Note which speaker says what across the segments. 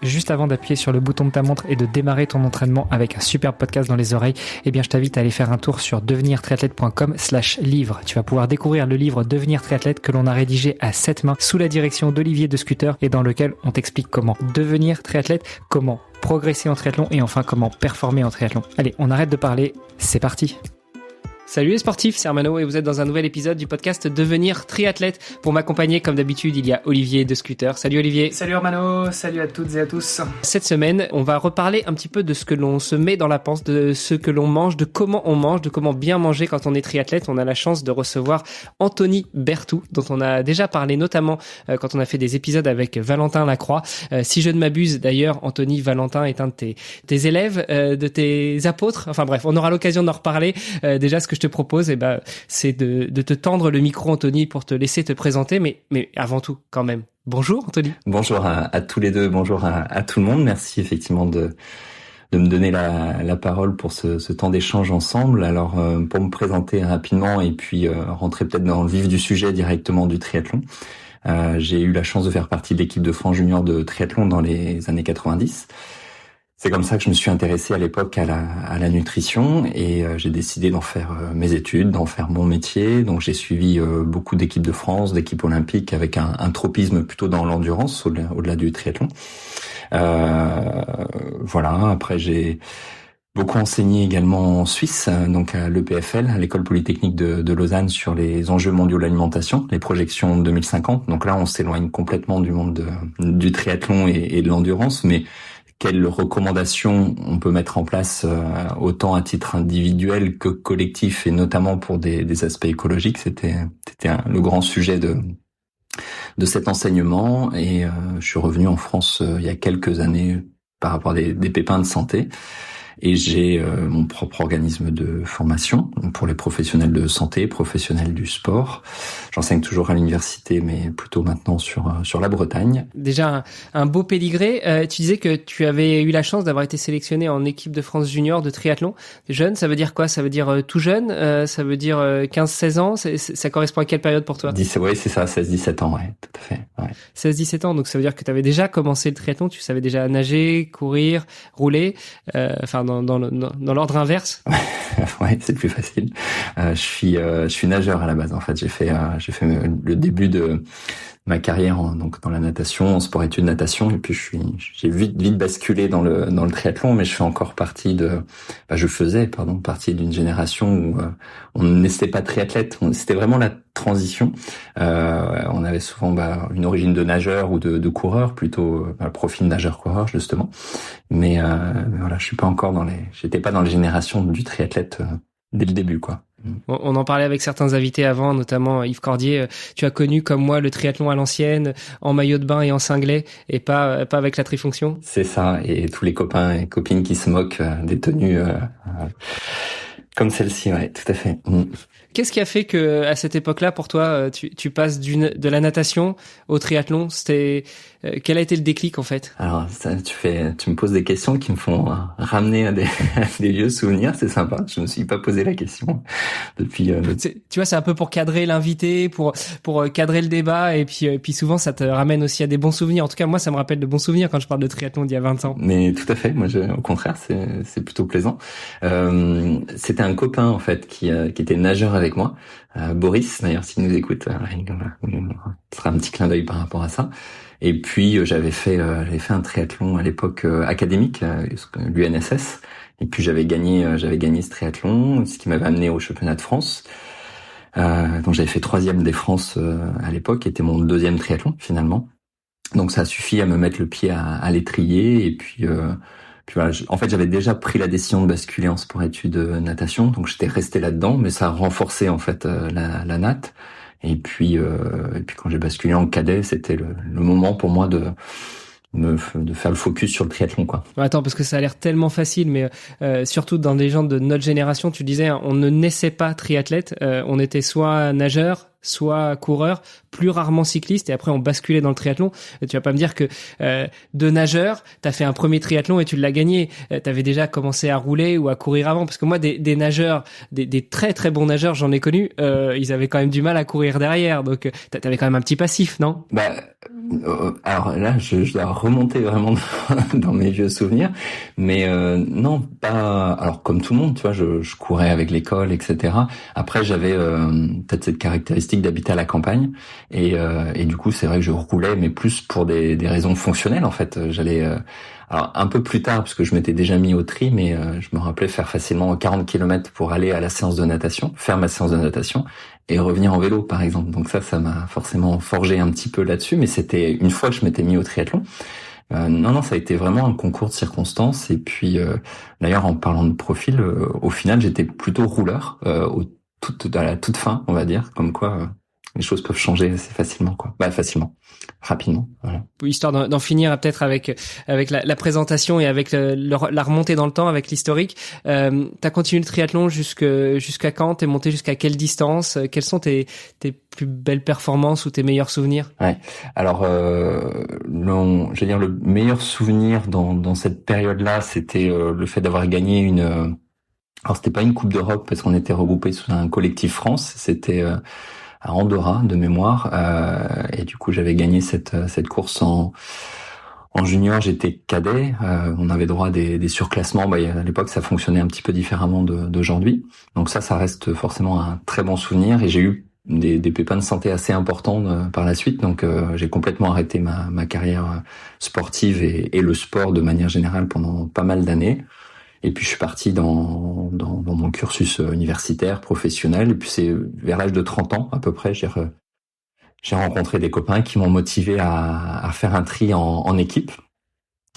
Speaker 1: Juste avant d'appuyer sur le bouton de ta montre et de démarrer ton entraînement avec un super podcast dans les oreilles, eh bien, je t'invite à aller faire un tour sur devenirtriathlète.com/livre. Tu vas pouvoir découvrir le livre Devenir triathlète que l'on a rédigé à 7 mains sous la direction d'Olivier de Scooter et dans lequel on t'explique comment devenir triathlète, comment progresser en triathlon et enfin comment performer en triathlon. Allez, on arrête de parler, c'est parti. Salut les sportifs, c'est Armano et vous êtes dans un nouvel épisode du podcast Devenir triathlète. Pour m'accompagner, comme d'habitude, il y a Olivier de Scooter. Salut Olivier.
Speaker 2: Salut Armano, salut à toutes et à tous.
Speaker 1: Cette semaine, on va reparler un petit peu de ce que l'on se met dans la panse, de ce que l'on mange, de comment on mange, de comment bien manger quand on est triathlète. On a la chance de recevoir Anthony Berthoud, dont on a déjà parlé notamment quand on a fait des épisodes avec Valentin Lacroix. Si je ne m'abuse, d'ailleurs, Anthony Valentin est un de tes élèves, de tes apôtres. Enfin bref, on aura l'occasion d'en reparler. Déjà, ce que je te propose, c'est de te tendre le micro, Anthony, pour te laisser te présenter, mais avant tout, quand même. Bonjour, Anthony.
Speaker 3: Bonjour à tous les deux, bonjour à tout le monde. Merci effectivement de me donner la parole pour ce temps d'échange ensemble. Alors, pour me présenter rapidement et puis rentrer peut-être dans le vif du sujet directement du triathlon. J'ai eu la chance de faire partie de l'équipe de France junior de triathlon dans les années 90. C'est comme ça que je me suis intéressé à l'époque à la nutrition et j'ai décidé d'en faire mes études, d'en faire mon métier. Donc j'ai suivi beaucoup d'équipes de France, d'équipes olympiques avec un tropisme plutôt dans l'endurance au-delà du triathlon. Voilà. Après j'ai beaucoup enseigné également en Suisse, donc à l'EPFL, à l'École Polytechnique de Lausanne, sur les enjeux mondiaux de l'alimentation, les projections 2050. Donc là, on s'éloigne complètement du monde du triathlon et de l'endurance, mais quelles recommandations on peut mettre en place autant à titre individuel que collectif et notamment pour des aspects écologiques, c'était le grand sujet de cet enseignement et je suis revenu en France il y a quelques années par rapport à des pépins de santé. Et j'ai mon propre organisme de formation pour les professionnels de santé, professionnels du sport. J'enseigne toujours à l'université, mais plutôt maintenant sur la Bretagne.
Speaker 1: Déjà, un beau pédigré. Tu disais que tu avais eu la chance d'avoir été sélectionné en équipe de France junior de triathlon. Jeune, ça veut dire quoi? Ça veut dire tout jeune? Ça veut dire 15-16 ans? Ça correspond à quelle période pour toi?
Speaker 3: Oui, c'est ça, 16-17 ans, ouais, tout à fait. Ouais.
Speaker 1: 16-17 ans, donc ça veut dire que tu avais déjà commencé le triathlon, tu savais déjà nager, courir, rouler, dans l'ordre inverse.
Speaker 3: Ouais, c'est plus facile. Je suis nageur à la base. En fait, j'ai fait le début de ma carrière donc dans la natation, en sport-études natation, et puis j'ai vite basculé dans le triathlon, mais je faisais partie d'une génération où on n'était pas triathlète. C'était vraiment la transition. On avait souvent une origine de nageur ou de coureur, plutôt profil nageur-coureur justement. Mais voilà, j'étais pas dans les générations du triathlète dès le début, quoi.
Speaker 1: On en parlait avec certains invités avant, notamment Yves Cordier. Tu as connu comme moi le triathlon à l'ancienne, en maillot de bain et en cinglet, et pas avec la trifonction.
Speaker 3: C'est ça, et tous les copains et copines qui se moquent des tenues comme celle-ci, ouais, tout à fait.
Speaker 1: Qu'est-ce qui a fait que à cette époque-là, pour toi, tu passes de la natation au triathlon? Quel a été le déclic en fait?
Speaker 3: Alors ça, tu me poses des questions qui me font ramener à des vieux souvenirs. C'est sympa. Je me suis pas posé la question depuis.
Speaker 1: Tu vois, c'est un peu pour cadrer l'invité, pour cadrer le débat, et puis souvent ça te ramène aussi à des bons souvenirs. En tout cas, moi, ça me rappelle de bons souvenirs quand je parle de triathlon d'il y a 20 ans.
Speaker 3: Mais tout à fait. Moi, au contraire, c'est plutôt plaisant. C'était un copain en fait qui était nageur avec moi, Boris. D'ailleurs, s'il nous écoute, ce sera un petit clin d'œil par rapport à ça. Et puis j'avais fait un triathlon à l'époque académique, l'UNSS. Et puis j'avais gagné ce triathlon, ce qui m'avait amené au championnat de France. Donc j'avais fait 3e des France à l'époque, qui était mon 2e triathlon finalement. Donc ça a suffi à me mettre le pied à l'étrier. Et puis voilà, en fait j'avais déjà pris la décision de basculer en sport-études natation, donc j'étais resté là-dedans, mais ça a renforcé en fait la natte. Et puis quand j'ai basculé en cadet, c'était le moment pour moi de faire le focus sur le triathlon, quoi.
Speaker 1: Attends, parce que ça a l'air tellement facile, mais surtout dans des gens de notre génération, tu disais, on ne naissait pas triathlète, on était soit nageur, soit coureur, plus rarement cycliste, et après on basculait dans le triathlon. Tu vas pas me dire que de nageur, t'as fait un premier triathlon et tu l'as gagné. T'avais déjà commencé à rouler ou à courir avant, parce que moi des nageurs, des très très bons nageurs, j'en ai connu, ils avaient quand même du mal à courir derrière, donc t'avais quand même un petit passif, non?
Speaker 3: Alors là, je dois remonter vraiment dans mes vieux souvenirs, mais non, pas. Alors comme tout le monde, tu vois, je courais avec l'école, etc. Après, j'avais peut-être cette caractéristique d'habiter à la campagne, et du coup, c'est vrai que je roulais, mais plus pour des raisons fonctionnelles en fait. J'allais alors un peu plus tard, parce que je m'étais déjà mis au tri, mais je me rappelais faire facilement 40 km pour aller à la séance de natation, faire ma séance de natation et revenir en vélo, par exemple. Donc ça m'a forcément forgé un petit peu là-dessus, mais c'était une fois que je m'étais mis au triathlon. Non, ça a été vraiment un concours de circonstances. Et puis, d'ailleurs, en parlant de profil, au final, j'étais plutôt rouleur à la toute fin, on va dire, comme quoi les choses peuvent changer assez facilement, quoi. Bah, facilement, rapidement. Voilà.
Speaker 1: Histoire d'en finir peut-être avec la présentation et avec la remontée dans le temps, avec l'historique. T'as continué le triathlon jusqu'à quand? T'es monté jusqu'à quelle distance? Quelles sont tes plus belles performances ou tes meilleurs souvenirs?
Speaker 3: Ouais. Alors, je veux dire, le meilleur souvenir dans cette période-là, c'était le fait d'avoir gagné une. Alors, c'était pas une Coupe d'Europe parce qu'on était regroupés sous un collectif France. C'était à Andorra de mémoire, et du coup j'avais gagné cette course en junior. J'étais cadet, on avait droit à des surclassements. Bah, à l'époque ça fonctionnait un petit peu différemment d'aujourd'hui, donc ça reste forcément un très bon souvenir. Et j'ai eu des pépins de santé assez importants par la suite, donc j'ai complètement arrêté ma carrière sportive et le sport de manière générale pendant pas mal d'années. Et puis je suis parti dans mon cursus universitaire, professionnel. Et puis c'est vers l'âge de 30 ans à peu près, j'ai rencontré des copains qui m'ont motivé à faire un tri en équipe.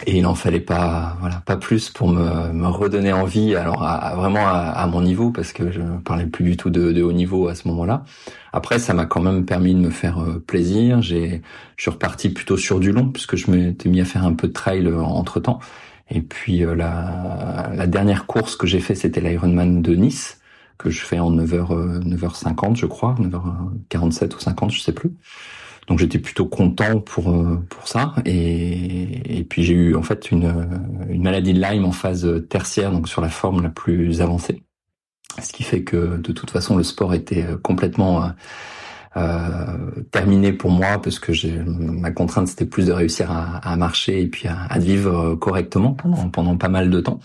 Speaker 3: Et il n'en fallait pas plus pour me redonner envie. Alors vraiment à mon niveau, parce que je parlais plus du tout de haut niveau à ce moment-là. Après, ça m'a quand même permis de me faire plaisir. Je suis reparti plutôt sur du long, puisque je m'étais mis à faire un peu de trail entre temps. Et puis la dernière course que j'ai fait, c'était l'Ironman de Nice, que je fais en 9h50, je crois, 9h47 ou 50, je sais plus. Donc j'étais plutôt content pour ça. Et puis j'ai eu en fait une maladie de Lyme en phase tertiaire, donc sur la forme la plus avancée. Ce qui fait que de toute façon le sport était complètement terminé pour moi, parce que ma contrainte c'était plus de réussir à marcher et puis à vivre correctement pendant pas mal de temps.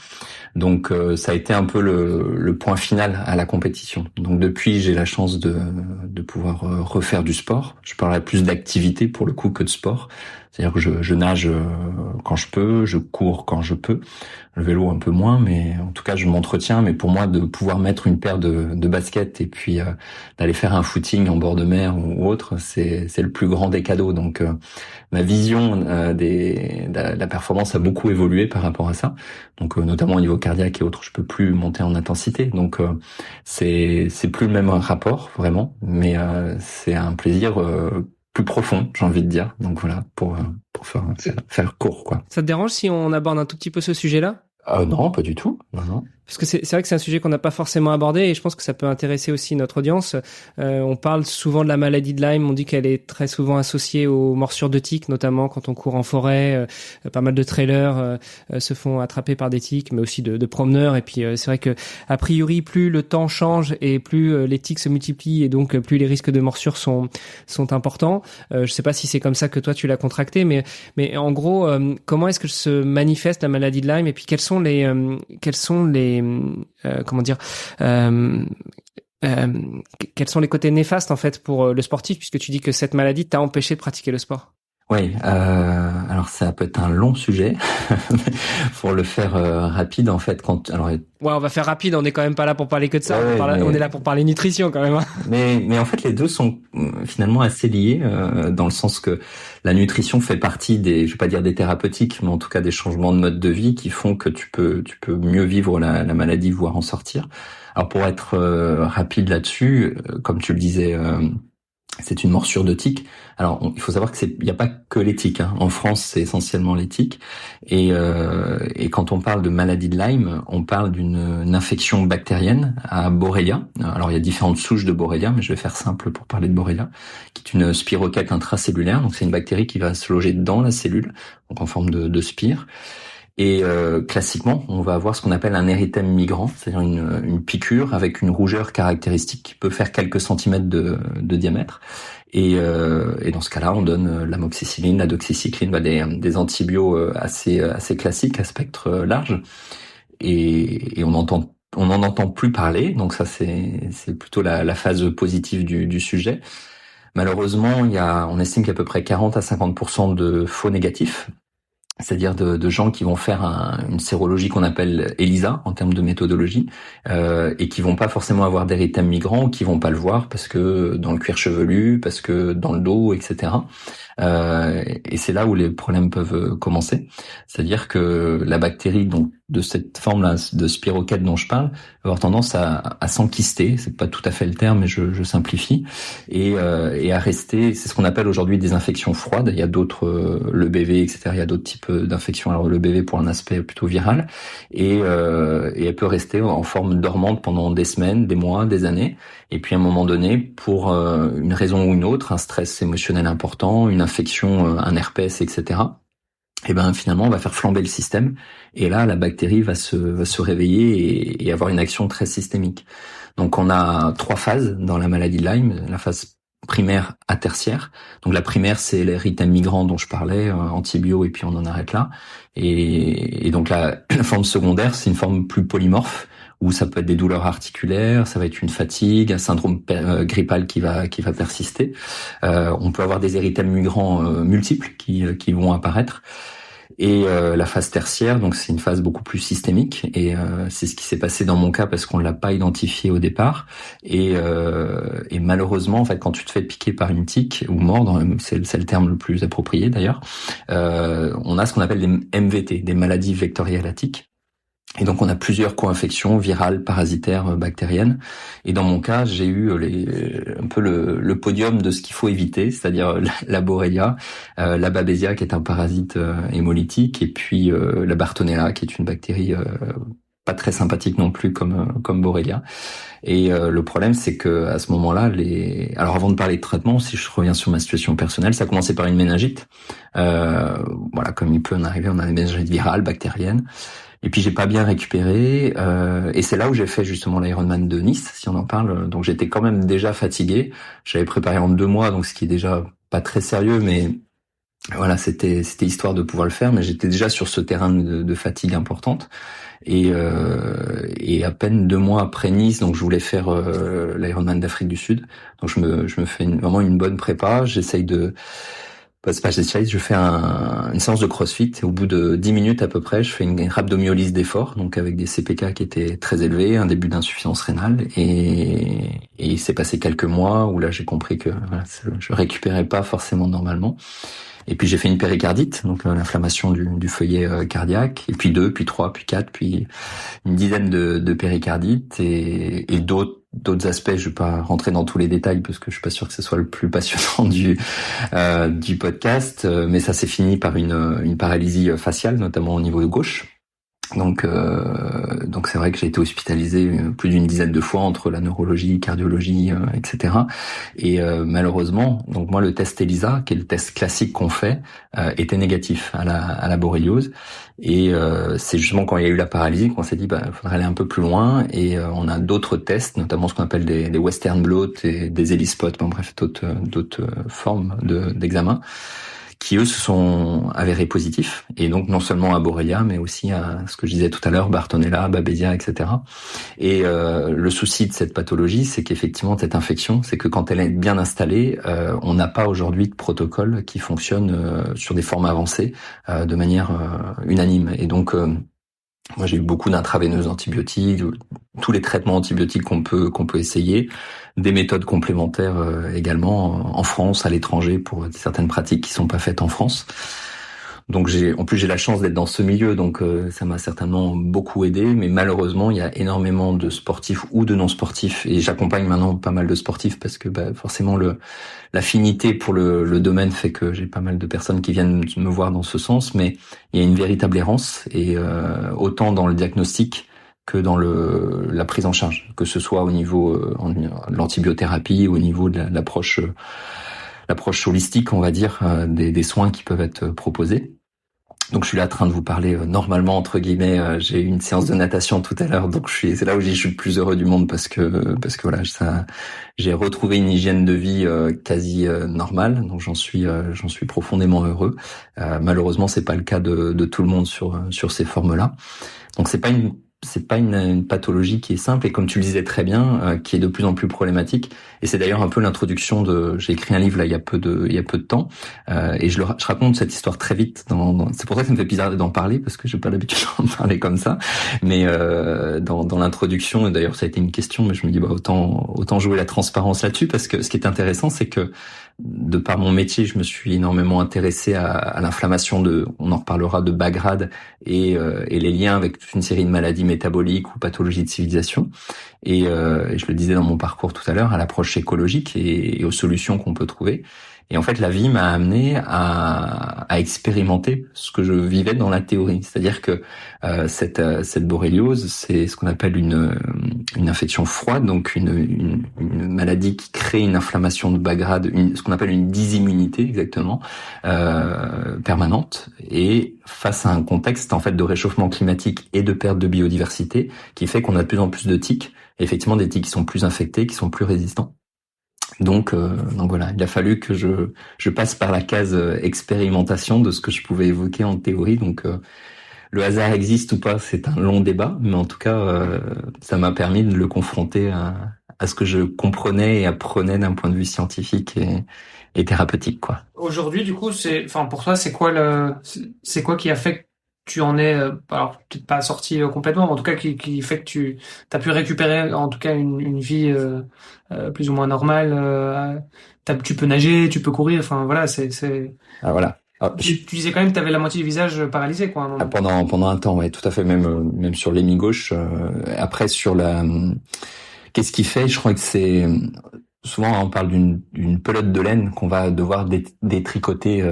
Speaker 3: Donc ça a été un peu le point final à la compétition. Donc depuis, j'ai la chance de pouvoir refaire du sport. Je parlerai plus d'activité pour le coup que de sport. C'est-à-dire que je nage quand je peux, je cours quand je peux, le vélo un peu moins, mais en tout cas je m'entretiens. Mais pour moi, de pouvoir mettre une paire de baskets et puis d'aller faire un footing en bord de mer ou autre, c'est le plus grand des cadeaux. Donc ma vision de la performance a beaucoup évolué par rapport à ça. Donc notamment au niveau cardiaque et autres, je peux plus monter en intensité. Donc c'est plus le même rapport vraiment, mais c'est un plaisir plus profond, j'ai envie de dire. Donc voilà, pour faire court, quoi.
Speaker 1: Ça te dérange si on aborde un tout petit peu ce sujet-là?
Speaker 3: Non, pas du tout. Non.
Speaker 1: Parce que c'est vrai que c'est un sujet qu'on n'a pas forcément abordé, et je pense que ça peut intéresser aussi notre audience. On parle souvent de la maladie de Lyme, on dit qu'elle est très souvent associée aux morsures de tiques, notamment quand on court en forêt. Pas mal de trailers se font attraper par des tiques, mais aussi de promeneurs. Et puis c'est vrai que a priori, plus le temps change et plus les tiques se multiplient, et donc plus les risques de morsure sont importants. Je sais pas si c'est comme ça que toi tu l'as contracté, mais en gros, comment est-ce que se manifeste la maladie de Lyme, et puis quels sont les quels sont les côtés néfastes en fait pour le sportif, puisque tu dis que cette maladie t'a empêché de pratiquer le sport?
Speaker 3: Oui, alors ça peut être un long sujet. Pour le faire rapide, en fait,
Speaker 1: ouais, on va faire rapide. On n'est quand même pas là pour parler que de ça.
Speaker 3: Ouais,
Speaker 1: on est là pour parler nutrition quand même.
Speaker 3: Mais en fait, les deux sont finalement assez liés, dans le sens que la nutrition fait partie je vais pas dire des thérapeutiques, mais en tout cas des changements de mode de vie qui font que tu peux mieux vivre la maladie, voire en sortir. Alors pour être rapide là-dessus, comme tu le disais. C'est une morsure de tique. Alors, il faut savoir que il n'y a pas que les tiques, hein. En France, c'est essentiellement les tiques. Et quand on parle de maladie de Lyme, on parle d'une infection bactérienne à Borrelia. Alors, il y a différentes souches de Borrelia, mais je vais faire simple pour parler de Borrelia, qui est une spirochète intracellulaire. Donc, c'est une bactérie qui va se loger dans la cellule, donc en forme de spire. Et classiquement, on va avoir ce qu'on appelle un érythème migrant, c'est-à-dire une piqûre avec une rougeur caractéristique qui peut faire quelques centimètres de diamètre. Et dans ce cas-là, on donne l'amoxicilline, la doxycycline, des antibiotiques assez classiques à spectre large. Et on n'en entend plus parler. Donc ça, c'est plutôt la phase positive du sujet. Malheureusement, on estime qu'il y a à peu près 40 à 50% de faux négatifs. C'est-à-dire de gens qui vont faire une sérologie qu'on appelle ELISA en termes de méthodologie, et qui vont pas forcément avoir d'érythème migrant, ou qui vont pas le voir parce que dans le cuir chevelu, parce que dans le dos, etc. Et c'est là où les problèmes peuvent commencer. C'est-à-dire que la bactérie, donc de cette forme-là de spirochète dont je parle, va avoir tendance à s'enkyster. C'est pas tout à fait le terme, mais je simplifie, et à rester. C'est ce qu'on appelle aujourd'hui des infections froides. Il y a d'autres, le BV, etc. Il y a d'autres types d'infections. Alors le BV pour un aspect plutôt viral, et elle peut rester en forme dormante pendant des semaines, des mois, des années. Et puis à un moment donné, pour une raison ou une autre, un stress émotionnel important, une infection, un herpès, etc. Et ben finalement, on va faire flamber le système. Et là, la bactérie va se réveiller et avoir une action très systémique. Donc on a 3 phases dans la maladie de Lyme. La phase primaire à tertiaire. Donc la primaire, c'est l'érythème migrant dont je parlais, antibio, et puis on en arrête là. Et donc la forme secondaire, c'est une forme plus polymorphe, où ça peut être des douleurs articulaires, ça va être une fatigue, un syndrome grippal qui va persister. On peut avoir des érythèmes migrants multiples qui vont apparaître. Et la phase tertiaire, donc c'est une phase beaucoup plus systémique, et c'est ce qui s'est passé dans mon cas parce qu'on l'a pas identifié au départ. Et malheureusement, en fait, quand tu te fais piquer par une tique ou mordre, c'est le terme le plus approprié d'ailleurs, on a ce qu'on appelle des MVT, des maladies vectorielles à tiques. Et donc on a plusieurs co-infections virales, parasitaires, bactériennes. Et dans mon cas, j'ai eu un peu le podium de ce qu'il faut éviter, c'est-à-dire la Borrelia, la Babesia qui est un parasite hémolytique, et puis la Bartonella qui est une bactérie pas très sympathique non plus comme Borrelia. Et le problème, c'est que à ce moment-là, alors avant de parler de traitement, si je reviens sur ma situation personnelle, ça a commencé par une méningite. Voilà, comme il peut en arriver, on a des méningites virales, bactériennes. Et puis j'ai pas bien récupéré, et c'est là où j'ai fait justement l'Ironman de Nice, si on en parle. Donc j'étais quand même déjà fatigué. J'avais préparé en 2 mois, donc ce qui est déjà pas très sérieux, mais voilà, c'était histoire de pouvoir le faire. Mais j'étais déjà sur ce terrain de fatigue importante. Et à peine 2 mois après Nice, donc je voulais faire l'Ironman d'Afrique du Sud. Donc je me fais vraiment une bonne prépa. Je fais une séance de CrossFit, et au bout de 10 minutes à peu près, je fais une rhabdomyolyse d'effort, donc avec des CPK qui étaient très élevés, un début d'insuffisance rénale, et il s'est passé quelques mois où là j'ai compris que voilà, je récupérais pas forcément normalement. Et puis j'ai fait une péricardite, donc l'inflammation du feuillet cardiaque, et puis 2, puis 3, puis 4, puis une dizaine de péricardites, et d'autres aspects. Je vais pas rentrer dans tous les détails parce que je suis pas sûr que ce soit le plus passionnant du podcast, mais ça s'est fini par une paralysie faciale, notamment au niveau gauche. Donc c'est vrai que j'ai été hospitalisé plus d'une dizaine de fois entre la neurologie, cardiologie, etc. Et malheureusement, donc moi le test ELISA, qui est le test classique qu'on fait, était négatif à la borréliose. Et c'est justement quand il y a eu la paralysie qu'on s'est dit il faudrait aller un peu plus loin, et on a d'autres tests, notamment ce qu'on appelle des Western blot et des ELISpot, bref d'autres formes d'examen, qui eux se sont avérés positifs, et donc non seulement à Borrelia, mais aussi à ce que je disais tout à l'heure, Bartonella, Babesia, etc. Et le souci de cette pathologie, c'est qu'effectivement cette infection, c'est que quand elle est bien installée, on n'a pas aujourd'hui de protocole qui fonctionne sur des formes avancées de manière unanime. Et donc moi j'ai eu beaucoup d'intraveineuses antibiotiques, tous les traitements antibiotiques qu'on peut essayer, des méthodes complémentaires également en France, à l'étranger, pour certaines pratiques qui sont pas faites en France. Donc en plus j'ai la chance d'être dans ce milieu, donc ça m'a certainement beaucoup aidé, mais malheureusement il y a énormément de sportifs ou de non sportifs, et j'accompagne maintenant pas mal de sportifs parce que forcément l'affinité pour le domaine fait que j'ai pas mal de personnes qui viennent me voir dans ce sens, mais il y a une véritable errance, et autant dans le diagnostic que dans la prise en charge, que ce soit au niveau de l'antibiothérapie, au niveau de l'approche holistique, on va dire, des soins qui peuvent être proposés. Donc je suis là en train de vous parler normalement entre guillemets. J'ai eu une séance de natation tout à l'heure, donc c'est là où je suis le plus heureux du monde parce que voilà, j'ai retrouvé une hygiène de vie quasi normale, donc j'en suis profondément heureux. Malheureusement, c'est pas le cas de tout le monde sur ces formes-là. Donc c'est pas une pathologie qui est simple et comme tu le disais très bien, qui est de plus en plus problématique. Et c'est d'ailleurs un peu l'introduction j'ai écrit un livre là il y a peu de temps, et je raconte cette histoire très vite. C'est pour ça que ça me fait bizarre d'en parler parce que j'ai pas l'habitude d'en parler comme ça. Mais dans l'introduction, et d'ailleurs ça a été une question, mais je me dis autant jouer la transparence là-dessus parce que ce qui est intéressant, c'est que de par mon métier, je me suis énormément intéressé à l'inflammation on en reparlera, de bas grade et les liens avec toute une série de maladies métaboliques ou pathologies de civilisation. Et je le disais dans mon parcours tout à l'heure, à l'approche écologique et aux solutions qu'on peut trouver. Et en fait, la vie m'a amené à expérimenter ce que je vivais dans la théorie. C'est-à-dire que cette borréliose, c'est ce qu'on appelle une infection froide, donc une maladie qui crée une inflammation de bas grade, ce qu'on appelle une dysimmunité exactement, permanente. Et face à un contexte en fait de réchauffement climatique et de perte de biodiversité, qui fait qu'on a de plus en plus de tiques, et effectivement des tiques qui sont plus infectés, qui sont plus résistants. Donc voilà, il a fallu que je passe par la case expérimentation de ce que je pouvais évoquer en théorie. Donc le hasard existe ou pas, c'est un long débat, mais en tout cas ça m'a permis de le confronter à ce que je comprenais et apprenais d'un point de vue scientifique et thérapeutique, quoi.
Speaker 2: Aujourd'hui, du coup, pour toi, c'est quoi qui a fait que tu en es, alors peut-être pas sorti complètement, mais en tout cas qui fait que tu as pu récupérer en tout cas une vie plus ou moins normale. Tu peux nager, tu peux courir, enfin voilà,
Speaker 3: Ah, voilà.
Speaker 2: Tu disais quand même que tu avais la moitié du visage paralysé, quoi.
Speaker 3: Pendant un temps, ouais, tout à fait, même sur l'hémi gauche. Après qu'est-ce qui fait? Je crois que c'est souvent on parle d'une pelote de laine qu'on va devoir détricoter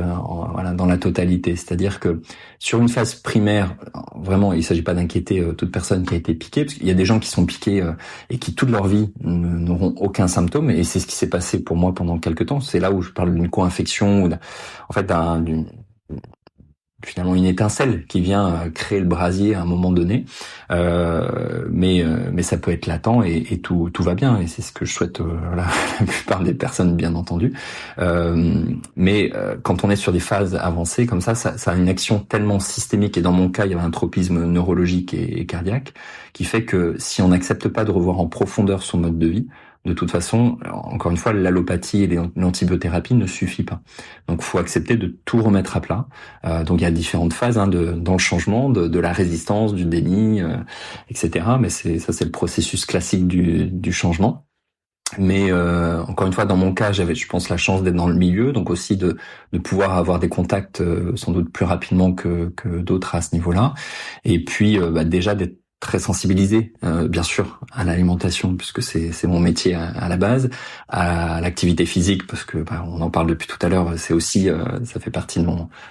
Speaker 3: voilà, dans la totalité. C'est-à-dire que sur une phase primaire, vraiment, il ne s'agit pas d'inquiéter toute personne qui a été piquée, parce qu'il y a des gens qui sont piqués et qui toute leur vie n'auront aucun symptôme, et c'est ce qui s'est passé pour moi pendant quelques temps. C'est là où je parle d'une co-infection, ou en fait finalement une étincelle qui vient créer le brasier à un moment donné, mais ça peut être latent et tout va bien, et c'est ce que je souhaite la plupart des personnes, bien entendu. Mais quand on est sur des phases avancées comme ça a une action tellement systémique, et dans mon cas il y avait un tropisme neurologique et cardiaque qui fait que si on n'accepte pas de revoir en profondeur son mode de vie, de toute façon, encore une fois, l'allopathie et l'antibiothérapie ne suffit pas. Donc, faut accepter de tout remettre à plat. Donc, il y a différentes phases dans le changement, de la résistance, du déni, etc. Mais c'est le processus classique du changement. Mais encore une fois, dans mon cas, j'avais, je pense, la chance d'être dans le milieu, donc aussi de pouvoir avoir des contacts sans doute plus rapidement que d'autres à ce niveau-là. Et puis, déjà d'être très sensibilisé, bien sûr, à l'alimentation, puisque c'est mon métier à la base, à l'activité physique, parce que on en parle depuis tout à l'heure, c'est aussi, ça fait partie de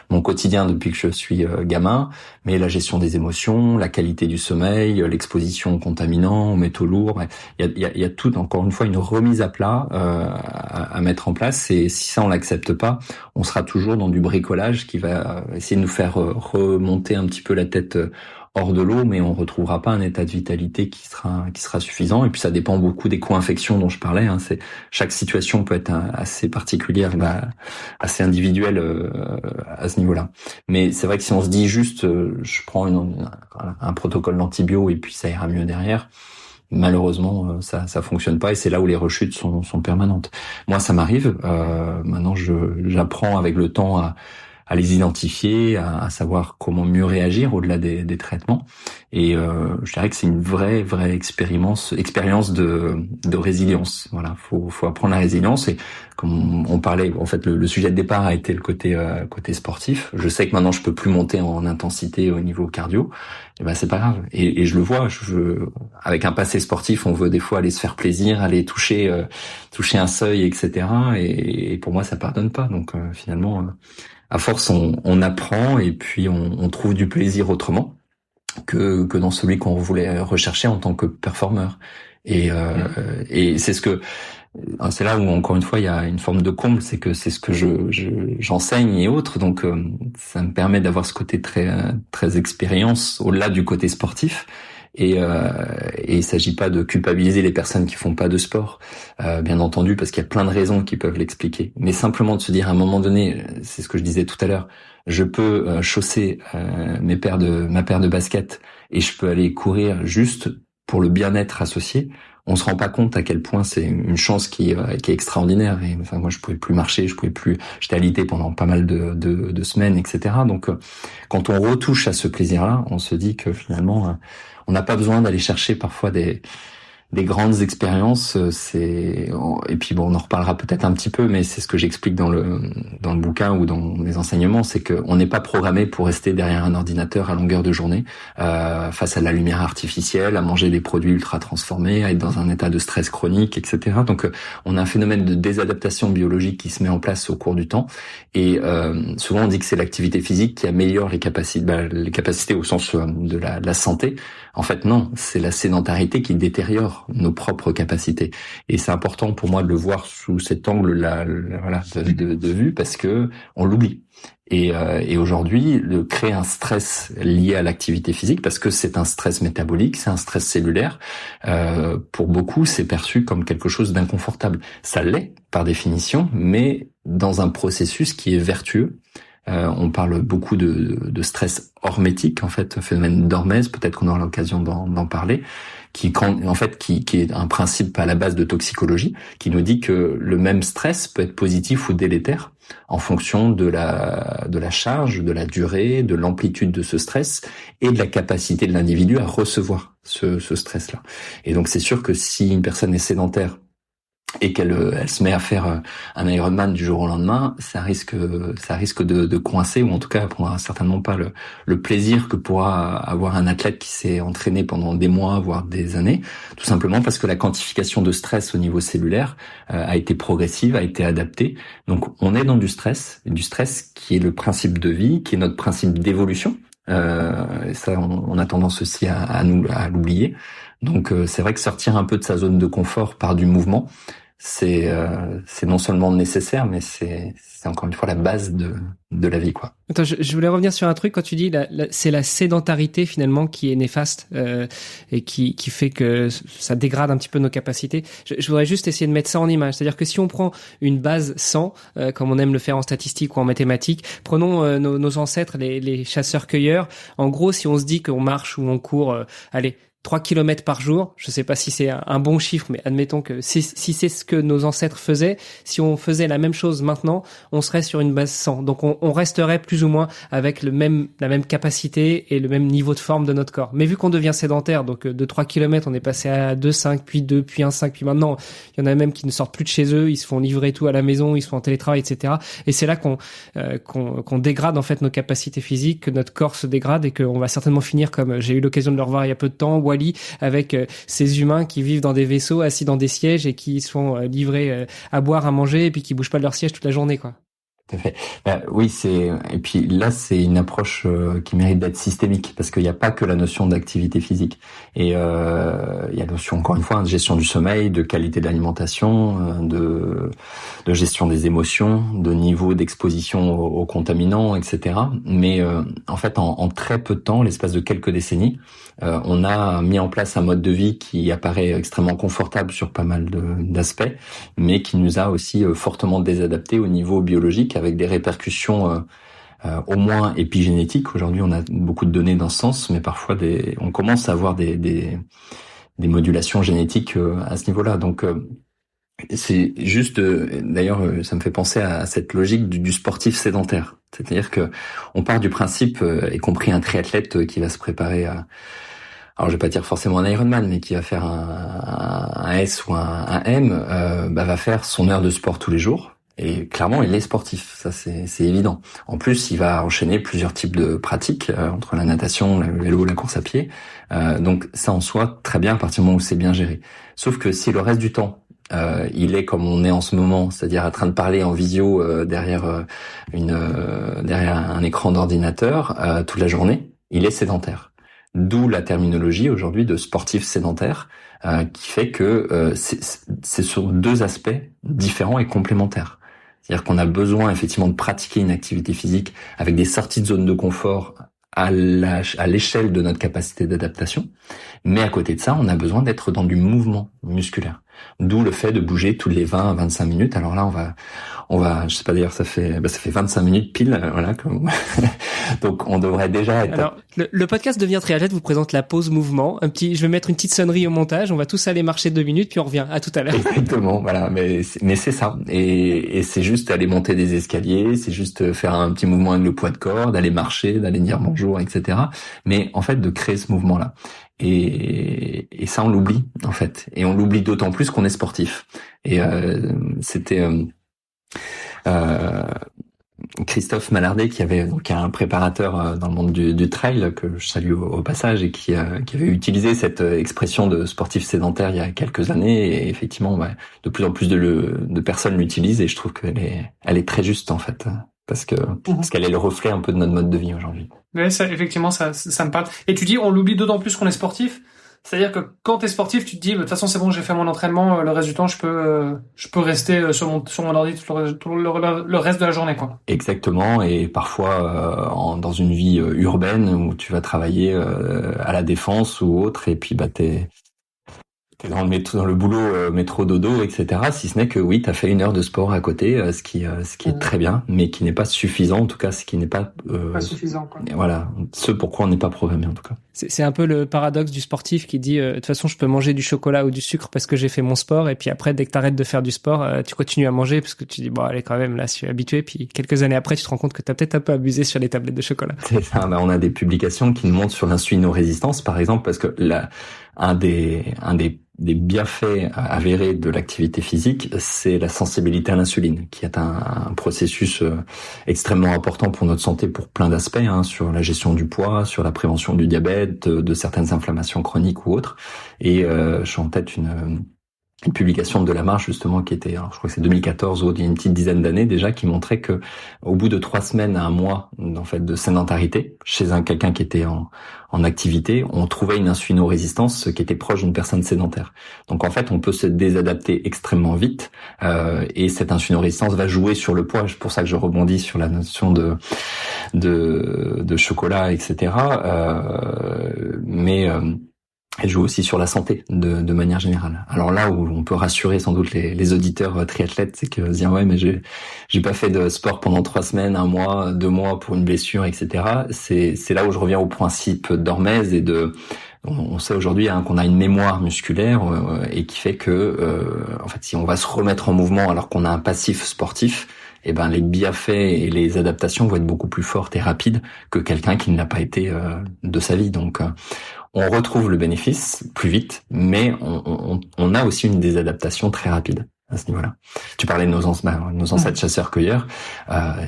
Speaker 3: mon quotidien depuis que je suis gamin, mais la gestion des émotions, la qualité du sommeil, l'exposition aux contaminants, aux métaux lourds, il y a tout, encore une fois, une remise à plat à mettre en place, et si ça on l'accepte pas, on sera toujours dans du bricolage qui va essayer de nous faire remonter un petit peu la tête hors de l'eau, mais on retrouvera pas un état de vitalité qui sera suffisant. Et puis ça dépend beaucoup des co-infections dont je parlais. Chaque situation peut être assez particulière, assez individuelle à ce niveau-là. Mais c'est vrai que si on se dit juste, je prends un protocole d'antibio et puis ça ira mieux derrière, malheureusement ça fonctionne pas, et c'est là où les rechutes sont permanentes. Moi, ça m'arrive. Maintenant, j'apprends avec le temps à les identifier, à savoir comment mieux réagir au-delà des traitements. Et je dirais que c'est une vraie expérience de résilience. Voilà, faut apprendre la résilience. Et comme on parlait, en fait, le sujet de départ a été le côté sportif. Je sais que maintenant je peux plus monter en intensité au niveau cardio. Et c'est pas grave. Et je le vois. Avec un passé sportif, on veut des fois aller se faire plaisir, aller toucher un seuil, etc. Et pour moi, ça pardonne pas. Donc finalement, à force, on apprend, et puis on trouve du plaisir autrement que dans celui qu'on voulait rechercher en tant que performeur. Et c'est ce que c'est là où encore une fois il y a une forme de comble, c'est que c'est ce que j'enseigne et autres, donc ça me permet d'avoir ce côté très expérience au-delà du côté sportif. Et il s'agit pas de culpabiliser les personnes qui font pas de sport, bien entendu, parce qu'il y a plein de raisons qui peuvent l'expliquer. Mais simplement de se dire à un moment donné, c'est ce que je disais tout à l'heure, je peux chausser ma paire de baskets et je peux aller courir juste pour le bien-être associé. On se rend pas compte à quel point c'est une chance qui est extraordinaire. Et enfin, moi, je pouvais plus marcher, j'étais alité pendant pas mal de semaines, etc. Donc, quand on retouche à ce plaisir-là, on se dit que finalement, on n'a pas besoin d'aller chercher parfois des grandes expériences. Et puis bon, on en reparlera peut-être un petit peu, mais c'est ce que j'explique dans le bouquin ou dans mes enseignements, c'est que on n'est pas programmé pour rester derrière un ordinateur à longueur de journée, face à la lumière artificielle, à manger des produits ultra transformés, à être dans un état de stress chronique, etc. Donc on a un phénomène de désadaptation biologique qui se met en place au cours du temps. Et souvent on dit que c'est l'activité physique qui améliore les capacités au sens de la santé. En fait, non, c'est la sédentarité qui détériore nos propres capacités. Et c'est important pour moi de le voir sous cet angle-là, voilà, de vue, parce que on l'oublie. Et aujourd'hui, créer un stress lié à l'activité physique, parce que c'est un stress métabolique, c'est un stress cellulaire, pour beaucoup, c'est perçu comme quelque chose d'inconfortable. Ça l'est, par définition, mais dans un processus qui est vertueux. On parle beaucoup de stress hormétique, en fait, phénomène d'hormèse, peut-être qu'on aura l'occasion d'en parler, qui est un principe à la base de toxicologie, qui nous dit que le même stress peut être positif ou délétère en fonction de la charge, de la durée, de l'amplitude de ce stress et de la capacité de l'individu à recevoir ce stress-là. Et donc c'est sûr que si une personne est sédentaire et qu'elle se met à faire un Ironman du jour au lendemain, ça risque de coincer, ou en tout cas elle prendra certainement pas le plaisir que pourra avoir un athlète qui s'est entraîné pendant des mois, voire des années, tout simplement parce que la quantification de stress au niveau cellulaire a été progressive, a été adaptée. Donc on est dans du stress qui est le principe de vie, qui est notre principe d'évolution. Et ça, on a tendance aussi à l'oublier. Donc c'est vrai que sortir un peu de sa zone de confort par du mouvement, c'est non seulement nécessaire, mais c'est encore une fois la base de la vie, quoi.
Speaker 1: Attends, je voulais revenir sur un truc quand tu dis c'est la sédentarité finalement qui est néfaste et qui fait que ça dégrade un petit peu nos capacités. Je voudrais juste essayer de mettre ça en image, c'est-à-dire que si on prend une base 100 comme on aime le faire en statistique ou en mathématiques, prenons nos ancêtres, les chasseurs-cueilleurs. En gros, si on se dit qu'on marche ou on court, 3 kilomètres par jour, je sais pas si c'est un bon chiffre, mais admettons que si c'est ce que nos ancêtres faisaient, si on faisait la même chose maintenant, on serait sur une base 100. Donc on resterait plus ou moins avec la même capacité et le même niveau de forme de notre corps. Mais vu qu'on devient sédentaire, donc de 3 kilomètres, on est passé à 2,5, puis 2, puis 1,5, puis maintenant, il y en a même qui ne sortent plus de chez eux, ils se font livrer tout à la maison, ils se font en télétravail, etc. Et c'est là qu'on dégrade en fait nos capacités physiques, que notre corps se dégrade et qu'on va certainement finir comme j'ai eu l'occasion de le revoir il y a peu de temps, avec ces humains qui vivent dans des vaisseaux, assis dans des sièges et qui se font livrer à boire, à manger et puis qui bougent pas de leur siège toute la journée, quoi.
Speaker 3: Tout à fait. Oui, et puis là, c'est une approche qui mérite d'être systémique, parce qu'il n'y a pas que la notion d'activité physique. Et il y a la notion, encore une fois, de gestion du sommeil, de qualité de l'alimentation, de gestion des émotions, de niveau d'exposition aux contaminants, etc. Mais en fait, en très peu de temps, l'espace de quelques décennies, on a mis en place un mode de vie qui apparaît extrêmement confortable sur pas mal d'aspects, mais qui nous a aussi fortement désadaptés au niveau biologique, avec des répercussions au moins épigénétiques. Aujourd'hui, on a beaucoup de données dans ce sens, mais parfois on commence à avoir des modulations génétiques à ce niveau-là. Donc c'est juste, d'ailleurs, ça me fait penser à cette logique du sportif sédentaire. C'est-à-dire que on part du principe, y compris un triathlète qui va se préparer alors je vais pas dire forcément un Ironman, mais qui va faire un S ou un M, va faire son heure de sport tous les jours. Et clairement, il est sportif, ça c'est évident. En plus, il va enchaîner plusieurs types de pratiques, entre la natation, le vélo, la course à pied. Donc ça en soi, très bien à partir du moment où c'est bien géré. Sauf que si le reste du temps, il est comme on est en ce moment, c'est-à-dire en train de parler en visio derrière un écran d'ordinateur toute la journée, il est sédentaire. D'où la terminologie aujourd'hui de sportif sédentaire, qui fait que c'est sur deux aspects différents et complémentaires. C'est-à-dire qu'on a besoin effectivement de pratiquer une activité physique avec des sorties de zone de confort à l'échelle de notre capacité d'adaptation. Mais à côté de ça, on a besoin d'être dans du mouvement musculaire. D'où le fait de bouger toutes les 20 à 25 minutes. Alors là, on va, je sais pas d'ailleurs, ça fait 25 minutes pile, voilà. Donc, on devrait déjà être...
Speaker 4: Alors, le podcast Devenir triathlète vous présente la pause mouvement. Je vais mettre une petite sonnerie au montage. On va tous aller marcher 2 minutes, puis on revient. À tout à l'heure.
Speaker 3: Exactement, voilà. Mais c'est ça. Et c'est juste aller monter des escaliers, c'est juste faire un petit mouvement avec le poids de corps, d'aller marcher, d'aller dire bonjour, etc. Mais en fait, de créer ce mouvement-là. Et ça, on l'oublie, en fait. Et on l'oublie d'autant plus qu'on est sportif. Et c'était Christophe Mallardet, qui avait donc un préparateur dans le monde du trail, que je salue au passage, et qui avait utilisé cette expression de sportif sédentaire il y a quelques années. Et effectivement, de plus en plus de personnes l'utilisent, et je trouve qu'elle est très juste, en fait. Parce qu'elle est le reflet un peu de notre mode de vie aujourd'hui.
Speaker 2: Ouais, ça, effectivement, ça me parle. Et tu dis, on l'oublie d'autant plus qu'on est sportif. C'est-à-dire que quand t'es sportif, tu te dis, de toute façon, c'est bon, j'ai fait mon entraînement, le reste du temps, je peux rester sur mon ordi tout le reste de la journée, quoi.
Speaker 3: Exactement. Et parfois, dans une vie urbaine où tu vas travailler à la Défense ou autre, et puis t'es dans le boulot métro dodo, etc. Si ce n'est que oui, t'as fait 1 heure de sport à côté, ce qui est très bien, mais qui n'est pas suffisant, en tout cas, ce qui n'est pas
Speaker 2: suffisant, quoi.
Speaker 3: Voilà, ce pourquoi on n'est pas programmé, en tout cas.
Speaker 4: C'est un peu le paradoxe du sportif qui dit de toute façon, je peux manger du chocolat ou du sucre parce que j'ai fait mon sport, et puis après, dès que t'arrêtes de faire du sport, tu continues à manger parce que tu dis bon, allez, quand même, là, je suis habitué. Puis quelques années après, tu te rends compte que t'as peut-être un peu abusé sur les tablettes de chocolat.
Speaker 3: C'est ça. On a des publications qui nous montrent sur l'insulinorésistance, par exemple, parce que un des bienfaits avérés de l'activité physique, c'est la sensibilité à l'insuline, qui est un processus extrêmement important pour notre santé pour plein d'aspects, sur la gestion du poids, sur la prévention du diabète, de certaines inflammations chroniques ou autres. Et je suis en tête une publication de Delamarche, justement, qui était, alors je crois que c'est 2014 ou il y a une petite dizaine d'années déjà, qui montrait que au bout de 3 semaines à 1 mois, en fait, de sédentarité, chez quelqu'un qui était en activité, on trouvait une insulinorésistance qui était proche d'une personne sédentaire. Donc en fait, on peut se désadapter extrêmement vite, et cette insulinorésistance va jouer sur le poids. C'est pour ça que je rebondis sur la notion de chocolat, etc. Mais elle joue aussi sur la santé de manière générale. Alors là où on peut rassurer sans doute les auditeurs triathlètes, c'est que dire ouais, mais j'ai pas fait de sport pendant 3 semaines, 1 mois, 2 mois pour une blessure, etc. C'est là où je reviens au principe d'Hormèse et on sait aujourd'hui qu'on a une mémoire musculaire et qui fait que en fait, si on va se remettre en mouvement alors qu'on a un passif sportif, eh ben les bienfaits et les adaptations vont être beaucoup plus fortes et rapides que quelqu'un qui ne l'a pas été de sa vie. Donc on retrouve le bénéfice plus vite, mais on a aussi une désadaptation très rapide à ce niveau-là. Tu parlais de nos ancêtres chasseurs-cueilleurs,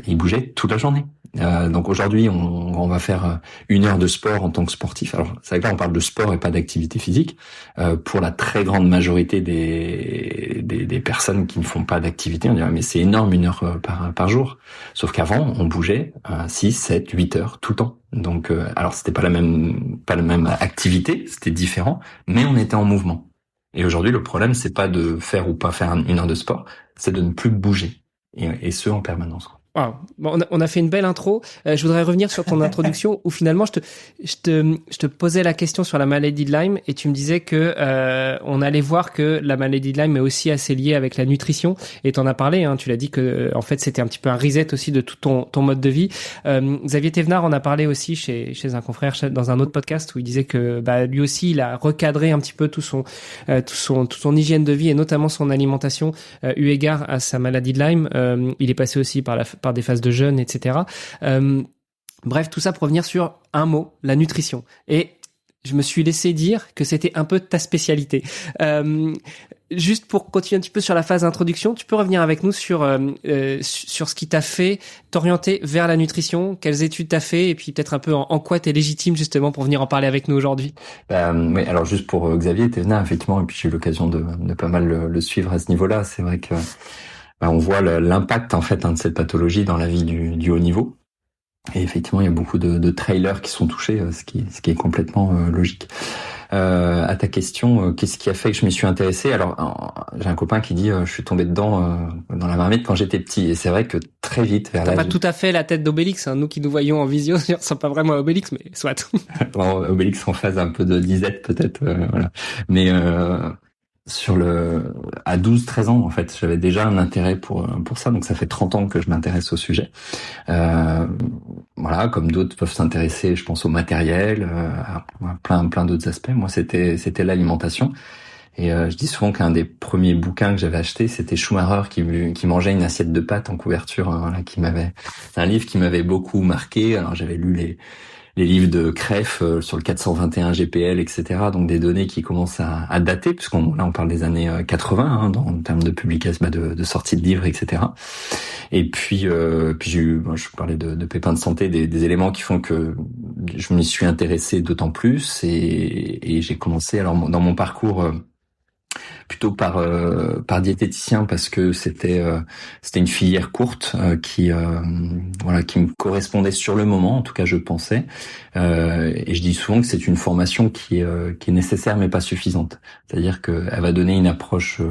Speaker 3: ils bougeaient toute la journée. Donc aujourd'hui, on va faire 1 heure de sport en tant que sportif. Alors c'est vrai que là, on parle de sport et pas d'activité physique. Pour la très grande majorité des personnes qui ne font pas d'activité, on dirait mais c'est énorme 1 heure par jour. Sauf qu'avant, on bougeait 6, 7, 8 heures tout le temps. Donc alors c'était pas la même activité, c'était différent, mais on était en mouvement. Et aujourd'hui, le problème, c'est pas de faire ou pas faire 1 heure de sport, c'est de ne plus bouger. Et ce, en permanence.
Speaker 4: Wow. Bon, on a fait une belle intro. Je voudrais revenir sur ton introduction où finalement je te posais la question sur la maladie de Lyme et tu me disais que on allait voir que la maladie de Lyme est aussi assez liée avec la nutrition et t'en as parlé. Tu l'as dit que en fait c'était un petit peu un reset aussi de tout ton mode de vie. Xavier Thévenard en a parlé aussi chez un confrère dans un autre podcast où il disait que lui aussi il a recadré un petit peu toute son hygiène de vie et notamment son alimentation eu égard à sa maladie de Lyme. Il est passé aussi par des phases de jeûne, etc. Bref, tout ça pour revenir sur un mot, la nutrition. Et je me suis laissé dire que c'était un peu ta spécialité. Juste pour continuer un petit peu sur la phase d'introduction, tu peux revenir avec nous sur ce qui t'a fait t'orienter vers la nutrition, quelles études t'as fait, et puis peut-être un peu en quoi t'es légitime justement pour venir en parler avec nous aujourd'hui.
Speaker 3: Oui, alors juste pour Xavier Thévenard, effectivement, et puis j'ai eu l'occasion de pas mal le suivre à ce niveau-là. C'est vrai que on voit l'impact en fait de cette pathologie dans la vie du haut niveau. Et effectivement, il y a beaucoup de trailers qui sont touchés, ce qui est complètement logique. À ta question, qu'est-ce qui a fait que je m'y suis intéressé? Alors, j'ai un copain qui dit, je suis tombé dedans dans la marmite quand j'étais petit. Et c'est vrai que très vite, vers
Speaker 4: T'as
Speaker 3: l'âge...
Speaker 4: pas tout à fait la tête d'Obélix, hein. Nous qui nous voyons en visio, on ressemble pas vraiment à Obélix, mais soit.
Speaker 3: Bon, Obélix en phase un peu de disette peut-être, voilà. Mais à 12-13 ans, en fait, j'avais déjà un intérêt pour ça. Donc ça fait 30 ans que je m'intéresse au sujet. Voilà, comme d'autres peuvent s'intéresser, je pense, au matériel, à plein d'autres aspects. Moi, c'était l'alimentation. Et je dis souvent qu'un des premiers bouquins que j'avais acheté, c'était Schumacher qui mangeait une assiette de pâtes en couverture. Hein, voilà, c'est un livre qui m'avait beaucoup marqué. Alors j'avais lu les livres de Kreff sur le 421 GPL, etc. Donc des données qui commencent à dater, puisqu'on là on parle des années 80 hein, en termes de publication, de sortie de livres, etc. Et puis je parlais de pépins de santé, des éléments qui font que je m'y suis intéressé d'autant plus et j'ai commencé alors dans mon parcours plutôt par diététicien parce que c'était une filière courte qui me correspondait sur le moment, en tout cas je pensais, et je dis souvent que c'est une formation qui est nécessaire mais pas suffisante, c'est-à-dire que elle va donner une approche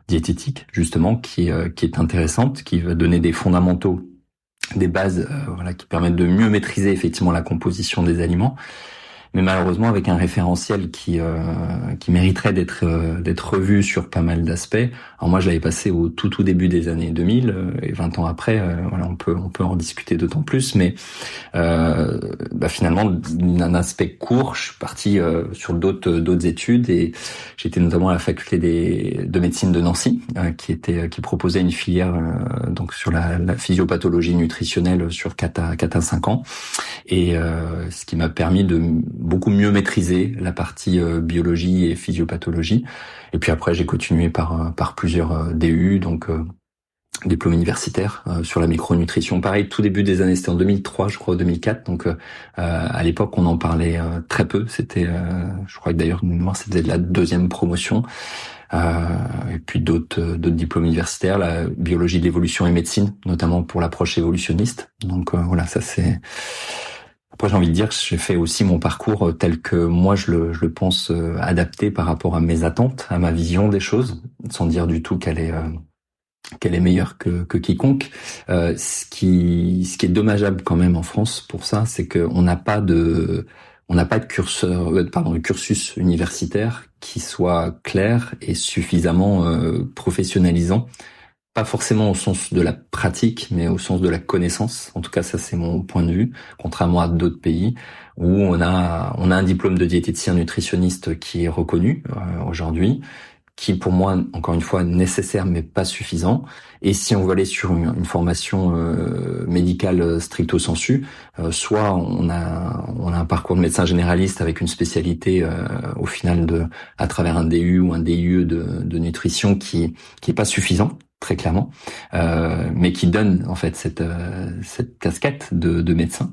Speaker 3: diététique justement qui est intéressante, qui va donner des fondamentaux, des bases qui permettent de mieux maîtriser effectivement la composition des aliments, mais malheureusement avec un référentiel qui mériterait d'être revu sur pas mal d'aspects. Alors moi je l'avais passé au tout début des années 2000 et 20 ans après on peut en discuter d'autant plus, mais finalement d'un aspect court, je suis parti sur d'autres études et j'étais notamment à la faculté de médecine de Nancy qui proposait une filière donc sur la physiopathologie nutritionnelle sur 4 à 5 ans et ce qui m'a permis de beaucoup mieux maîtriser la partie biologie et physiopathologie. Et puis après, j'ai continué par plusieurs DU, donc diplôme universitaire sur la micronutrition. Pareil, tout début des années, c'était en 2003, je crois, 2004. Donc à l'époque, on en parlait très peu. C'était, je crois que d'ailleurs, c'était de la deuxième promotion. Et puis d'autres diplômes universitaires, la biologie de l'évolution et médecine, notamment pour l'approche évolutionniste. Donc voilà, ça c'est... Après, j'ai envie de dire que j'ai fait aussi mon parcours tel que moi je le pense adapté par rapport à mes attentes, à ma vision des choses, sans dire du tout qu'elle est meilleure que quiconque. Ce qui est dommageable quand même en France pour ça, c'est qu'on n'a pas de cursus universitaire qui soit clair et suffisamment professionnalisant. Pas forcément au sens de la pratique, mais au sens de la connaissance. En tout cas, ça c'est mon point de vue, contrairement à d'autres pays où on a un diplôme de diététicien nutritionniste qui est reconnu aujourd'hui, qui pour moi, encore une fois, nécessaire mais pas suffisant. Et si on veut aller sur une formation médicale stricto sensu, soit on a un parcours de médecin généraliste avec une spécialité au final à travers un DU ou un DIE de nutrition qui est pas suffisant, très clairement, mais qui donne en fait cette casquette de médecin,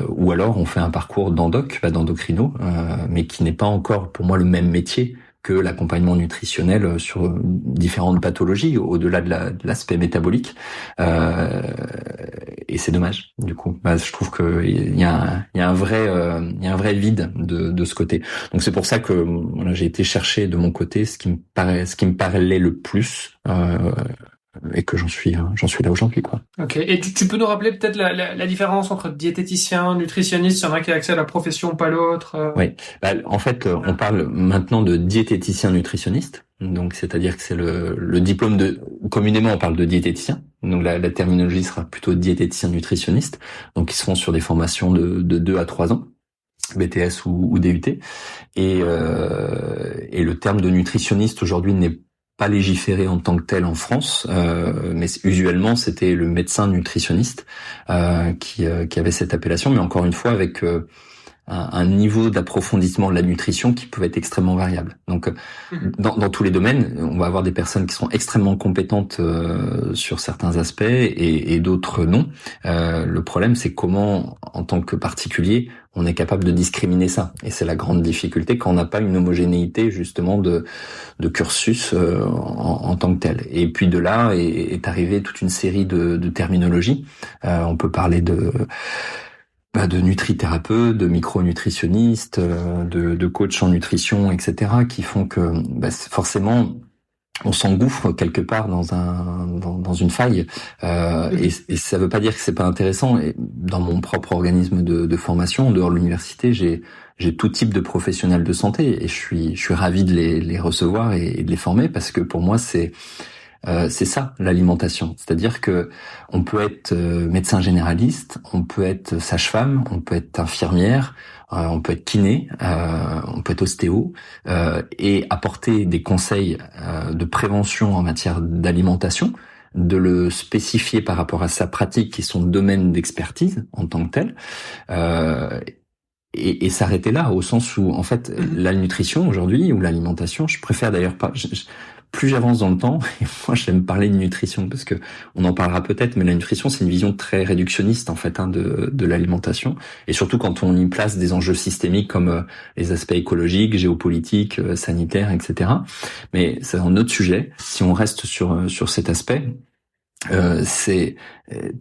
Speaker 3: ou alors on fait un parcours d'endocrino, mais qui n'est pas encore pour moi le même métier que l'accompagnement nutritionnel sur différentes pathologies au-delà de l'aspect métabolique, et c'est dommage du coup. Je trouve que il y a un vrai vide de ce côté. Donc c'est pour ça que j'ai été chercher de mon côté ce qui me parlait le plus, et que j'en suis là aujourd'hui, quoi.
Speaker 2: Ok. Et tu peux nous rappeler peut-être la différence entre diététicien, nutritionniste, il y en a qui a accès à la profession, pas l'autre.
Speaker 3: Oui. En fait, on parle maintenant de diététicien nutritionniste. Donc, c'est-à-dire que c'est le diplôme communément on parle de diététicien. Donc, la terminologie sera plutôt diététicien nutritionniste. Donc, ils seront sur des formations de 2 à 3 ans. BTS ou DUT. Et le terme de nutritionniste aujourd'hui n'est pas légiféré en tant que tel en France, mais usuellement c'était le médecin nutritionniste qui avait cette appellation, mais encore une fois avec un niveau d'approfondissement de la nutrition qui peut être extrêmement variable. Donc, dans tous les domaines, on va avoir des personnes qui sont extrêmement compétentes sur certains aspects et d'autres non. Le problème, c'est comment, en tant que particulier, on est capable de discriminer ça. Et c'est la grande difficulté quand on n'a pas une homogénéité justement de cursus en tant que tel. Et puis de là est arrivée toute une série de terminologies. On peut parler de nutrithérapeute, de micronutritionniste, de coach en nutrition, etc., qui font que forcément on s'engouffre quelque part dans une faille, et ça veut pas dire que c'est pas intéressant. Et dans mon propre organisme de formation, en dehors de l'université, j'ai tout type de professionnels de santé et je suis ravi de les recevoir et de les former, parce que pour moi c'est ça l'alimentation, c'est-à-dire que on peut être médecin généraliste, on peut être sage-femme, on peut être infirmière, on peut être kiné, on peut être ostéo, et apporter des conseils de prévention en matière d'alimentation, de le spécifier par rapport à sa pratique et son domaine d'expertise en tant que tel, et s'arrêter là, au sens où en fait la nutrition aujourd'hui ou l'alimentation, je préfère d'ailleurs pas. Plus j'avance dans le temps, et moi j'aime parler de nutrition parce que on en parlera peut-être, mais la nutrition c'est une vision très réductionniste en fait de l'alimentation, et surtout quand on y place des enjeux systémiques comme les aspects écologiques, géopolitiques, sanitaires, etc. Mais c'est un autre sujet. Si on reste sur cet aspect,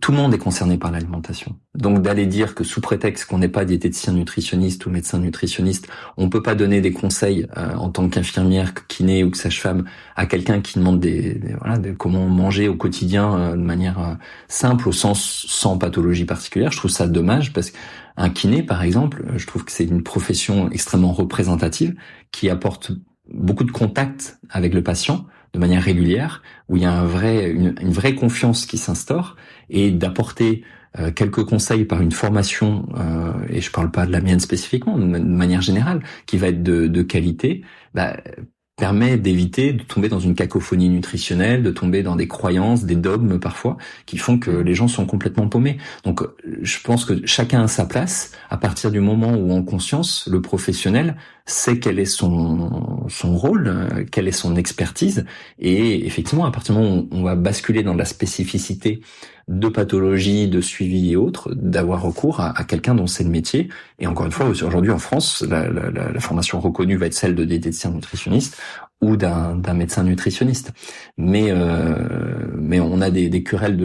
Speaker 3: tout le monde est concerné par l'alimentation. Donc d'aller dire que sous prétexte qu'on n'est pas diététicien nutritionniste ou médecin nutritionniste, on peut pas donner des conseils en tant qu'infirmière, kiné ou que sage-femme à quelqu'un qui demande de comment manger au quotidien de manière simple, au sens sans pathologie particulière, je trouve ça dommage, parce qu'un kiné par exemple, je trouve que c'est une profession extrêmement représentative qui apporte beaucoup de contacts avec le patient de manière régulière, où il y a une vraie confiance qui s'instaure, et d'apporter quelques conseils par une formation, et je parle pas de la mienne spécifiquement, de manière générale, qui va être de qualité, permet d'éviter de tomber dans une cacophonie nutritionnelle, de tomber dans des croyances, des dogmes parfois, qui font que les gens sont complètement paumés. Donc je pense que chacun a sa place, à partir du moment où en conscience, le professionnel sait quel est son rôle, quelle est son expertise, et effectivement, à partir du moment où on va basculer dans de la spécificité de pathologie, de suivi et autres, d'avoir recours à quelqu'un dont c'est le métier. Et encore une fois, aujourd'hui en France, la formation reconnue va être celle de diététicien nutritionniste ou d'un médecin nutritionniste. Mais on a des querelles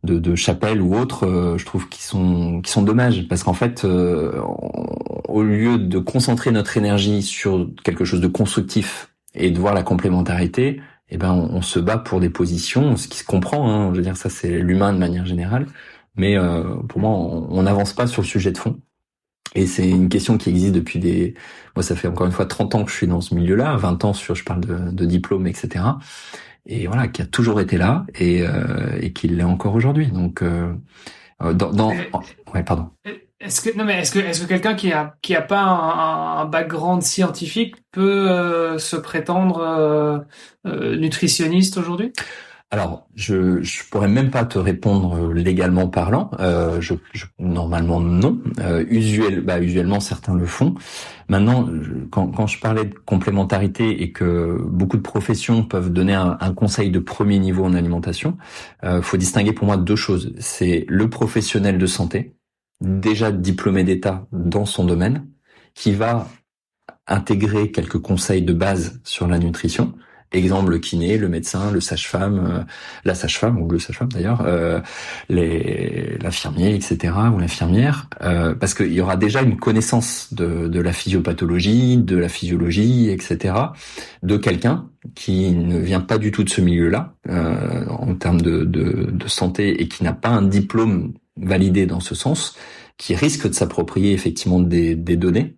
Speaker 3: de chapelle ou autres, je trouve qui sont dommages, parce qu'en fait, au lieu de concentrer notre énergie sur quelque chose de constructif et de voir la complémentarité, on se bat pour des positions, ce qui se comprend, hein, je veux dire, ça c'est l'humain de manière générale, mais pour moi on n'avance pas sur le sujet de fond, et c'est une question qui existe depuis moi ça fait encore une fois 30 ans que je suis dans ce milieu-là, 20 ans je parle de diplôme, etc., et voilà, qui a toujours été là, et qui l'est encore aujourd'hui, donc ouais, pardon.
Speaker 2: Est-ce que quelqu'un qui a pas un background scientifique peut se prétendre nutritionniste aujourd'hui?
Speaker 3: Alors, je pourrais même pas te répondre légalement parlant. Normalement non. Usuellement certains le font. Maintenant, quand je parlais de complémentarité et que beaucoup de professions peuvent donner un conseil de premier niveau en alimentation, faut distinguer pour moi deux choses. C'est le professionnel de santé, déjà diplômé d'État dans son domaine, qui va intégrer quelques conseils de base sur la nutrition. Exemple, le kiné, le médecin, le sage-femme, la sage-femme ou le sage-femme d'ailleurs, l'infirmier, etc. ou l'infirmière, parce qu'il y aura déjà une connaissance de la physiopathologie, de la physiologie, etc. de quelqu'un qui ne vient pas du tout de ce milieu-là en termes de santé, et qui n'a pas un diplôme validé dans ce sens, qui risque de s'approprier effectivement des données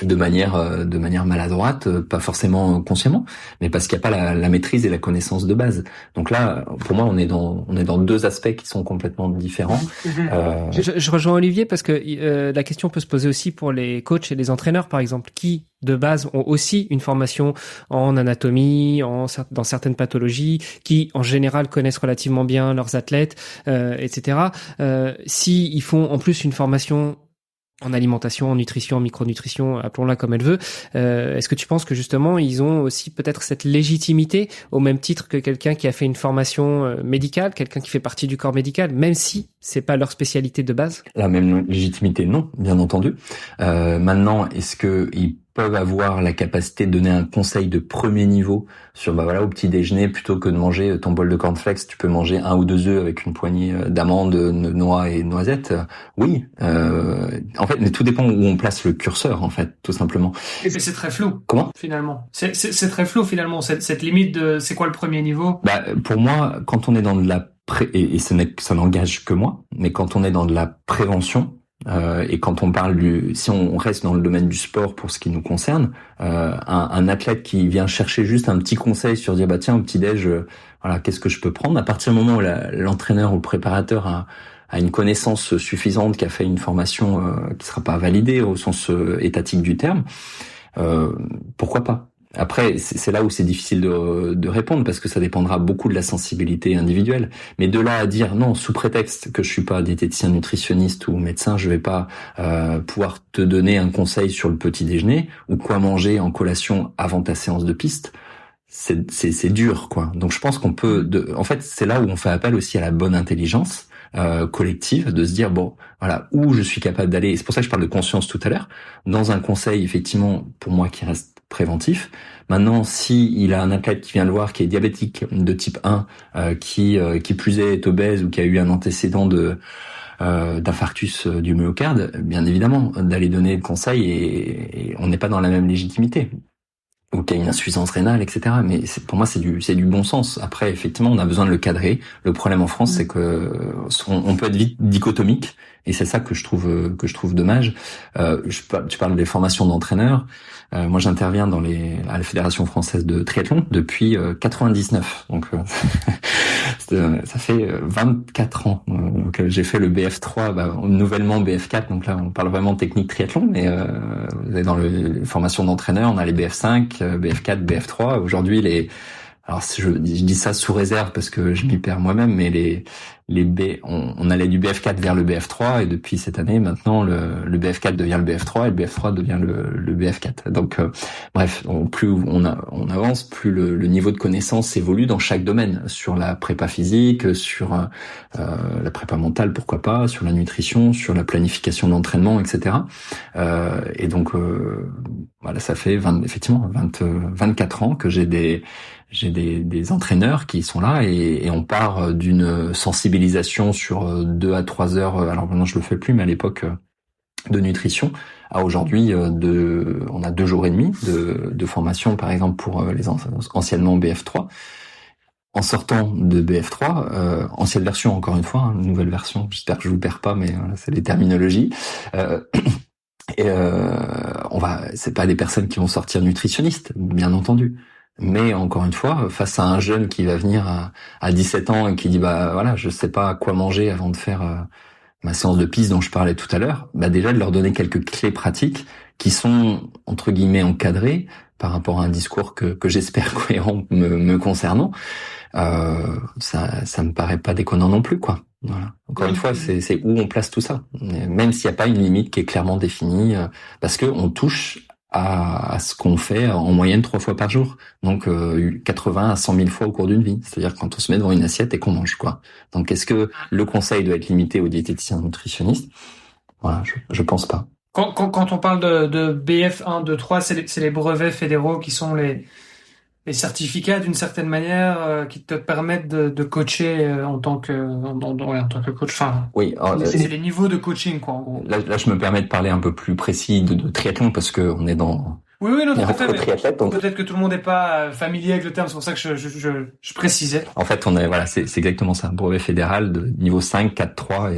Speaker 3: de manière maladroite, pas forcément consciemment, mais parce qu'il n'y a pas la maîtrise et la connaissance de base. Donc là, pour moi, on est dans deux aspects qui sont complètement différents.
Speaker 4: Je rejoins Olivier, parce que la question peut se poser aussi pour les coachs et les entraîneurs, par exemple, qui de base ont aussi une formation en anatomie, dans certaines pathologies, qui en général connaissent relativement bien leurs athlètes, etc. Si ils font en plus une formation en alimentation, en nutrition, en micronutrition, appelons-la comme elle veut. Est-ce que tu penses que justement ils ont aussi peut-être cette légitimité au même titre que quelqu'un qui a fait une formation médicale, quelqu'un qui fait partie du corps médical, même si c'est pas leur spécialité de base?
Speaker 3: La même légitimité, non, bien entendu. Maintenant, est-ce que ils peuvent avoir la capacité de donner un conseil de premier niveau sur, au petit déjeuner, plutôt que de manger ton bol de cornflakes, tu peux manger 1 ou 2 œufs avec une poignée d'amandes, de noix et noisettes? Oui. En fait, mais tout dépend où on place le curseur, en fait, tout simplement.
Speaker 2: Et c'est très flou.
Speaker 3: Comment?
Speaker 2: Finalement. C'est très flou, finalement, cette limite de c'est quoi le premier niveau?
Speaker 3: Pour moi, quand on est dans de la et ça n'engage que moi, mais quand on est dans de la prévention, et quand on parle si on reste dans le domaine du sport pour ce qui nous concerne, un athlète qui vient chercher juste un petit conseil sur dire tiens, au petit-déj, qu'est-ce que je peux prendre, à partir du moment où l'entraîneur ou le préparateur a une connaissance suffisante, qui a fait une formation qui sera pas validée au sens étatique du terme, pourquoi pas? Après, c'est là où c'est difficile de répondre, parce que ça dépendra beaucoup de la sensibilité individuelle. Mais de là à dire non, sous prétexte que je suis pas diététicien, nutritionniste ou médecin, je vais pas pouvoir te donner un conseil sur le petit déjeuner ou quoi manger en collation avant ta séance de piste, c'est dur, quoi. Donc je pense qu'on peut, en fait, c'est là où on fait appel aussi à la bonne intelligence collective, de se dire où je suis capable d'aller. C'est pour ça que je parle de conscience tout à l'heure, dans un conseil effectivement pour moi qui reste préventif. Maintenant, si il a un athlète qui vient le voir, qui est diabétique de type 1, qui plus est obèse ou qui a eu un antécédent d'infarctus du myocarde, bien évidemment, d'aller donner le conseil, et on n'est pas dans la même légitimité, ou qu'il y a une insuffisance rénale, etc. Mais pour moi, c'est du bon sens. Après, effectivement, on a besoin de le cadrer. Le problème en France, c'est que on peut être vite dichotomique, et c'est ça que je trouve dommage. Tu parles des formations d'entraîneurs. Moi, j'interviens à la Fédération française de triathlon depuis 99. Donc, ça fait 24 ans que j'ai fait le BF3, nouvellement BF4. Donc là, on parle vraiment de technique triathlon. Mais vous avez dans les formations d'entraîneurs, on a les BF5, BF4, BF3. Aujourd'hui, alors je dis ça sous réserve parce que je m'y perds moi-même, mais on allait du BF4 vers le BF3, et depuis cette année, maintenant, le BF4 devient le BF3 et le BF3 devient le BF4. Donc, bref, plus on avance, plus le niveau de connaissance évolue dans chaque domaine, sur la prépa physique, sur la prépa mentale, pourquoi pas, sur la nutrition, sur la planification d'entraînement, etc. Et donc, ça fait effectivement 24 ans que j'ai des entraîneurs qui sont là, et on part d'une sensibilisation sur 2 à 3 heures. Alors maintenant je le fais plus, mais à l'époque de nutrition, à aujourd'hui on a 2 jours et demi de formation, par exemple pour les anciennement BF3. En sortant de BF3, ancienne version encore une fois, nouvelle version. J'espère que je vous perds pas, mais c'est les terminologies. Et c'est pas des personnes qui vont sortir nutritionnistes, bien entendu. Mais encore une fois, face à un jeune qui va venir à 17 ans et qui dit je sais pas quoi manger avant de faire ma séance de piste dont je parlais tout à l'heure, déjà de leur donner quelques clés pratiques qui sont entre guillemets encadrées par rapport à un discours que j'espère cohérent me concernant, ça me paraît pas déconnant non plus, quoi. Voilà. Encore une fois, c'est où on place tout ça, même s'il n'y a pas une limite qui est clairement définie, parce que on touche à ce qu'on fait en moyenne 3 fois par jour, donc 80 à 100 000 fois au cours d'une vie. C'est-à-dire quand on se met devant une assiette et qu'on mange, quoi. Donc est-ce que le conseil doit être limité aux diététiciens nutritionnistes? Voilà, je pense pas.
Speaker 2: Quand on parle de BF1, 2, 3, c'est les brevets fédéraux qui sont les certificats d'une certaine manière qui te permettent de coacher en tant que coach. Enfin,
Speaker 3: oui,
Speaker 2: c'est les niveaux de coaching, quoi, en gros.
Speaker 3: Là, je me permets de parler un peu plus précis de triathlon, parce que on est dans
Speaker 2: Oui, non, tout à fait.
Speaker 3: Triathlète, donc
Speaker 2: peut-être que tout le monde n'est pas familier avec le terme, c'est pour ça que je précisais.
Speaker 3: En fait, c'est exactement ça, brevet fédéral de niveau 5, 4, 3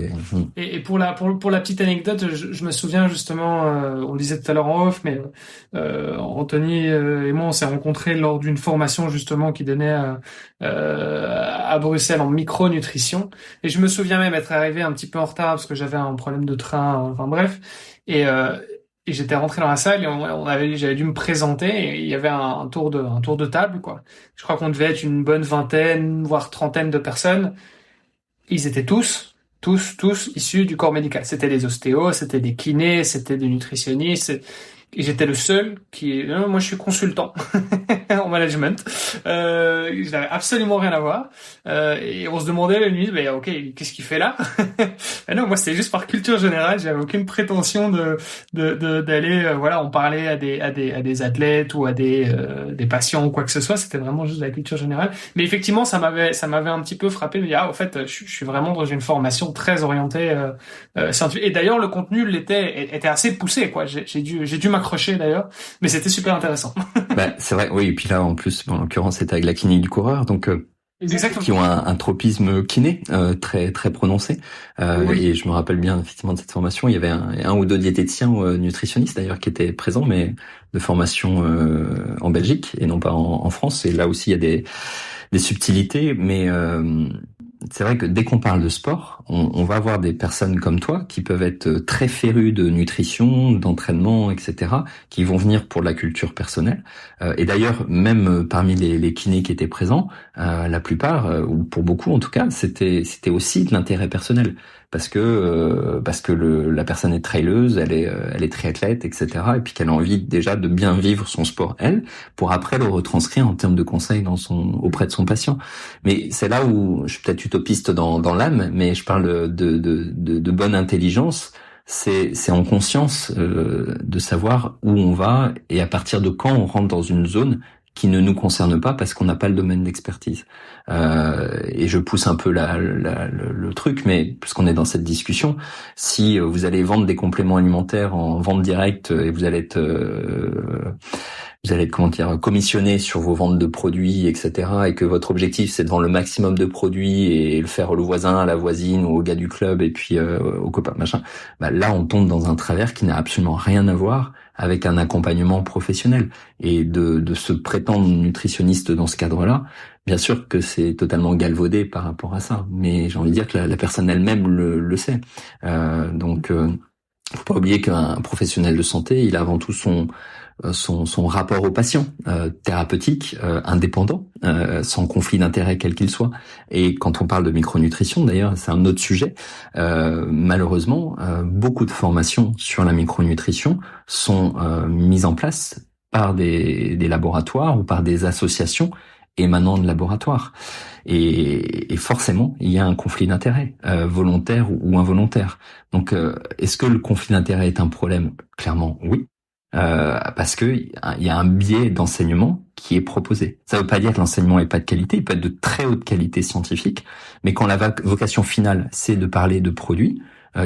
Speaker 2: et pour la petite anecdote, je me souviens justement, on le disait tout à l'heure en off, mais Anthony et moi on s'est rencontrés lors d'une formation justement qui donnait à Bruxelles en micronutrition, et je me souviens même être arrivé un petit peu en retard parce que j'avais un problème de train, enfin bref, et j'étais rentré dans la salle et j'avais dû me présenter, et il y avait un tour de table, quoi. Je crois qu'on devait être une bonne vingtaine, voire trentaine de personnes. Ils étaient tous tous issus du corps médical. C'était des ostéos, c'était des kinés, c'était des nutritionnistes. Et j'étais le seul moi je suis consultant en management. Je n'avais absolument rien à voir. Et on se demandait la nuit, mais ok, qu'est-ce qu'il fait là? Et non, moi c'était juste par culture générale. J'avais aucune prétention d'aller, on parlait à des athlètes ou à des patients ou quoi que ce soit. C'était vraiment juste de la culture générale. Mais effectivement, ça m'avait un petit peu frappé de dire, au fait, je suis vraiment dans une formation très orientée scientifique. Et d'ailleurs, le contenu était assez poussé, quoi. J'ai dû m'accrocher d'ailleurs, mais c'était super intéressant.
Speaker 3: C'est vrai, oui. Et puis là, en plus, en l'occurrence, c'était avec la clinique du coureur, donc qui ont un tropisme kiné très très prononcé. Oui. Et je me rappelle bien effectivement de cette formation. Il y avait un ou deux diététiciens ou nutritionnistes d'ailleurs qui étaient présents, mais de formation en Belgique et non pas en France. Et là aussi, il y a des subtilités, mais c'est vrai que dès qu'on parle de sport, on va avoir des personnes comme toi qui peuvent être très férues de nutrition, d'entraînement, etc., qui vont venir pour la culture personnelle. Et d'ailleurs, même parmi les kinés qui étaient présents, la plupart, ou pour beaucoup en tout cas, c'était aussi de l'intérêt personnel. Parce que la personne est traileuse, elle est triathlète, etc. Et puis qu'elle a envie déjà de bien vivre son sport, elle, pour après le retranscrire en termes de conseils auprès de son patient. Mais c'est là où je suis peut-être utopiste dans l'âme, mais je parle de bonne intelligence. C'est en conscience de savoir où on va et à partir de quand on rentre dans une zone qui ne nous concerne pas parce qu'on n'a pas le domaine d'expertise. Et je pousse un peu le truc, mais puisqu'on est dans cette discussion, si vous allez vendre des compléments alimentaires en vente directe et vous allez être commissionné sur vos ventes de produits, etc., et que votre objectif c'est de vendre le maximum de produits et le faire au voisin, à la voisine ou au gars du club et puis au copain machin, là on tombe dans un travers qui n'a absolument rien à voir avec un accompagnement professionnel. Et de se prétendre nutritionniste dans ce cadre-là, bien sûr que c'est totalement galvaudé par rapport à ça, mais j'ai envie de dire que la personne elle-même le sait. Donc faut pas oublier qu'un professionnel de santé, il a avant tout son rapport au patient, thérapeutique, indépendant, sans conflit d'intérêt quel qu'il soit. Et quand on parle de micronutrition, d'ailleurs, c'est un autre sujet. Malheureusement, beaucoup de formations sur la micronutrition sont mises en place par des laboratoires ou par des associations émanant de laboratoires. Et forcément, il y a un conflit d'intérêt, volontaire ou involontaire. Donc, est-ce que le conflit d'intérêt est un problème? Clairement, oui. Parce que il y a un biais d'enseignement qui est proposé. Ça veut pas dire que l'enseignement est pas de qualité, il peut être de très haute qualité scientifique, mais quand la vocation finale, c'est de parler de produits,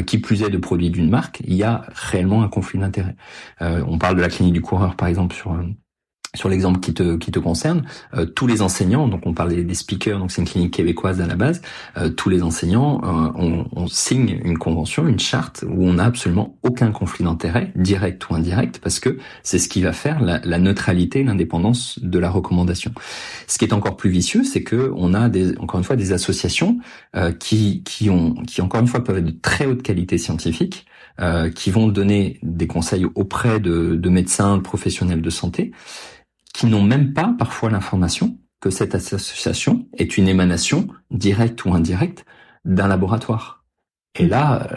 Speaker 3: qui plus est de produits d'une marque, il y a réellement un conflit d'intérêt. On parle de la clinique du coureur, par exemple, sur l'exemple qui te concerne, tous les enseignants, donc on parlait des speakers, donc c'est une clinique québécoise à la base, tous les enseignants, on signe une convention, une charte où on n'a absolument aucun conflit d'intérêt, direct ou indirect, parce que c'est ce qui va faire la neutralité, l'indépendance de la recommandation. Ce qui est encore plus vicieux, c'est que on a encore une fois des associations qui encore une fois peuvent être de très haute qualité scientifique, qui vont donner des conseils auprès de médecins, de professionnels de santé, qui n'ont même pas parfois l'information que cette association est une émanation directe ou indirecte d'un laboratoire. Et là,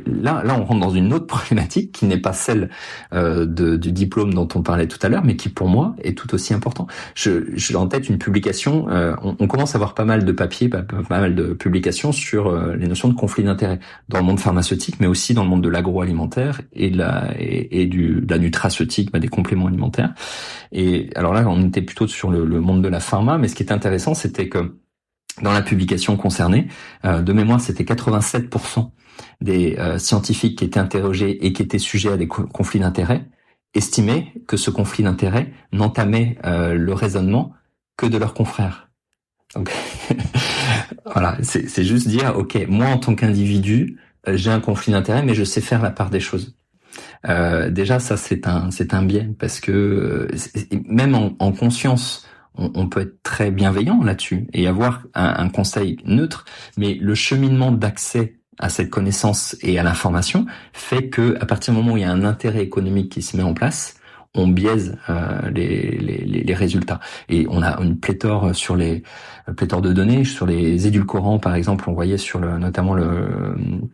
Speaker 3: on rentre dans une autre problématique qui n'est pas celle du diplôme dont on parlait tout à l'heure, mais qui pour moi est tout aussi important. J'ai en tête une publication. On commence à avoir pas mal de papiers, pas mal de publications sur les notions de conflit d'intérêt dans le monde pharmaceutique, mais aussi dans le monde de l'agroalimentaire et de la nutraceutique, des compléments alimentaires. Et alors là, on était plutôt sur le monde de la pharma, mais ce qui était intéressant, c'était que dans la publication concernée, de mémoire, c'était 87% des scientifiques qui étaient interrogés et qui étaient sujets à des conflits d'intérêts estimaient que ce conflit d'intérêts n'entamait le raisonnement que de leurs confrères. Donc voilà, c'est juste dire, ok, moi en tant qu'individu, j'ai un conflit d'intérêts, mais je sais faire la part des choses. Déjà, ça c'est un biais parce que même en conscience, on peut être très bienveillant là-dessus et avoir un conseil neutre, mais le cheminement d'accès à cette connaissance et à l'information fait que à partir du moment où il y a un intérêt économique qui se met en place, on biaise les résultats. Et on a une pléthore pléthore de données sur les édulcorants, par exemple. On voyait notamment le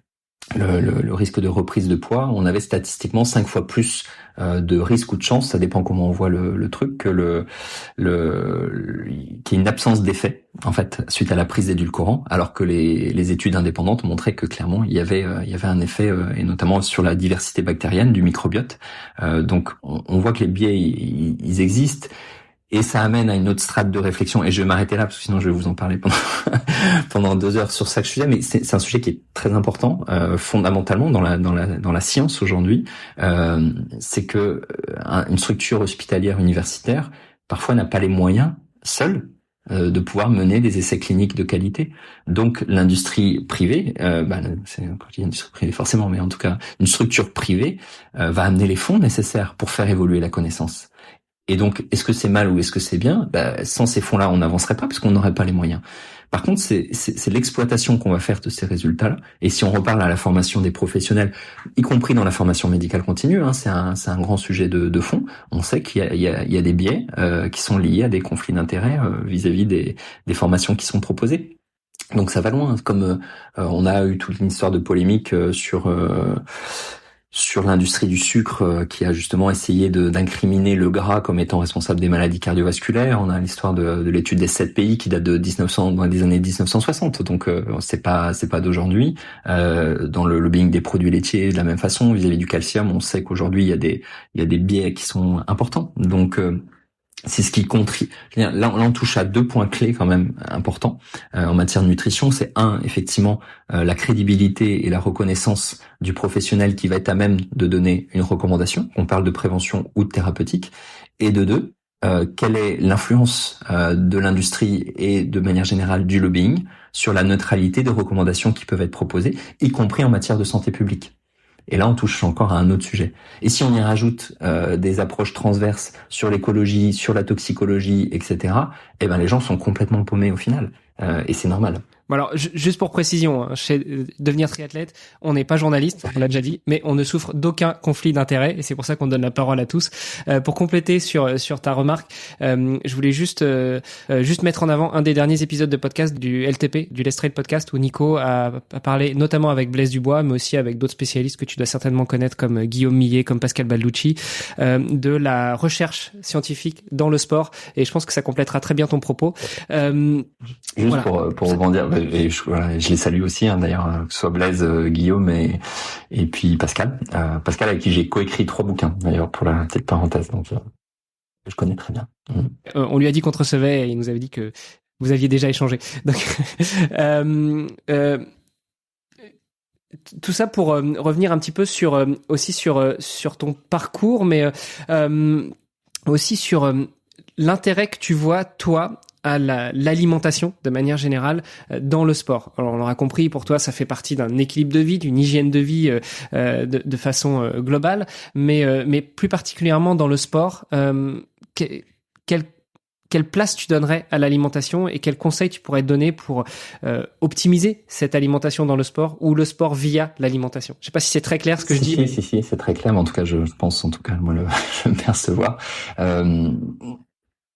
Speaker 3: risque de reprise de poids, on avait statistiquement 5 fois plus de risque ou de chance, ça dépend comment on voit le truc, que qu'il y ait une absence d'effet en fait suite à la prise d'édulcorants, alors que les études indépendantes montraient que clairement il y avait un effet et notamment sur la diversité bactérienne du microbiote. Donc on voit que les biais ils existent. Et ça amène à une autre strate de réflexion, et je vais m'arrêter là parce que sinon je vais vous en parler pendant 2 heures sur chaque sujet, mais c'est un sujet qui est très important fondamentalement dans la science aujourd'hui. C'est que une structure hospitalière universitaire parfois n'a pas les moyens seule de pouvoir mener des essais cliniques de qualité. Donc l'industrie privée, c'est quand je dis industrie privée forcément, mais en tout cas une structure privée va amener les fonds nécessaires pour faire évoluer la connaissance. Et donc, est-ce que c'est mal ou est-ce que c'est bien? Sans ces fonds-là, on n'avancerait pas parce qu'on n'aurait pas les moyens. Par contre, c'est l'exploitation qu'on va faire de ces résultats-là. Et si on reparle à la formation des professionnels, y compris dans la formation médicale continue, c'est un grand sujet de fond. On sait qu'il y a des biais qui sont liés à des conflits d'intérêts vis-à-vis des formations qui sont proposées. Donc ça va loin. Comme on a eu toute une histoire de polémique sur l'industrie du sucre qui a justement essayé d'incriminer le gras comme étant responsable des maladies cardiovasculaires. On a l'histoire de l'étude des 7 pays qui date dans les années 1960. Donc c'est pas d'aujourd'hui. Dans le lobbying des produits laitiers de la même façon vis-à-vis du calcium, on sait qu'aujourd'hui il y a des biais qui sont importants. Donc c'est ce qui contribue. Là, on touche à 2 points clés quand même importants en matière de nutrition. C'est effectivement, la crédibilité et la reconnaissance du professionnel qui va être à même de donner une recommandation. On parle de prévention ou de thérapeutique. Et de 2, quelle est l'influence de l'industrie et de manière générale du lobbying sur la neutralité des recommandations qui peuvent être proposées, y compris en matière de santé publique. Et là, on touche encore à un autre sujet. Et si on y rajoute des approches transverses sur l'écologie, sur la toxicologie, etc., les gens sont complètement paumés au final. Et c'est normal.
Speaker 4: Bon alors, juste pour précision, chez Devenir Triathlète, on n'est pas journaliste, on l'a déjà dit, mais on ne souffre d'aucun conflit d'intérêt, et c'est pour ça qu'on donne la parole à tous. Pour compléter sur ta remarque, je voulais juste mettre en avant un des derniers épisodes de podcast du LTP, du Let's Trail Podcast, où Nico a parlé notamment avec Blaise Dubois, mais aussi avec d'autres spécialistes que tu dois certainement connaître, comme Guillaume Millet, comme Pascal Balducci, de la recherche scientifique dans le sport, et je pense que ça complétera très bien ton propos.
Speaker 3: Juste voilà. Pour rebondir, et je les salue aussi, d'ailleurs, que ce soit Blaise, Guillaume et puis Pascal. Pascal avec qui j'ai coécrit 3 bouquins, d'ailleurs, pour la petite parenthèse, donc je connais très bien.
Speaker 4: On lui a dit qu'on te recevait et il nous avait dit que vous aviez déjà échangé. Donc, tout ça pour revenir un petit peu sur ton parcours, mais aussi sur l'intérêt que tu vois, toi, à l'alimentation de manière générale dans le sport. Alors on l'aura compris, pour toi ça fait partie d'un équilibre de vie, d'une hygiène de vie de façon globale, mais plus particulièrement dans le sport, quelle place tu donnerais à l'alimentation et quels conseils tu pourrais donner pour optimiser cette alimentation dans le sport ou le sport via l'alimentation? Je sais pas si c'est très clair ce que je dis.
Speaker 3: Si, c'est très clair, mais en tout cas je pense, en tout cas moi je me percevoir.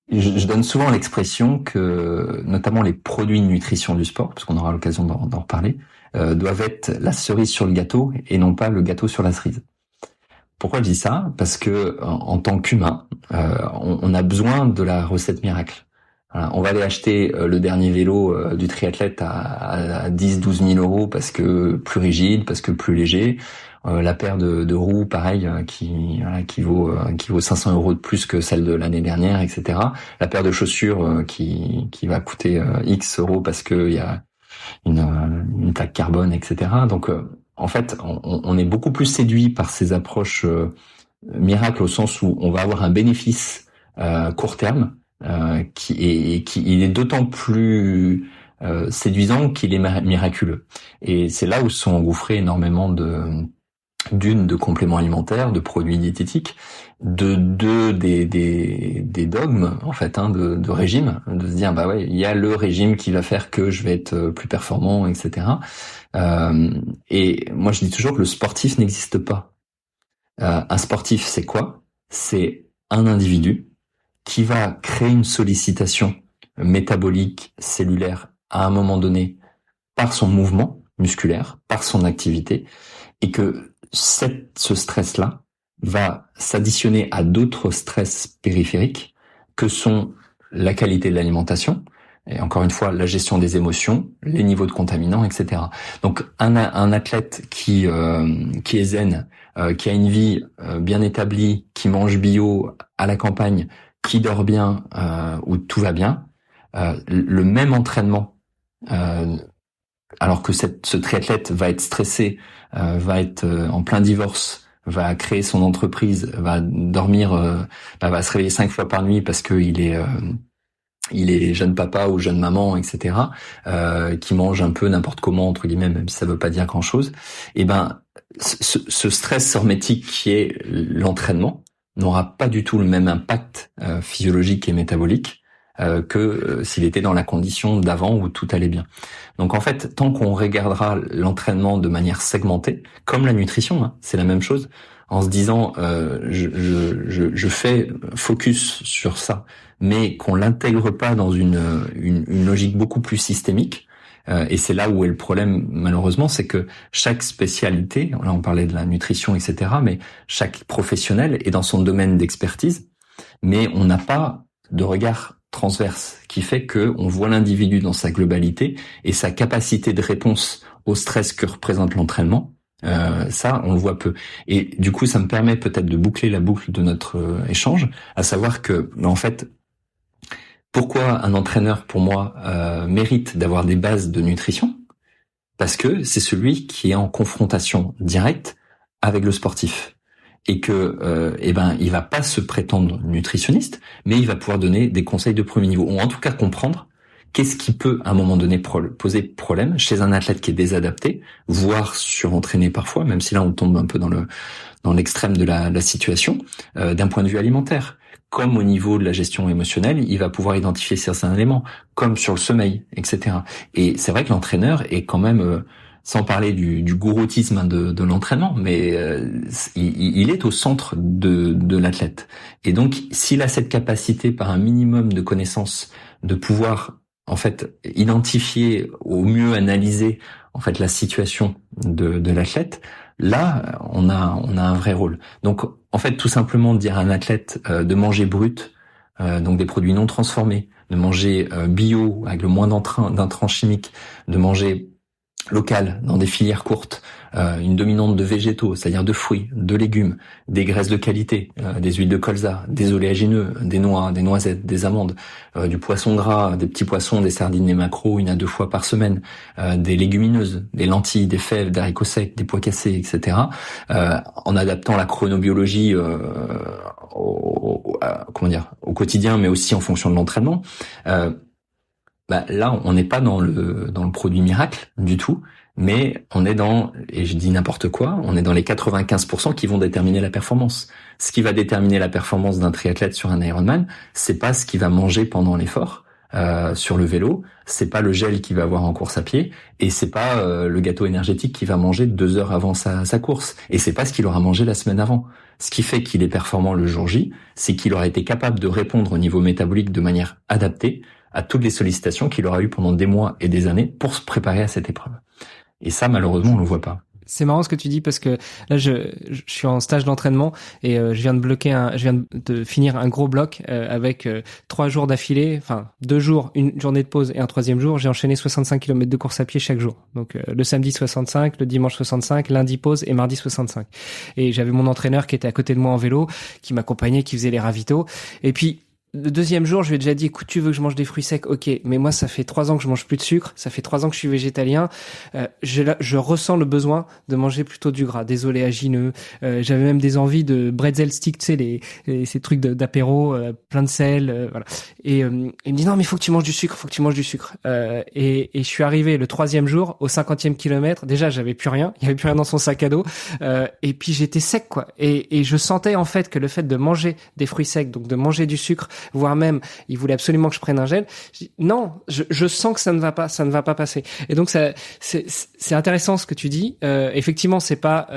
Speaker 3: Je donne souvent l'expression que, notamment les produits de nutrition du sport, parce qu'on aura l'occasion d'en reparler, doivent être la cerise sur le gâteau et non pas le gâteau sur la cerise. Pourquoi je dis ça? Parce que en tant qu'humain, on a besoin de la recette miracle. Voilà, on va aller acheter le dernier vélo du triathlète à 10-12 000 euros parce que plus rigide, parce que plus léger. La paire de roues, pareil, qui vaut 500 euros de plus que celle de l'année dernière, etc. La paire de chaussures qui va coûter X euros parce que il y a une taxe carbone, etc. Donc en fait, on est beaucoup plus séduit par ces approches miracles, au sens où on va avoir un bénéfice court terme qui est d'autant plus séduisant qu'il est miraculeux. Et c'est là où sont engouffrés énormément de compléments alimentaires, de produits diététiques, des dogmes en fait, de régime, de se dire il y a le régime qui va faire que je vais être plus performant, etc. Et moi je dis toujours que le sportif n'existe pas. Un sportif, c'est quoi? C'est un individu qui va créer une sollicitation métabolique, cellulaire, à un moment donné, par son mouvement musculaire, par son activité, et que ce stress-là va s'additionner à d'autres stress périphériques que sont la qualité de l'alimentation, et encore une fois, la gestion des émotions, les niveaux de contaminants, etc. Donc, un athlète qui est zen, qui a une vie bien établie, qui mange bio à la campagne, qui dort bien, où tout va bien, le même entraînement, alors que ce triathlète va être stressé, va être en plein divorce, va créer son entreprise, va dormir, va se réveiller 5 fois par nuit parce que il est jeune papa ou jeune maman, etc., qui mange un peu n'importe comment, entre guillemets, même si ça veut pas dire grand-chose, et ce stress hormétique qui est l'entraînement n'aura pas du tout le même impact physiologique et métabolique que s'il était dans la condition d'avant où tout allait bien. Donc en fait, tant qu'on regardera l'entraînement de manière segmentée, comme la nutrition, c'est la même chose, en se disant je fais focus sur ça, mais qu'on l'intègre pas dans une logique beaucoup plus systémique. Et c'est là où est le problème, malheureusement, c'est que chaque spécialité, là on parlait de la nutrition, etc., mais chaque professionnel est dans son domaine d'expertise, mais on n'a pas de regard transverse qui fait que on voit l'individu dans sa globalité et sa capacité de réponse au stress que représente l'entraînement. Ça, on le voit peu. Et du coup, ça me permet peut-être de boucler la boucle de notre échange, à savoir que, en fait, pourquoi un entraîneur, pour moi, mérite d'avoir des bases de nutrition? Parce que c'est celui qui est en confrontation directe avec le sportif. Et que il va pas se prétendre nutritionniste, mais il va pouvoir donner des conseils de premier niveau, ou en tout cas comprendre qu'est-ce qui peut à un moment donné poser problème chez un athlète qui est désadapté, voire surentraîné parfois, même si là on tombe un peu dans l'extrême de la situation, d'un point de vue alimentaire. Comme au niveau de la gestion émotionnelle, il va pouvoir identifier certains éléments, comme sur le sommeil, etc. Et c'est vrai que l'entraîneur est quand même sans parler du gouroutisme de l'entraînement, mais il est au centre de l'athlète. Et donc, s'il a cette capacité, par un minimum de connaissances, de pouvoir en fait identifier, au mieux analyser en fait la situation de l'athlète, là, on a un vrai rôle. Donc, en fait, tout simplement dire à un athlète de manger brut, donc des produits non transformés, de manger bio avec le moins d'intrants chimiques, de manger local, dans des filières courtes, une dominante de végétaux, c'est-à-dire de fruits, de légumes, des graisses de qualité, des huiles de colza, des oléagineux, des noix, des noisettes, des amandes, du poisson gras, des petits poissons, des sardines, des maquereaux 1 à 2 fois par semaine, des légumineuses, des lentilles, des fèves, des haricots secs, des pois cassés, etc. En adaptant la chronobiologie au quotidien, mais aussi en fonction de l'entraînement. Là, on n'est pas dans le produit miracle du tout, mais on est et je dis n'importe quoi, on est dans les 95% qui vont déterminer la performance. Ce qui va déterminer la performance d'un triathlète sur un Ironman, c'est pas ce qu'il va manger pendant l'effort sur le vélo, c'est pas le gel qu'il va avoir en course à pied, et c'est pas le gâteau énergétique qu'il va manger 2 heures avant sa course, et c'est pas ce qu'il aura mangé la semaine avant. Ce qui fait qu'il est performant le jour J, c'est qu'il aura été capable de répondre au niveau métabolique de manière adaptée à toutes les sollicitations qu'il aura eues pendant des mois et des années pour se préparer à cette épreuve. Et ça, malheureusement, on le voit pas.
Speaker 4: C'est marrant ce que tu dis parce que là je suis en stage d'entraînement et je viens de finir un gros bloc avec 3 jours d'affilée, enfin 2 jours, une journée de pause et un 3e jour. J'ai enchaîné 65 km de course à pied chaque jour. Donc le samedi 65, le dimanche 65, lundi pause et mardi 65. Et j'avais mon entraîneur qui était à côté de moi en vélo, qui m'accompagnait, qui faisait les ravitaux. Et puis le 2e jour, je lui ai déjà dit, écoute, tu veux que je mange des fruits secs? Ok, mais moi, ça fait 3 ans que je mange plus de sucre, ça fait 3 ans que je suis végétalien. Je ressens le besoin de manger plutôt du gras, des oléagineux. J'avais même des envies de bretzel stick, tu sais, ces trucs d'apéro, plein de sel, voilà. Et il me dit, non, mais faut que tu manges du sucre, et je suis arrivé le 3e jour, au 50e kilomètre. Déjà, j'avais plus rien, il y avait plus rien dans son sac à dos, et puis j'étais sec, quoi. Et je sentais, en fait, que le fait de manger des fruits secs, donc de manger du sucre, voire même il voulait absolument que je prenne un gel. Je dis, non, je sens que ça ne va pas passer. Et donc c'est intéressant ce que tu dis. Effectivement, c'est pas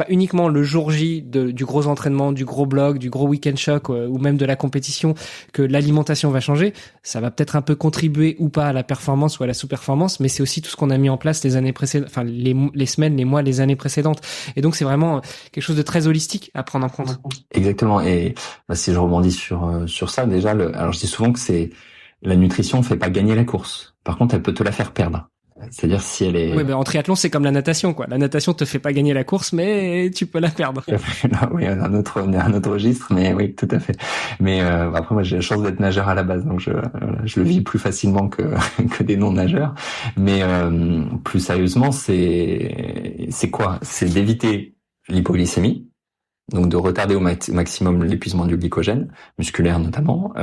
Speaker 4: uniquement le jour J du gros entraînement, du gros bloc, du gros week-end choc ou même de la compétition que l'alimentation va changer. Ça va peut-être un peu contribuer ou pas à la performance ou à la sous-performance, mais c'est aussi tout ce qu'on a mis en place les années précédentes, enfin les semaines, les mois, les années précédentes. Et donc c'est vraiment quelque chose de très holistique à prendre en compte.
Speaker 3: Exactement. Et si je rebondis sur ça, déjà, alors je dis souvent que la nutrition ne fait pas gagner la course. Par contre, elle peut te la faire perdre. C'est-à-dire si elle est...
Speaker 4: Oui, en triathlon, c'est comme la natation, quoi. La natation te fait pas gagner la course, mais tu peux la perdre.
Speaker 3: Oui, un autre registre, mais oui, tout à fait. Mais après, moi, j'ai la chance d'être nageur à la base, donc je le vis plus facilement que des non-nageurs. Mais plus sérieusement, c'est quoi? C'est d'éviter l'hypoglycémie, donc de retarder au maximum l'épuisement du glycogène, musculaire notamment.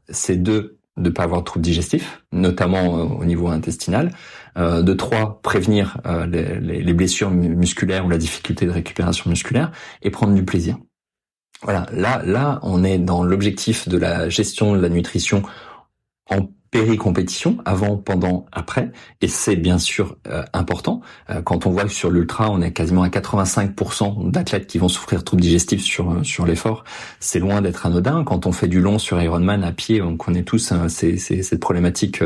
Speaker 3: C'est de pas avoir de troubles digestifs, notamment au niveau intestinal. De 3, prévenir les blessures musculaires ou la difficulté de récupération musculaire et prendre du plaisir. Voilà, là, on est dans l'objectif de la gestion de la nutrition en péri-compétition, avant, pendant, après, et c'est bien sûr important. Quand on voit que sur l'ultra, on est quasiment à 85% d'athlètes qui vont souffrir de troubles digestifs sur l'effort, c'est loin d'être anodin. Quand on fait du long sur Ironman à pied, on connaît tous cette problématique,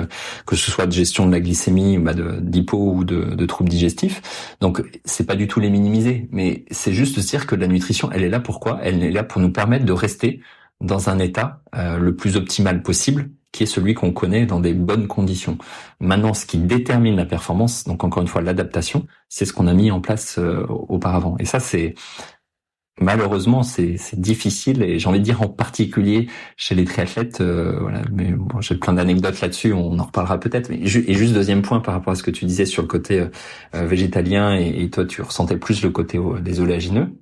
Speaker 3: que ce soit de gestion de la glycémie, d'hypo ou de troubles digestifs. Donc c'est pas du tout les minimiser, mais c'est juste de se dire que la nutrition, elle est là pourquoi? Elle est là pour nous permettre de rester dans un état le plus optimal possible, qui est celui qu'on connaît dans des bonnes conditions. Maintenant, ce qui détermine la performance, donc encore une fois l'adaptation, c'est ce qu'on a mis en place auparavant. Et ça, malheureusement, c'est difficile, et j'ai envie de dire en particulier chez les triathlètes. Voilà, mais bon, j'ai plein d'anecdotes là-dessus, on en reparlera peut-être. Et juste deuxième point par rapport à ce que tu disais sur le côté végétalien, et toi tu ressentais plus le côté des oléagineux.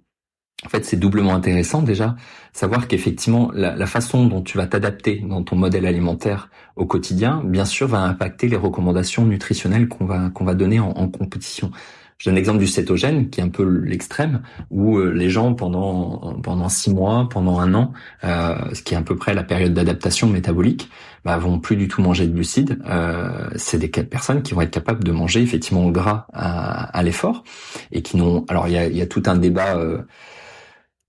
Speaker 3: En fait, c'est doublement intéressant déjà, savoir qu'effectivement, la façon dont tu vas t'adapter dans ton modèle alimentaire au quotidien, bien sûr, va impacter les recommandations nutritionnelles qu'on va donner en compétition. Je donne l'exemple du cétogène, qui est un peu l'extrême, où les gens pendant 6 mois, pendant 1 an, ce qui est à peu près la période d'adaptation métabolique, vont plus du tout manger de glucides. C'est des personnes qui vont être capables de manger effectivement au gras à l'effort, et qui n'ont... Alors il y a tout un débat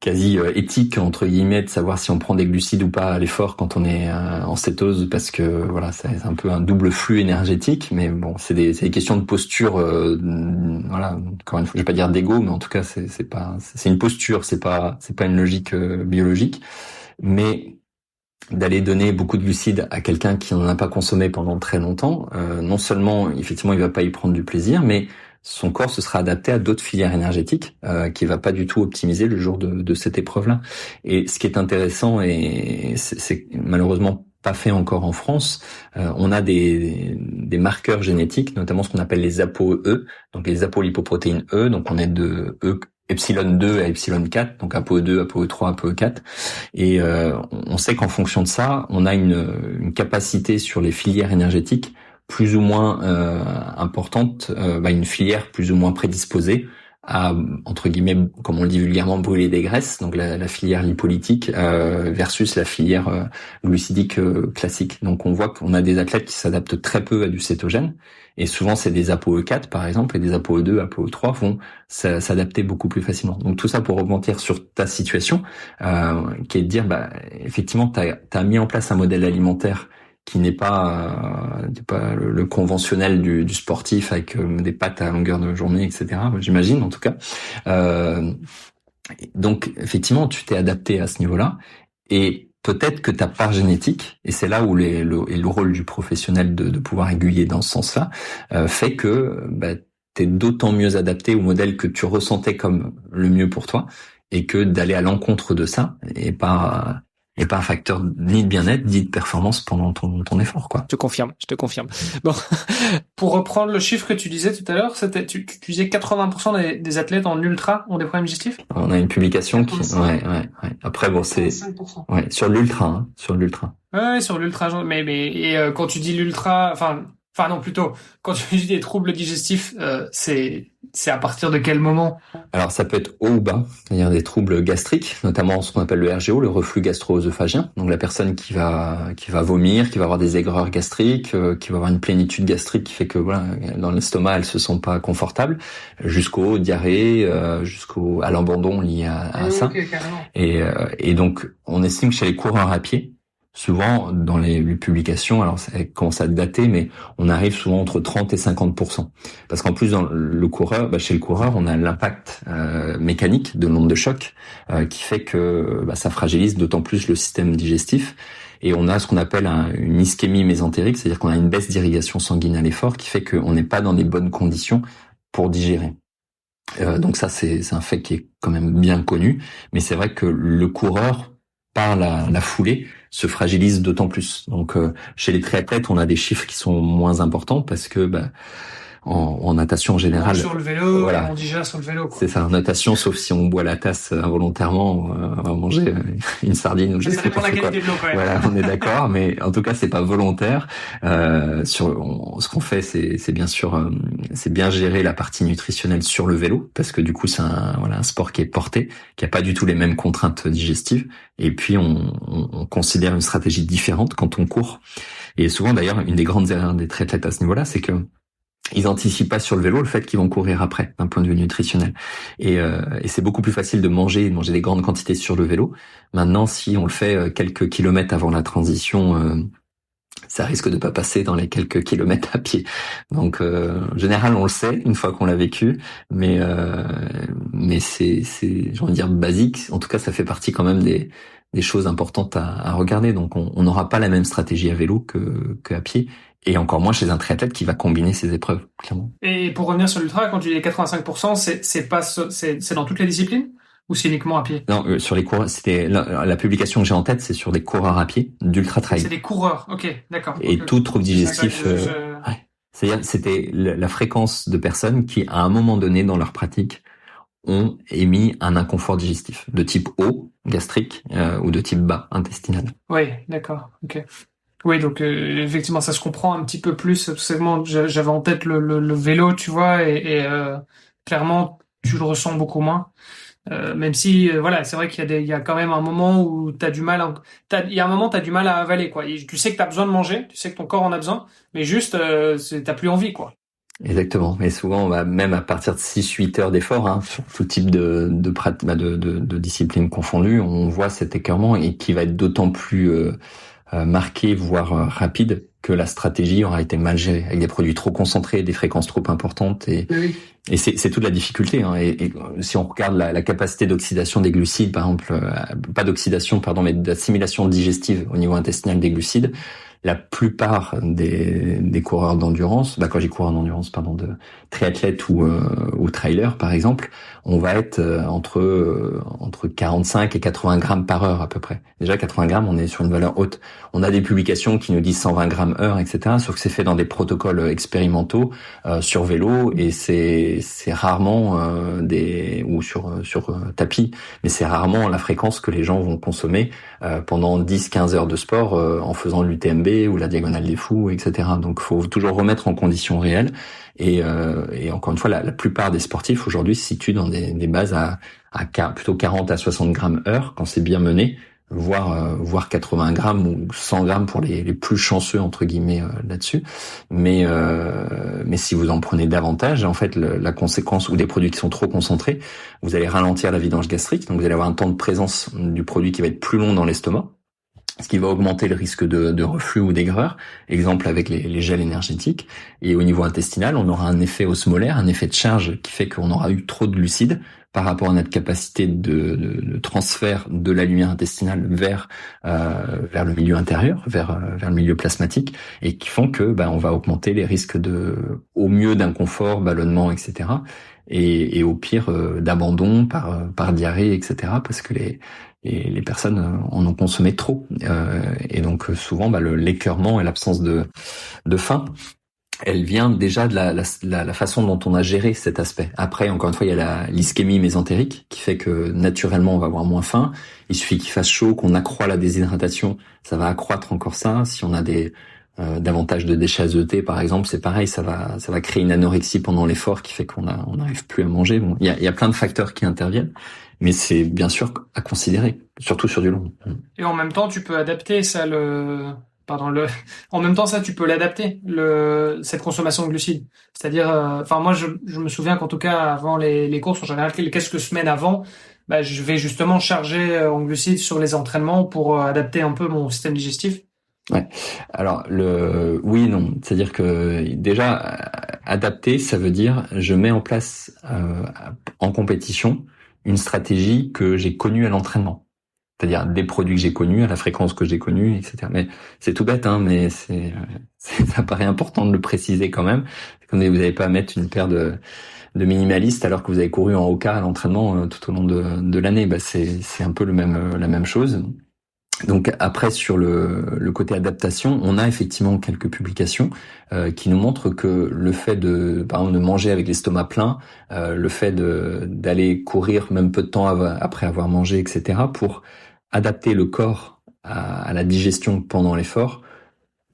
Speaker 3: quasi éthique entre guillemets de savoir si on prend des glucides ou pas à l'effort quand on est en cétose, parce que voilà, c'est un peu un double flux énergétique. Mais bon, c'est des questions de posture. Voilà, encore une fois, je vais pas dire d'ego, mais en tout cas c'est une posture, c'est pas une logique biologique. Mais d'aller donner beaucoup de glucides à quelqu'un qui n'en a pas consommé pendant très longtemps, non seulement effectivement il va pas y prendre du plaisir, mais son corps se sera adapté à d'autres filières énergétiques qui va pas du tout optimiser le jour de cette épreuve-là. Et ce qui est intéressant, et c'est malheureusement pas fait encore en France, on a des marqueurs génétiques, notamment ce qu'on appelle les ApoE, donc les apolipoprotéines E, donc on est de epsilon 2 à epsilon 4, donc ApoE2, ApoE3, ApoE4, et on sait qu'en fonction de ça, on a une capacité sur les filières énergétiques plus ou moins importante, une filière plus ou moins prédisposée à, entre guillemets, comme on le dit vulgairement, brûler des graisses, donc la filière lipolytique versus la filière glucidique classique. Donc on voit qu'on a des athlètes qui s'adaptent très peu à du cétogène, et souvent c'est des ApoE4 par exemple, et des ApoE2, ApoE3 vont s'adapter beaucoup plus facilement. Donc tout ça pour rebondir sur ta situation, qui est de dire, effectivement, t'as mis en place un modèle alimentaire qui n'est pas le conventionnel du sportif avec des pâtes à longueur de journée, etc. J'imagine en tout cas. Donc effectivement, tu t'es adapté à ce niveau-là, et peut-être que ta part génétique, et c'est là où le rôle du professionnel de pouvoir aiguiller dans ce sens-là, fait que t'es d'autant mieux adapté au modèle que tu ressentais comme le mieux pour toi, et que d'aller à l'encontre de ça et pas un facteur ni de bien-être, ni de performance pendant ton effort, quoi.
Speaker 4: Je te confirme. Bon.
Speaker 2: Pour reprendre le chiffre que tu disais tout à l'heure, tu disais 80% des athlètes en ultra ont des problèmes digestifs?
Speaker 3: On a une publication qui, ouais. Après, bon, c'est,
Speaker 2: 5%.
Speaker 3: Ouais, sur l'ultra.
Speaker 2: Ouais, sur l'ultra, mais quand tu dis l'ultra, enfin, Pardon, plutôt, quand tu dis des troubles digestifs, c'est à partir de quel moment?
Speaker 3: Alors ça peut être haut ou bas, c'est-à-dire des troubles gastriques, notamment ce qu'on appelle le RGO, le reflux gastro-œsophagien. Donc la personne qui va vomir, qui va avoir des aigreurs gastriques, qui va avoir une plénitude gastrique qui fait que voilà, dans l'estomac elle se sent pas confortable, jusqu'aux diarrhées, à l'abandon lié à ça.
Speaker 2: Okay, carrément.
Speaker 3: Et donc on estime que chez les coureurs à pied, souvent, dans les publications, alors ça commence à dater, mais on arrive souvent entre 30 et 50%. Parce qu'en plus, dans le coureur, chez le coureur, on a l'impact mécanique de l'onde de choc qui fait que ça fragilise d'autant plus le système digestif. Et on a ce qu'on appelle une ischémie mésentérique, c'est-à-dire qu'on a une baisse d'irrigation sanguine à l'effort qui fait qu'on n'est pas dans des bonnes conditions pour digérer. Donc ça, c'est un fait qui est quand même bien connu. Mais c'est vrai que le coureur, par la foulée, se fragilise d'autant plus. Donc chez les triathlètes, on a des chiffres qui sont moins importants parce que en natation en général,
Speaker 2: sur le vélo,
Speaker 3: voilà,
Speaker 2: on digère sur le vélo, quoi.
Speaker 3: C'est ça, en natation, sauf si on boit la tasse involontairement, on va manger une sardine ou je sais pas quoi. Voilà, on est d'accord, mais en tout cas, c'est pas volontaire. Ce qu'on fait, c'est bien sûr, c'est bien gérer la partie nutritionnelle sur le vélo, parce que du coup, c'est un sport qui est porté, qui a pas du tout les mêmes contraintes digestives. Et puis, on considère une stratégie différente quand on court. Et souvent, d'ailleurs, une des grandes erreurs des triathlètes à ce niveau-là, c'est que ils anticipent pas sur le vélo le fait qu'ils vont courir après, d'un point de vue nutritionnel. Et c'est beaucoup plus facile de manger des grandes quantités sur le vélo. Maintenant, si on le fait quelques kilomètres avant la transition, ça risque de pas passer dans les quelques kilomètres à pied. Donc, en général, on le sait une fois qu'on l'a vécu, mais c'est j'ai envie de dire basique. En tout cas, ça fait partie quand même des choses importantes à regarder. Donc, on n'aura pas la même stratégie à vélo que à pied. Et encore moins chez un triathlète qui va combiner ses épreuves, clairement.
Speaker 2: Et pour revenir sur l'ultra, quand tu dis les 85%, c'est dans toutes les disciplines ou c'est uniquement à pied?
Speaker 3: Non, sur les coureurs, c'était la publication que j'ai en tête, c'est sur des coureurs à pied d'ultra trail.
Speaker 2: C'est des coureurs, ok, d'accord.
Speaker 3: Et tout trouble digestif. Ouais. C'est-à-dire, c'était la fréquence de personnes qui, à un moment donné dans leur pratique, ont émis un inconfort digestif de type haut, gastrique, ou de type bas, intestinal.
Speaker 2: Oui, d'accord, ok. Oui, donc effectivement, ça se comprend un petit peu plus. Parce que moi, j'avais en tête le vélo, tu vois, et clairement, tu le ressens beaucoup moins. Même si, voilà, c'est vrai qu'il y a quand même un moment où t'as du mal. Il y a un moment, t'as du mal à avaler, quoi. Tu sais que t'as besoin de manger, tu sais que ton corps en a besoin, mais juste, t'as plus envie, quoi.
Speaker 3: Exactement. Et souvent, même à partir de 6-8 heures d'effort, sur tout type de discipline confondue, on voit cet écœurement et qui va être d'autant plus marqué, voire rapide, que la stratégie aura été mal gérée, avec des produits trop concentrés, des fréquences trop importantes, et c'est toute la difficulté. Et si on regarde la capacité d'oxydation des glucides, par exemple, pas d'oxydation, pardon, mais d'assimilation digestive au niveau intestinal des glucides, la plupart des coureurs d'endurance, quand j'ai coureur d'endurance, de triathlètes ou trailer par exemple, on va être entre 45 et 80 grammes par heure à peu près. Déjà 80 grammes, on est sur une valeur haute. On a des publications qui nous disent 120 grammes heure, etc. Sauf que c'est fait dans des protocoles expérimentaux sur vélo, et c'est rarement ou sur tapis, mais c'est rarement la fréquence que les gens vont consommer pendant 10-15 heures de sport en faisant l'UTMB ou la diagonale des fous, etc. Donc, faut toujours remettre en conditions réelles. Et encore une fois, la plupart des sportifs aujourd'hui se situent dans des bases à plutôt 40 à 60 grammes heure quand c'est bien mené, voire 80 grammes ou 100 grammes pour les plus chanceux entre guillemets là-dessus. Mais si vous en prenez davantage, en fait, la conséquence, ou des produits qui sont trop concentrés, vous allez ralentir la vidange gastrique, donc vous allez avoir un temps de présence du produit qui va être plus long dans l'estomac, ce qui va augmenter le risque de reflux ou d'aigreur, exemple avec les gels énergétiques. Et au niveau intestinal, on aura un effet osmolaire, un effet de charge qui fait qu'on aura eu trop de glucides par rapport à notre capacité de transfert de la lumière intestinale vers le milieu intérieur, vers le milieu plasmatique, et qui font que on va augmenter les risques au mieux d'inconfort, ballonnement, etc. Et au pire d'abandon par diarrhée, etc. Parce que les personnes en ont consommé trop, et donc souvent l'écœurement et l'absence de faim, elle vient déjà de la façon dont on a géré cet aspect. Après, encore une fois, il y a l'ischémie mésentérique qui fait que naturellement on va avoir moins faim. Il suffit qu'il fasse chaud, qu'on accroît la déshydratation, ça va accroître encore ça. Si on a des davantage de déchets azotés, par exemple, c'est pareil, ça va créer une anorexie pendant l'effort qui fait qu'on n'arrive plus à manger. Bon, il y a plein de facteurs qui interviennent, mais c'est bien sûr à considérer, surtout sur du long.
Speaker 2: Et en même temps, tu peux adapter ça, en même temps, ça, tu peux l'adapter, cette consommation de glucides. C'est-à-dire, moi, je me souviens qu'en tout cas, avant les courses, en général, quelques semaines avant, je vais justement charger en glucides sur les entraînements pour adapter un peu mon système digestif.
Speaker 3: Ouais. Alors oui et non, c'est-à-dire que déjà adapter, ça veut dire je mets en place en compétition une stratégie que j'ai connue à l'entraînement, c'est-à-dire des produits que j'ai connus à la fréquence que j'ai connue, etc. Mais c'est tout bête, hein, mais ça paraît important de le préciser quand même. Vous n'avez pas à mettre une paire de minimalistes alors que vous avez couru en Oka à l'entraînement tout au long de l'année. C'est un peu la même chose. Donc après, sur le côté adaptation, on a effectivement quelques publications qui nous montrent que le fait par exemple, de manger avec l'estomac plein, le fait d'aller courir même peu de temps après avoir mangé, etc., pour adapter le corps à la digestion pendant l'effort,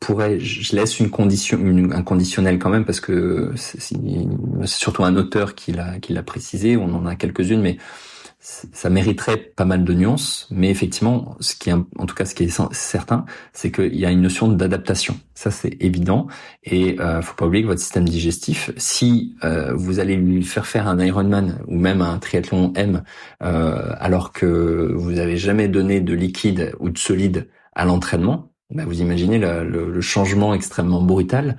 Speaker 3: je laisse un conditionnel quand même, parce que c'est surtout un auteur qui l'a précisé, on en a quelques-unes, mais ça mériterait pas mal de nuances, mais effectivement, ce qui est certain, c'est qu'il y a une notion d'adaptation. Ça, c'est évident. Et faut pas oublier que votre système digestif, si vous allez lui faire un Ironman ou même un triathlon M, alors que vous avez jamais donné de liquide ou de solide à l'entraînement, vous imaginez le changement extrêmement brutal,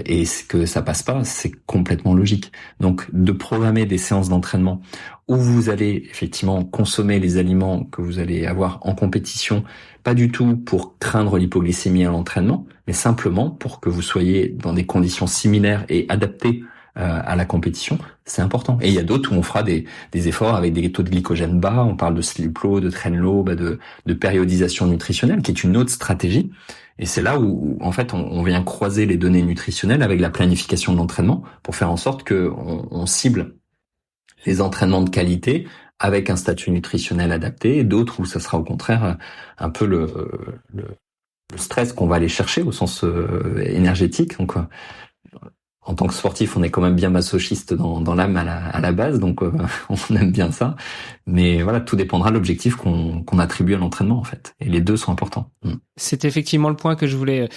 Speaker 3: et que ça passe pas, c'est complètement logique. Donc, de programmer des séances d'entraînement où vous allez effectivement consommer les aliments que vous allez avoir en compétition, pas du tout pour craindre l'hypoglycémie à l'entraînement, mais simplement pour que vous soyez dans des conditions similaires et adaptées à la compétition, c'est important. Et il y a d'autres où on fera des efforts avec des taux de glycogène bas, on parle de sleep low, de train low, de périodisation nutritionnelle, qui est une autre stratégie. Et c'est là où en fait, on vient croiser les données nutritionnelles avec la planification de l'entraînement pour faire en sorte que on cible les entraînements de qualité avec un statut nutritionnel adapté, et d'autres où ça sera au contraire un peu le stress qu'on va aller chercher au sens énergétique. Donc, en tant que sportif, on est quand même bien masochiste dans l'âme à la base, donc on aime bien ça. Mais voilà, tout dépendra de l'objectif qu'on attribue à l'entraînement, en fait. Et les deux sont importants.
Speaker 4: C'est effectivement le point que je voulais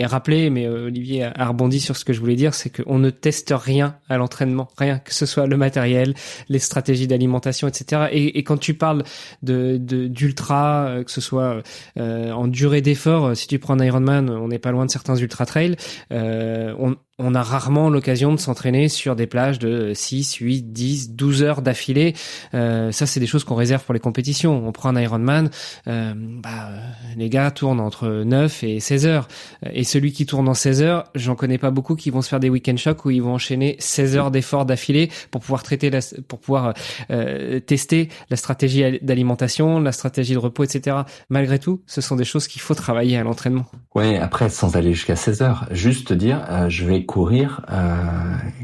Speaker 4: rappeler, mais Olivier a rebondi sur ce que je voulais dire, c'est qu'on ne teste rien à l'entraînement, rien, que ce soit le matériel, les stratégies d'alimentation, etc. Et quand tu parles d'ultra, que ce soit en durée d'effort, si tu prends un Ironman, on n'est pas loin de certains ultra trails, on a rarement l'occasion de s'entraîner sur des plages de 6, 8, 10, 12 heures d'affilée. Ça, c'est des choses qu'on réserve pour les compétitions. On prend un Ironman, les gars tournent entre 9 et 16 heures. Et celui qui tourne en 16 heures, j'en connais pas beaucoup qui vont se faire des week-end shocks où ils vont enchaîner 16 heures d'efforts d'affilée pour pouvoir tester la stratégie d'alimentation, la stratégie de repos, etc. Malgré tout, ce sont des choses qu'il faut travailler à l'entraînement.
Speaker 3: Ouais, après, sans aller jusqu'à 16 heures, juste dire, je vais courir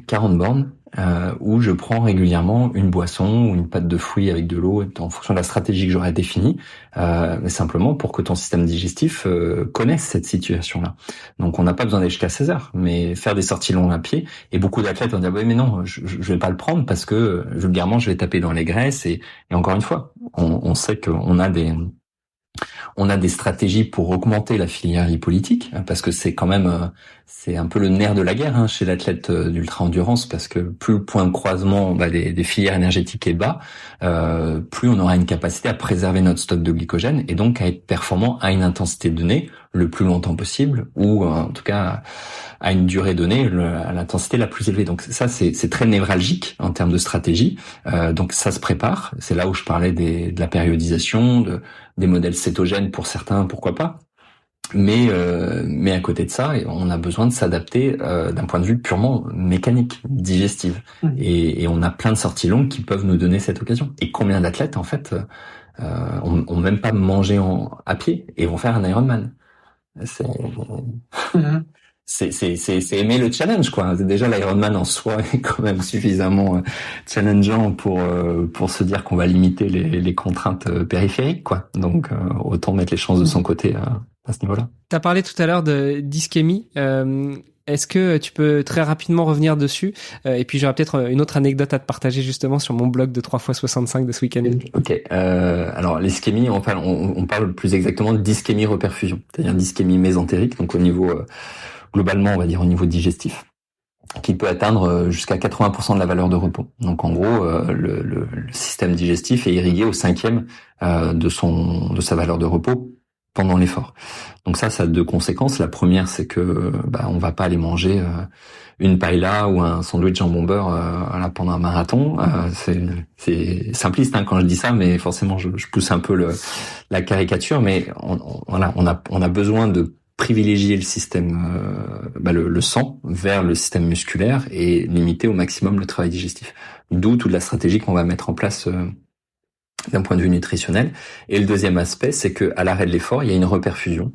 Speaker 3: 40 bornes où je prends régulièrement une boisson ou une pâte de fruits avec de l'eau en fonction de la stratégie que j'aurais définie, mais simplement pour que ton système digestif connaisse cette situation-là. Donc on n'a pas besoin d'aller jusqu'à 16 heures, mais faire des sorties longues à pied, et beaucoup d'athlètes vont dire oui mais non, je vais pas le prendre parce que vulgairement je vais taper dans les graisses, et encore une fois, on sait qu'on a des stratégies pour augmenter la filière lipolytique, parce que c'est quand même c'est un peu le nerf de la guerre chez l'athlète d'ultra-endurance, parce que plus le point de croisement des filières énergétiques est bas, plus on aura une capacité à préserver notre stock de glycogène et donc à être performant à une intensité donnée le plus longtemps possible, ou en tout cas à une durée donnée à l'intensité la plus élevée. Donc ça c'est très névralgique en termes de stratégie. Donc ça se prépare. C'est là où je parlais de la périodisation, des modèles cétogènes pour certains, pourquoi pas. Mais à côté de ça, on a besoin de s'adapter d'un point de vue purement mécanique, digestive. Et on a plein de sorties longues qui peuvent nous donner cette occasion. Et combien d'athlètes en fait ont même pas mangé à pied et vont faire un Ironman. C'est aimer le challenge, quoi. Déjà, l'Ironman en soi est quand même suffisamment challengeant pour se dire qu'on va limiter les contraintes périphériques, quoi. Donc, autant mettre les chances de son côté à ce niveau-là.
Speaker 4: Tu as parlé tout à l'heure d'ischémie. Est-ce que tu peux très rapidement revenir dessus? Et puis j'aurais peut-être une autre anecdote à te partager justement sur mon blog de 3x65 de ce week-end.
Speaker 3: Ok. Alors l'ischémie, on parle plus exactement d'ischémie reperfusion, c'est-à-dire d'ischémie mésentérique, donc au niveau globalement, on va dire au niveau digestif, qui peut atteindre jusqu'à 80% de la valeur de repos. Donc en gros, le système digestif est irrigué au 5e de sa valeur de repos pendant l'effort. Donc ça a deux conséquences. La première, c'est que on va pas aller manger une paella ou un sandwich jambon beurre pendant un marathon. C'est simpliste quand je dis ça, mais forcément je pousse un peu la caricature. Mais on a besoin de privilégier le système, le sang vers le système musculaire et limiter au maximum le travail digestif. D'où toute la stratégie qu'on va mettre en place d'un point de vue nutritionnel. Et le deuxième aspect, c'est que à l'arrêt de l'effort, il y a une reperfusion.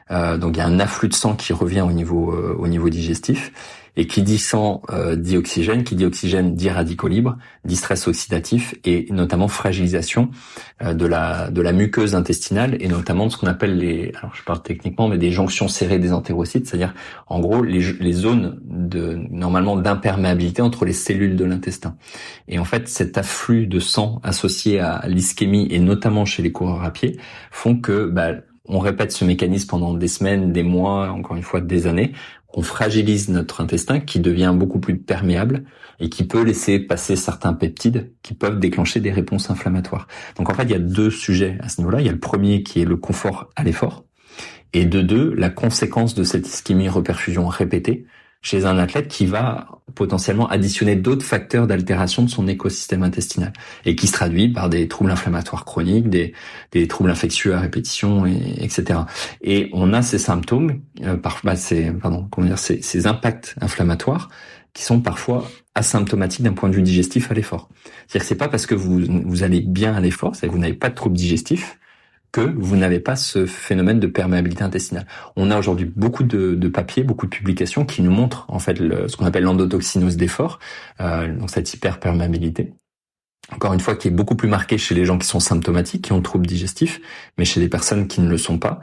Speaker 3: Donc il y a un afflux de sang qui revient au niveau digestif. Et qui dit sang dit oxygène, qui dit oxygène dit radicaux libres, dit stress oxydatif et notamment fragilisation de la muqueuse intestinale et notamment de ce qu'on appelle alors je parle techniquement, mais des jonctions serrées des entérocytes, c'est-à-dire en gros les zones normalement d'imperméabilité entre les cellules de l'intestin. Et en fait, cet afflux de sang associé à l'ischémie et notamment chez les coureurs à pied font que on répète ce mécanisme pendant des semaines, des mois, encore une fois des années. On fragilise notre intestin qui devient beaucoup plus perméable et qui peut laisser passer certains peptides qui peuvent déclencher des réponses inflammatoires. Donc en fait, il y a deux sujets à ce niveau-là. Il y a le premier qui est le confort à l'effort et de deux, la conséquence de cette ischémie reperfusion répétée chez un athlète qui va potentiellement additionner d'autres facteurs d'altération de son écosystème intestinal et qui se traduit par des troubles inflammatoires chroniques, des troubles infectieux à répétition, etc. Et on a ces symptômes, ces impacts inflammatoires qui sont parfois asymptomatiques d'un point de vue digestif à l'effort. C'est-à-dire que c'est pas parce que vous allez bien à l'effort, c'est-à-dire que vous n'avez pas de troubles digestifs, que vous n'avez pas ce phénomène de perméabilité intestinale. On a aujourd'hui beaucoup de papiers, beaucoup de publications qui nous montrent en fait ce qu'on appelle l'endotoxinose d'effort, donc cette hyperperméabilité. Encore une fois, qui est beaucoup plus marquée chez les gens qui sont symptomatiques, qui ont le trouble digestif, mais chez les personnes qui ne le sont pas,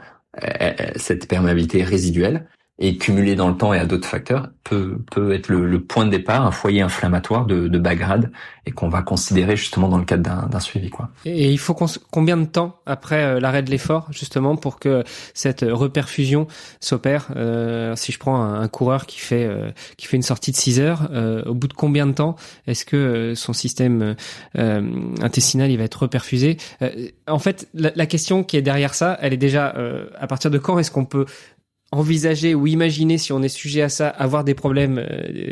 Speaker 3: cette perméabilité résiduelle et cumulée dans le temps et à d'autres facteurs peut être le point de départ, un foyer inflammatoire de bas grade et qu'on va considérer justement dans le cadre d'un suivi, quoi.
Speaker 4: Et il faut combien de temps après l'arrêt de l'effort justement pour que cette reperfusion s'opère? Si je prends un coureur qui fait une sortie de 6 heures, au bout de combien de temps est-ce que son système intestinal il va être reperfusé? En fait, la question qui est derrière ça, elle est déjà à partir de quand est-ce qu'on peut envisager ou imaginer, si on est sujet à ça, avoir des problèmes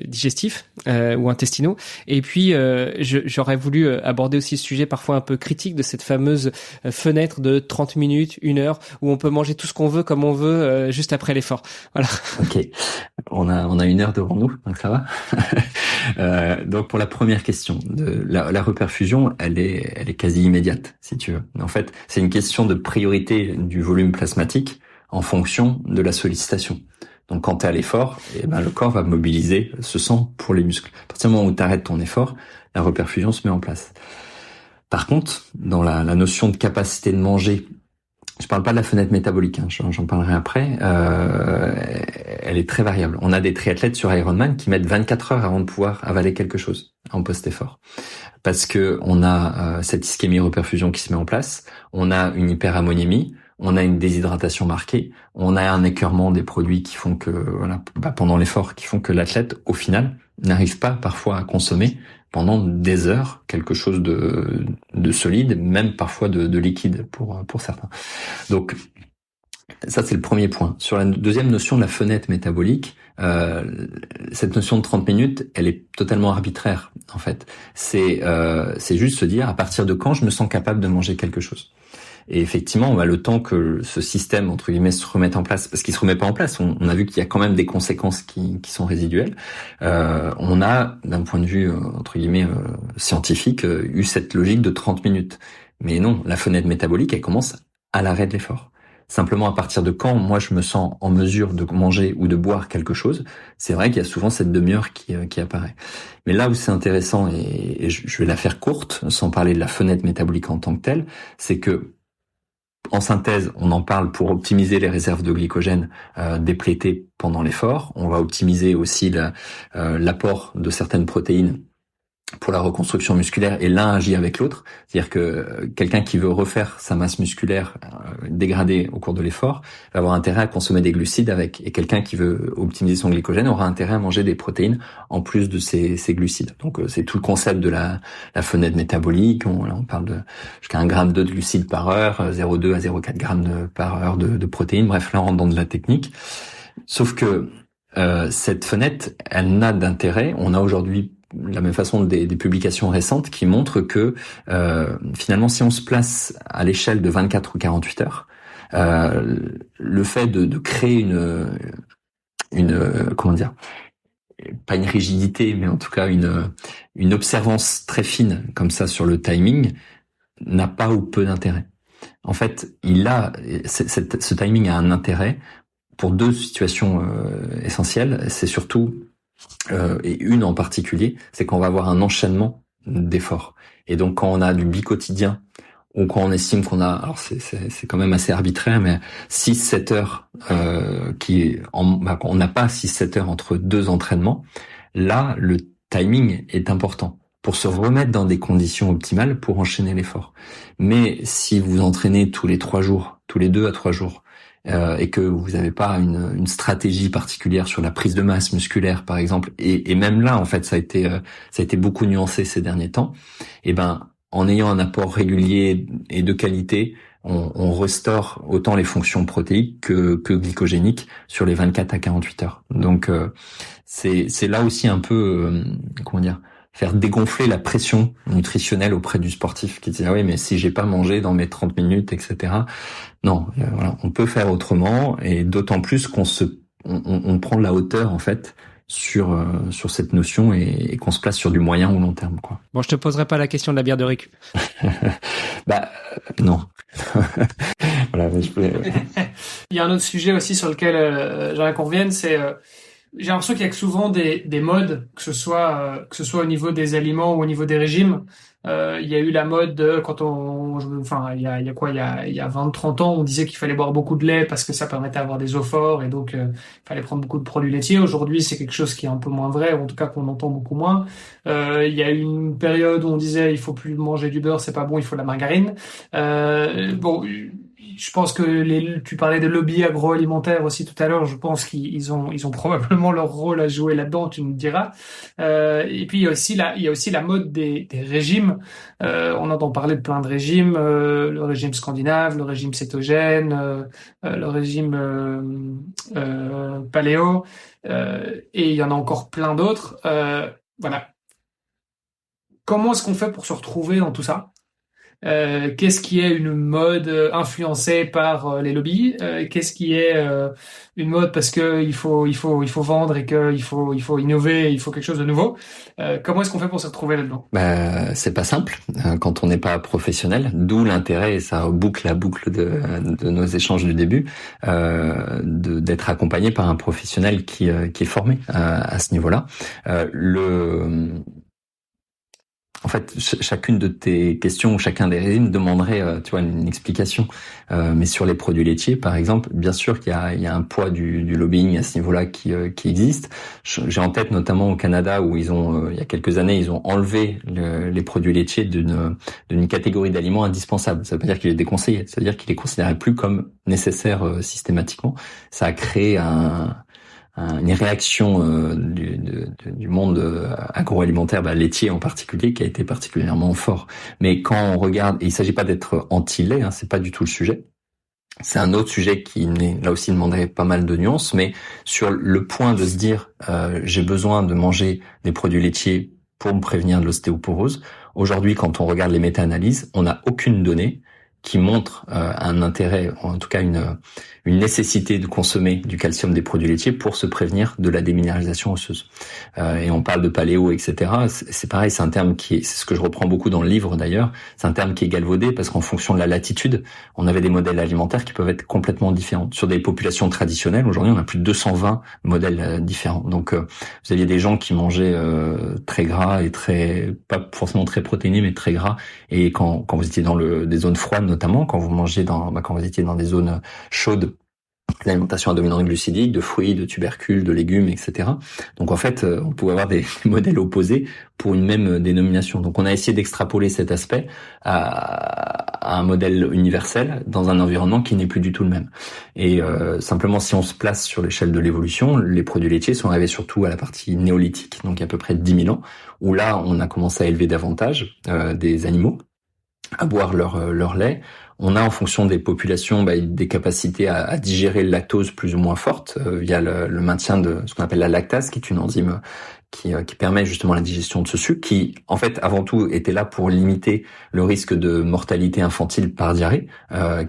Speaker 4: digestifs ou intestinaux. Et puis, j'aurais voulu aborder aussi ce sujet parfois un peu critique de cette fameuse fenêtre de 30 minutes, 1 heure, où on peut manger tout ce qu'on veut comme on veut juste après l'effort. Voilà.
Speaker 3: Ok, on a 1 heure devant nous, donc ça va. Donc pour la première question, la reperfusion, elle est quasi immédiate, si tu veux. En fait, c'est une question de priorité du volume plasmatique en fonction de la sollicitation. Donc quand tu es à l'effort, le corps va mobiliser ce sang pour les muscles. À partir du moment où tu arrêtes ton effort, la reperfusion se met en place. Par contre, dans la notion de capacité de manger, je parle pas de la fenêtre métabolique, j'en parlerai après, elle est très variable. On a des triathlètes sur Ironman qui mettent 24 heures avant de pouvoir avaler quelque chose en post-effort. Parce que on a cette ischémie reperfusion qui se met en place, on a une hyperammoniémie, on a une déshydratation marquée, on a un écœurement des produits qui font que, pendant l'effort, qui font que l'athlète, au final, n'arrive pas parfois à consommer pendant des heures quelque chose de solide, même parfois de liquide pour certains. Donc, ça c'est le premier point. Sur la deuxième notion de la fenêtre métabolique, cette notion de 30 minutes, elle est totalement arbitraire, en fait. C'est juste se dire à partir de quand je me sens capable de manger quelque chose. Et effectivement, le temps que ce système, entre guillemets, se remette en place, parce qu'il se remet pas en place, on a vu qu'il y a quand même des conséquences qui sont résiduelles. On a, d'un point de vue, entre guillemets, scientifique, eu cette logique de 30 minutes. Mais non, la fenêtre métabolique, elle commence à l'arrêt de l'effort. Simplement, à partir de quand, moi, je me sens en mesure de manger ou de boire quelque chose, c'est vrai qu'il y a souvent cette demi-heure qui apparaît. Mais là où c'est intéressant, et je vais la faire courte, sans parler de la fenêtre métabolique en tant que telle, c'est que en synthèse, on en parle pour optimiser les réserves de glycogène déplétées pendant l'effort. On va optimiser aussi l'apport de certaines protéines pour la reconstruction musculaire, et l'un agit avec l'autre. C'est-à-dire que quelqu'un qui veut refaire sa masse musculaire dégradée au cours de l'effort va avoir intérêt à consommer des glucides avec, et quelqu'un qui veut optimiser son glycogène aura intérêt à manger des protéines en plus de ces glucides. Donc c'est tout le concept de la fenêtre métabolique. On parle de jusqu'à 1,2 g de glucides par heure, 0,2 à 0,4 g par heure de protéines. Bref, là on rentre dans de la technique. Sauf que cette fenêtre, elle n'a d'intérêt. On a aujourd'hui de la même façon des publications récentes qui montrent que finalement, si on se place à l'échelle de 24 ou 48 heures, le fait de créer une comment dire, pas une rigidité, mais en tout cas une observance très fine comme ça sur le timing n'a pas ou peu d'intérêt. En fait, ce timing a un intérêt pour deux situations essentielles. C'est surtout et une en particulier, c'est qu'on va avoir un enchaînement d'efforts. Et donc quand on a du bicotidien, ou quand on estime qu'on a, alors c'est quand même assez arbitraire, mais 6-7 heures, on n'a pas 6-7 heures entre deux entraînements, là, le timing est important pour se remettre dans des conditions optimales pour enchaîner l'effort. Mais si vous entraînez tous les 3 jours, tous les 2 à 3 jours, et que vous n'avez pas une stratégie particulière sur la prise de masse musculaire, par exemple, et même là, en fait, ça a été beaucoup nuancé ces derniers temps. Et ben, en ayant un apport régulier et de qualité, on restaure autant les fonctions protéiques que glycogéniques sur les 24 à 48 heures. Donc, c'est là aussi un peu, comment dire, faire dégonfler la pression nutritionnelle auprès du sportif qui dit ah oui mais si j'ai pas mangé dans mes 30 minutes etc. Non, voilà, on peut faire autrement, et d'autant plus on prend de la hauteur en fait sur cette notion, et qu'on se place sur du moyen ou long terme, quoi.
Speaker 4: Bon, je te poserai pas la question de la bière de récup.
Speaker 3: Bah non. Voilà,
Speaker 2: Il y a un autre sujet aussi sur lequel j'aimerais qu'on revienne, c'est j'ai l'impression qu'il y a souvent des modes, que ce soit au niveau des aliments ou au niveau des régimes. Il y a eu la mode de quand il y a 20-30 ans, on disait qu'il fallait boire beaucoup de lait parce que ça permettait d'avoir des os forts, et donc il fallait prendre beaucoup de produits laitiers. Aujourd'hui, c'est quelque chose qui est un peu moins vrai, ou en tout cas qu'on entend beaucoup moins. Il y a eu une période où on disait il faut plus manger du beurre, c'est pas bon, il faut de la margarine. Bon, je pense que tu parlais de lobby agroalimentaire aussi tout à l'heure. Je pense qu'ils ont probablement leur rôle à jouer là-dedans. Tu nous diras. Et puis il y a aussi la mode des régimes. On entend parler de plein de régimes. Le régime scandinave, le régime cétogène, le régime paléo. Et il y en a encore plein d'autres. Voilà. Comment est-ce qu'on fait pour se retrouver dans tout ça? Qu'est-ce qui est une mode influencée par les lobbies? Qu'est-ce qui est une mode parce que il faut vendre, et que il faut innover, il faut quelque chose de nouveau? Comment est-ce qu'on fait pour se retrouver là-dedans?
Speaker 3: C'est pas simple quand on n'est pas professionnel, d'où l'intérêt, et ça boucle la boucle de nos échanges du début, d'être accompagné par un professionnel qui est formé à ce niveau-là. En fait, chacune de tes questions ou chacun des régimes demanderait, une explication. Mais sur les produits laitiers, par exemple, bien sûr qu'il y a un poids du lobbying à ce niveau-là qui existe. J'ai en tête notamment au Canada où il y a quelques années, ils ont enlevé les produits laitiers d'une catégorie d'aliments indispensables. Ça veut pas dire qu'il est déconseillé, ça veut dire qu'il est considéré plus comme nécessaire systématiquement. Ça a créé une réaction du monde agroalimentaire, laitier en particulier, qui a été particulièrement fort. Mais quand on regarde, et il s'agit pas d'être anti-lait, c'est pas du tout le sujet. C'est un autre sujet qui là aussi demanderait pas mal de nuances, mais sur le point de se dire j'ai besoin de manger des produits laitiers pour me prévenir de l'ostéoporose. Aujourd'hui, quand on regarde les méta-analyses, on n'a aucune donnée qui montre un intérêt, en tout cas une nécessité de consommer du calcium des produits laitiers pour se prévenir de la déminéralisation osseuse. Et on parle de paléo, etc. C'est pareil, c'est un terme c'est ce que je reprends beaucoup dans le livre d'ailleurs, c'est un terme qui est galvaudé parce qu'en fonction de la latitude, on avait des modèles alimentaires qui peuvent être complètement différents. Sur des populations traditionnelles, aujourd'hui on a plus de 220 modèles différents. Donc vous aviez des gens qui mangeaient très gras et pas forcément très protéinés, mais très gras, et quand vous étiez dans des zones froides notamment quand vous mangez quand vous étiez dans des zones chaudes, l'alimentation à dominante glucidique, de fruits, de tubercules, de légumes, etc. Donc en fait, on pouvait avoir des modèles opposés pour une même dénomination. Donc on a essayé d'extrapoler cet aspect à un modèle universel dans un environnement qui n'est plus du tout le même. Et simplement, si on se place sur l'échelle de l'évolution, les produits laitiers sont arrivés surtout à la partie néolithique, donc à peu près 10 000 ans, où là, on a commencé à élever davantage des animaux, à boire leur lait. On a en fonction des populations des capacités à digérer le lactose plus ou moins fortes via le maintien de ce qu'on appelle la lactase, qui est une enzyme qui permet justement la digestion de ce sucre, qui en fait avant tout était là pour limiter le risque de mortalité infantile par diarrhée,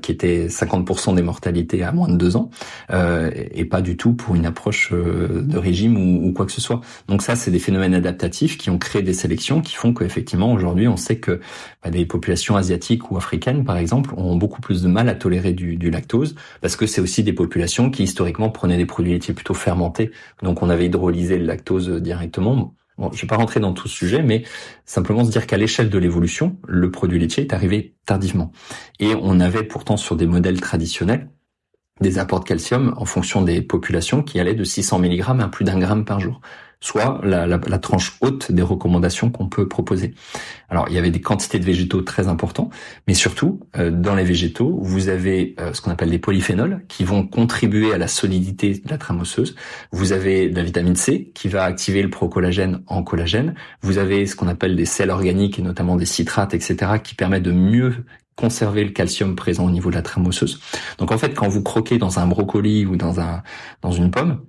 Speaker 3: qui était 50% des mortalités à moins de 2 ans, et pas du tout pour une approche de régime ou quoi que ce soit. Donc ça, c'est des phénomènes adaptatifs qui ont créé des sélections qui font qu'effectivement aujourd'hui on sait que des populations asiatiques ou africaines par exemple ont beaucoup plus de mal à tolérer du lactose, parce que c'est aussi des populations qui historiquement prenaient des produits laitiers plutôt fermentés, donc on avait hydrolysé le lactose directement. Bon, je vais pas rentrer dans tout ce sujet, mais simplement se dire qu'à l'échelle de l'évolution, le produit laitier est arrivé tardivement. Et on avait pourtant sur des modèles traditionnels des apports de calcium en fonction des populations qui allaient de 600 mg à plus d'1 gramme par jour, soit la tranche haute des recommandations qu'on peut proposer. Alors, il y avait des quantités de végétaux très importantes, mais surtout, dans les végétaux, vous avez ce qu'on appelle des polyphénols qui vont contribuer à la solidité de la trame osseuse. Vous avez de la vitamine C qui va activer le procollagène en collagène. Vous avez ce qu'on appelle des sels organiques et notamment des citrates, etc., qui permettent de mieux conserver le calcium présent au niveau de la trame osseuse. Donc en fait, quand vous croquez dans un brocoli ou dans une pomme,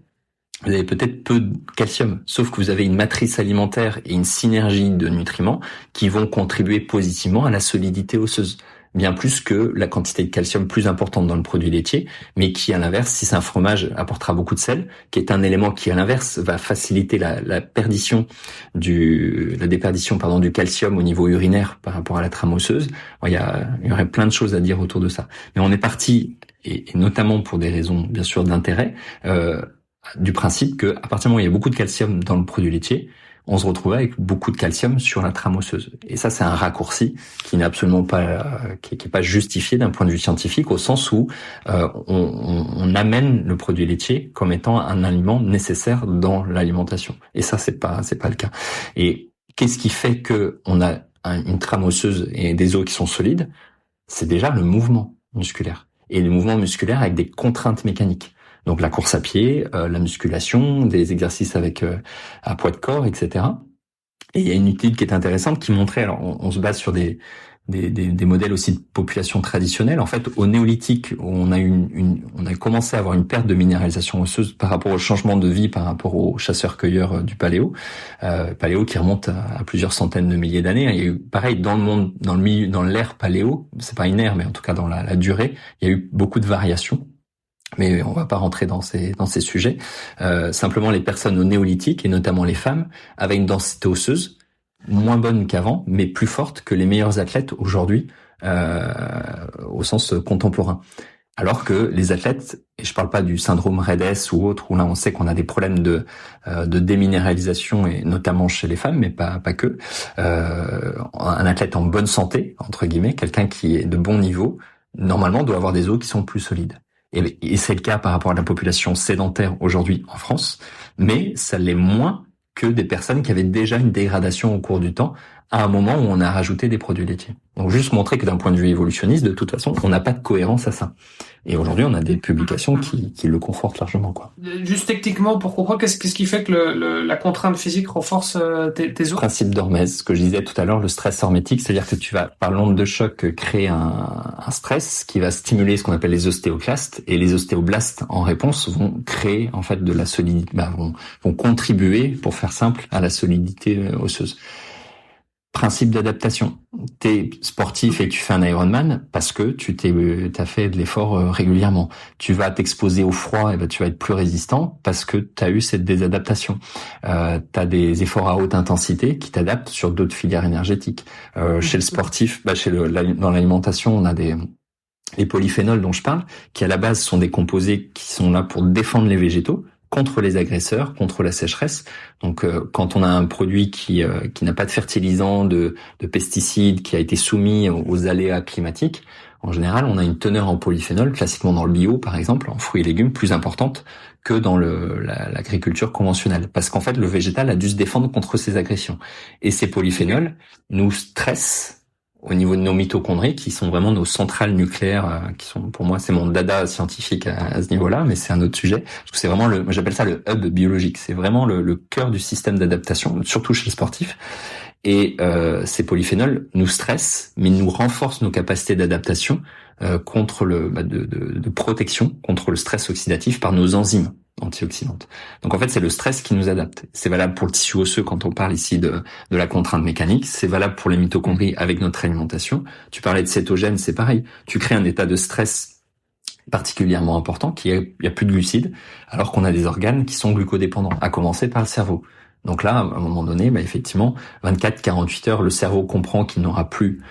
Speaker 3: vous avez peut-être peu de calcium, sauf que vous avez une matrice alimentaire et une synergie de nutriments qui vont contribuer positivement à la solidité osseuse, bien plus que la quantité de calcium plus importante dans le produit laitier, mais qui, à l'inverse, si c'est un fromage, apportera beaucoup de sel, qui est un élément qui, à l'inverse, va faciliter la déperdition du calcium au niveau urinaire par rapport à la trame osseuse. Bon, il y aurait plein de choses à dire autour de ça. Mais on est parti, et notamment pour des raisons, bien sûr, d'intérêt, du principe que à partir du moment où il y a beaucoup de calcium dans le produit laitier, on se retrouve avec beaucoup de calcium sur la trame osseuse. Et ça, c'est un raccourci qui n'est absolument pas, qui est pas justifié d'un point de vue scientifique, au sens où on amène le produit laitier comme étant un aliment nécessaire dans l'alimentation. Et ça, c'est pas le cas. Et qu'est-ce qui fait que on a une trame osseuse et des os qui sont solides? C'est déjà le mouvement musculaire. Et le mouvement musculaire avec des contraintes mécaniques. Donc la course à pied, la musculation, des exercices avec à poids de corps, etc. Et il y a une étude qui est intéressante qui montrait, alors on se base sur des modèles aussi de population traditionnelle. En fait, au néolithique, on a commencé à avoir une perte de minéralisation osseuse par rapport au changement de vie, par rapport aux chasseurs-cueilleurs du paléo qui remonte à plusieurs centaines de milliers d'années. Il y a eu pareil dans le monde, dans l'ère paléo, c'est pas une ère, mais en tout cas dans la durée, il y a eu beaucoup de variations. Mais on va pas rentrer dans ces sujets. Simplement, les personnes au néolithique, et notamment les femmes, avaient une densité osseuse moins bonne qu'avant, mais plus forte que les meilleurs athlètes aujourd'hui, au sens contemporain. Alors que les athlètes, et je parle pas du syndrome Redd-S ou autre, où là on sait qu'on a des problèmes de déminéralisation, et notamment chez les femmes, mais pas que. Un athlète en bonne santé, entre guillemets, quelqu'un qui est de bon niveau, normalement doit avoir des os qui sont plus solides. Et c'est le cas par rapport à la population sédentaire aujourd'hui en France, mais ça l'est moins que des personnes qui avaient déjà une dégradation au cours du temps, à un moment où on a rajouté des produits laitiers. Donc juste montrer que d'un point de vue évolutionniste, de toute façon, on n'a pas de cohérence à ça. Et aujourd'hui, on a des publications qui le confortent largement, quoi.
Speaker 2: Juste techniquement, pour comprendre, qu'est-ce qui fait que la contrainte physique renforce tes os?
Speaker 3: Principe d'Hormèse, ce que je disais tout à l'heure, le stress hormétique, c'est-à-dire que tu vas, par l'onde de choc, créer un stress qui va stimuler ce qu'on appelle les ostéoclastes, et les ostéoblastes, en réponse, vont créer, en fait, de la solidité, vont contribuer, pour faire simple, à la solidité osseuse. Principe d'adaptation. T'es sportif et tu fais un Ironman parce que t'as fait de l'effort régulièrement. Tu vas t'exposer au froid, et ben tu vas être plus résistant parce que t'as eu cette désadaptation. T'as des efforts à haute intensité qui t'adaptent sur d'autres filières énergétiques. Chez le sportif, dans l'alimentation, on a les polyphénols dont je parle, qui à la base sont des composés qui sont là pour défendre les végétaux contre les agresseurs, contre la sécheresse. Donc, quand on a un produit qui n'a pas de fertilisant, de pesticides, qui a été soumis aux aléas climatiques, en général, on a une teneur en polyphénol, classiquement dans le bio, par exemple, en fruits et légumes, plus importante que dans l'agriculture conventionnelle. Parce qu'en fait, le végétal a dû se défendre contre ces agressions. Et ces polyphénols nous stressent au niveau de nos mitochondries, qui sont vraiment nos centrales nucléaires, qui sont, pour moi, c'est mon dada scientifique à ce niveau-là, mais c'est un autre sujet. Parce que c'est vraiment moi j'appelle ça le hub biologique. C'est vraiment le cœur du système d'adaptation, surtout chez les sportifs. Et ces polyphénols nous stressent, mais nous renforcent nos capacités d'adaptation contre de protection contre le stress oxydatif par nos enzymes antioxydantes. Donc en fait, c'est le stress qui nous adapte. C'est valable pour le tissu osseux quand on parle ici de la contrainte mécanique. C'est valable pour les mitochondries avec notre alimentation. Tu parlais de cétogène, c'est pareil. Tu crées un état de stress particulièrement important, il y a plus de glucides, alors qu'on a des organes qui sont glucodépendants, à commencer par le cerveau. Donc là, à un moment donné, effectivement, 24-48 heures, le cerveau comprend qu'il n'aura plus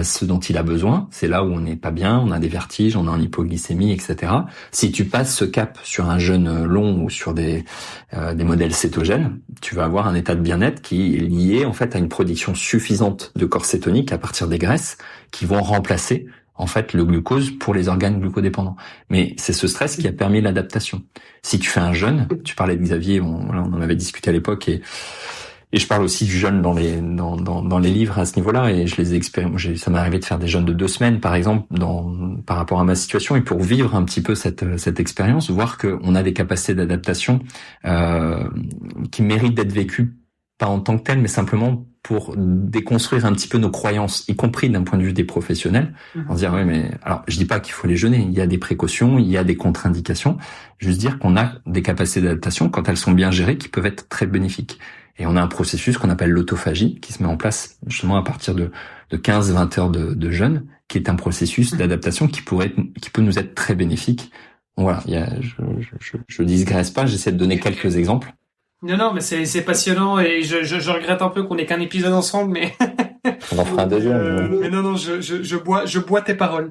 Speaker 3: ce dont il a besoin. C'est là où on n'est pas bien, on a des vertiges, on est en hypoglycémie, etc. Si tu passes ce cap sur un jeûne long ou sur des modèles cétogènes, tu vas avoir un état de bien-être qui est lié en fait à une production suffisante de corps cétoniques à partir des graisses qui vont remplacer en fait le glucose pour les organes glucodépendants. Mais c'est ce stress qui a permis l'adaptation. Si tu fais un jeûne, tu parlais de Xavier, on en avait discuté à l'époque, et je parle aussi du jeûne dans les livres à ce niveau-là, et je les expérimente. Ça m'est arrivé de faire des jeûnes de 2 semaines, par exemple, par rapport à ma situation, et pour vivre un petit peu cette expérience, voir qu'on a des capacités d'adaptation qui méritent d'être vécues, pas en tant que telles, mais simplement pour déconstruire un petit peu nos croyances, y compris d'un point de vue des professionnels, en dire alors je dis pas qu'il faut les jeûner, il y a des précautions, il y a des contre-indications, juste dire qu'on a des capacités d'adaptation quand elles sont bien gérées qui peuvent être très bénéfiques. Et on a un processus qu'on appelle l'autophagie qui se met en place justement à partir de 15-20 heures de jeûne, qui est un processus d'adaptation qui peut nous être très bénéfique. Voilà, je digresse pas, j'essaie de donner quelques exemples.
Speaker 2: Non, mais c'est passionnant, et je regrette un peu qu'on ait qu'un épisode ensemble, mais
Speaker 3: on en fera un deuxième.
Speaker 2: Mais non, je bois tes paroles.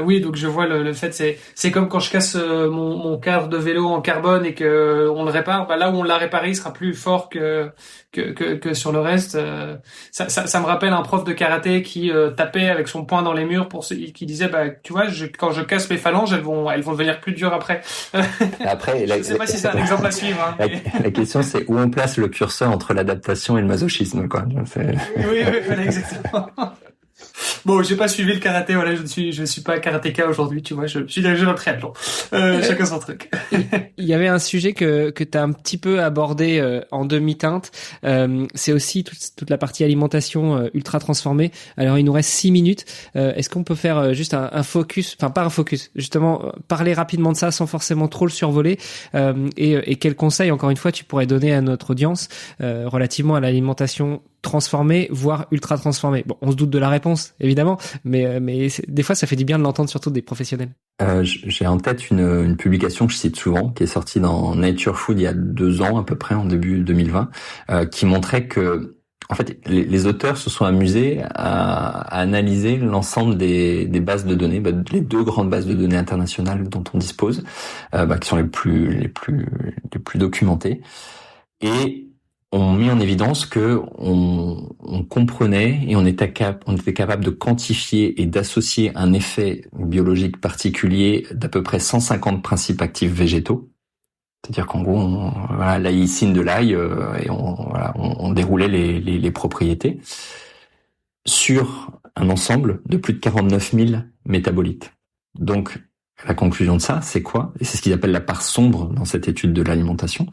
Speaker 2: Oui, donc je vois le fait, c'est comme quand je casse mon cadre de vélo en carbone et que on le répare. Là où on l'a réparé, il sera plus fort que sur le reste. Ça me rappelle un prof de karaté qui tapait avec son poing dans les murs qui disait tu vois, quand je casse mes phalanges, elles vont devenir plus dures après.
Speaker 3: Après,
Speaker 2: je sais pas si c'est un exemple à suivre. Hein,
Speaker 3: la question, c'est où on place le curseur entre l'adaptation et le masochisme, quoi.
Speaker 2: Oui, voilà, exactement. Bon, j'ai pas suivi le karaté, voilà, je suis pas karatéka aujourd'hui, tu vois, je suis dans le triathlon. Chacun son truc.
Speaker 4: Il y avait un sujet que t'as un petit peu abordé en demi-teinte, c'est aussi toute la partie alimentation ultra transformée. Alors il nous reste 6 minutes. Est-ce qu'on peut faire juste un focus, enfin pas un focus, justement parler rapidement de ça sans forcément trop le survoler, et quels conseils, encore une fois, tu pourrais donner à notre audience relativement à l'alimentation transformée, voire ultra transformée. Bon, on se doute de la réponse, évidemment, mais des fois, ça fait du bien de l'entendre, surtout des professionnels.
Speaker 3: J'ai en tête une publication que je cite souvent, qui est sortie dans Nature Food il y a 2 ans à peu près, en début 2020, qui montrait que, en fait, les auteurs se sont amusés à analyser l'ensemble des bases de données, les 2 grandes bases de données internationales dont on dispose, qui sont les plus documentées, et ont mis en évidence que on comprenait et on était capable de quantifier et d'associer un effet biologique particulier d'à peu près 150 principes actifs végétaux. C'est-à-dire qu'en gros, la lysine de l'ail, et on déroulait les propriétés sur un ensemble de plus de 49 000 métabolites. Donc, la conclusion de ça, c'est quoi? Et c'est ce qu'ils appellent la part sombre dans cette étude de l'alimentation,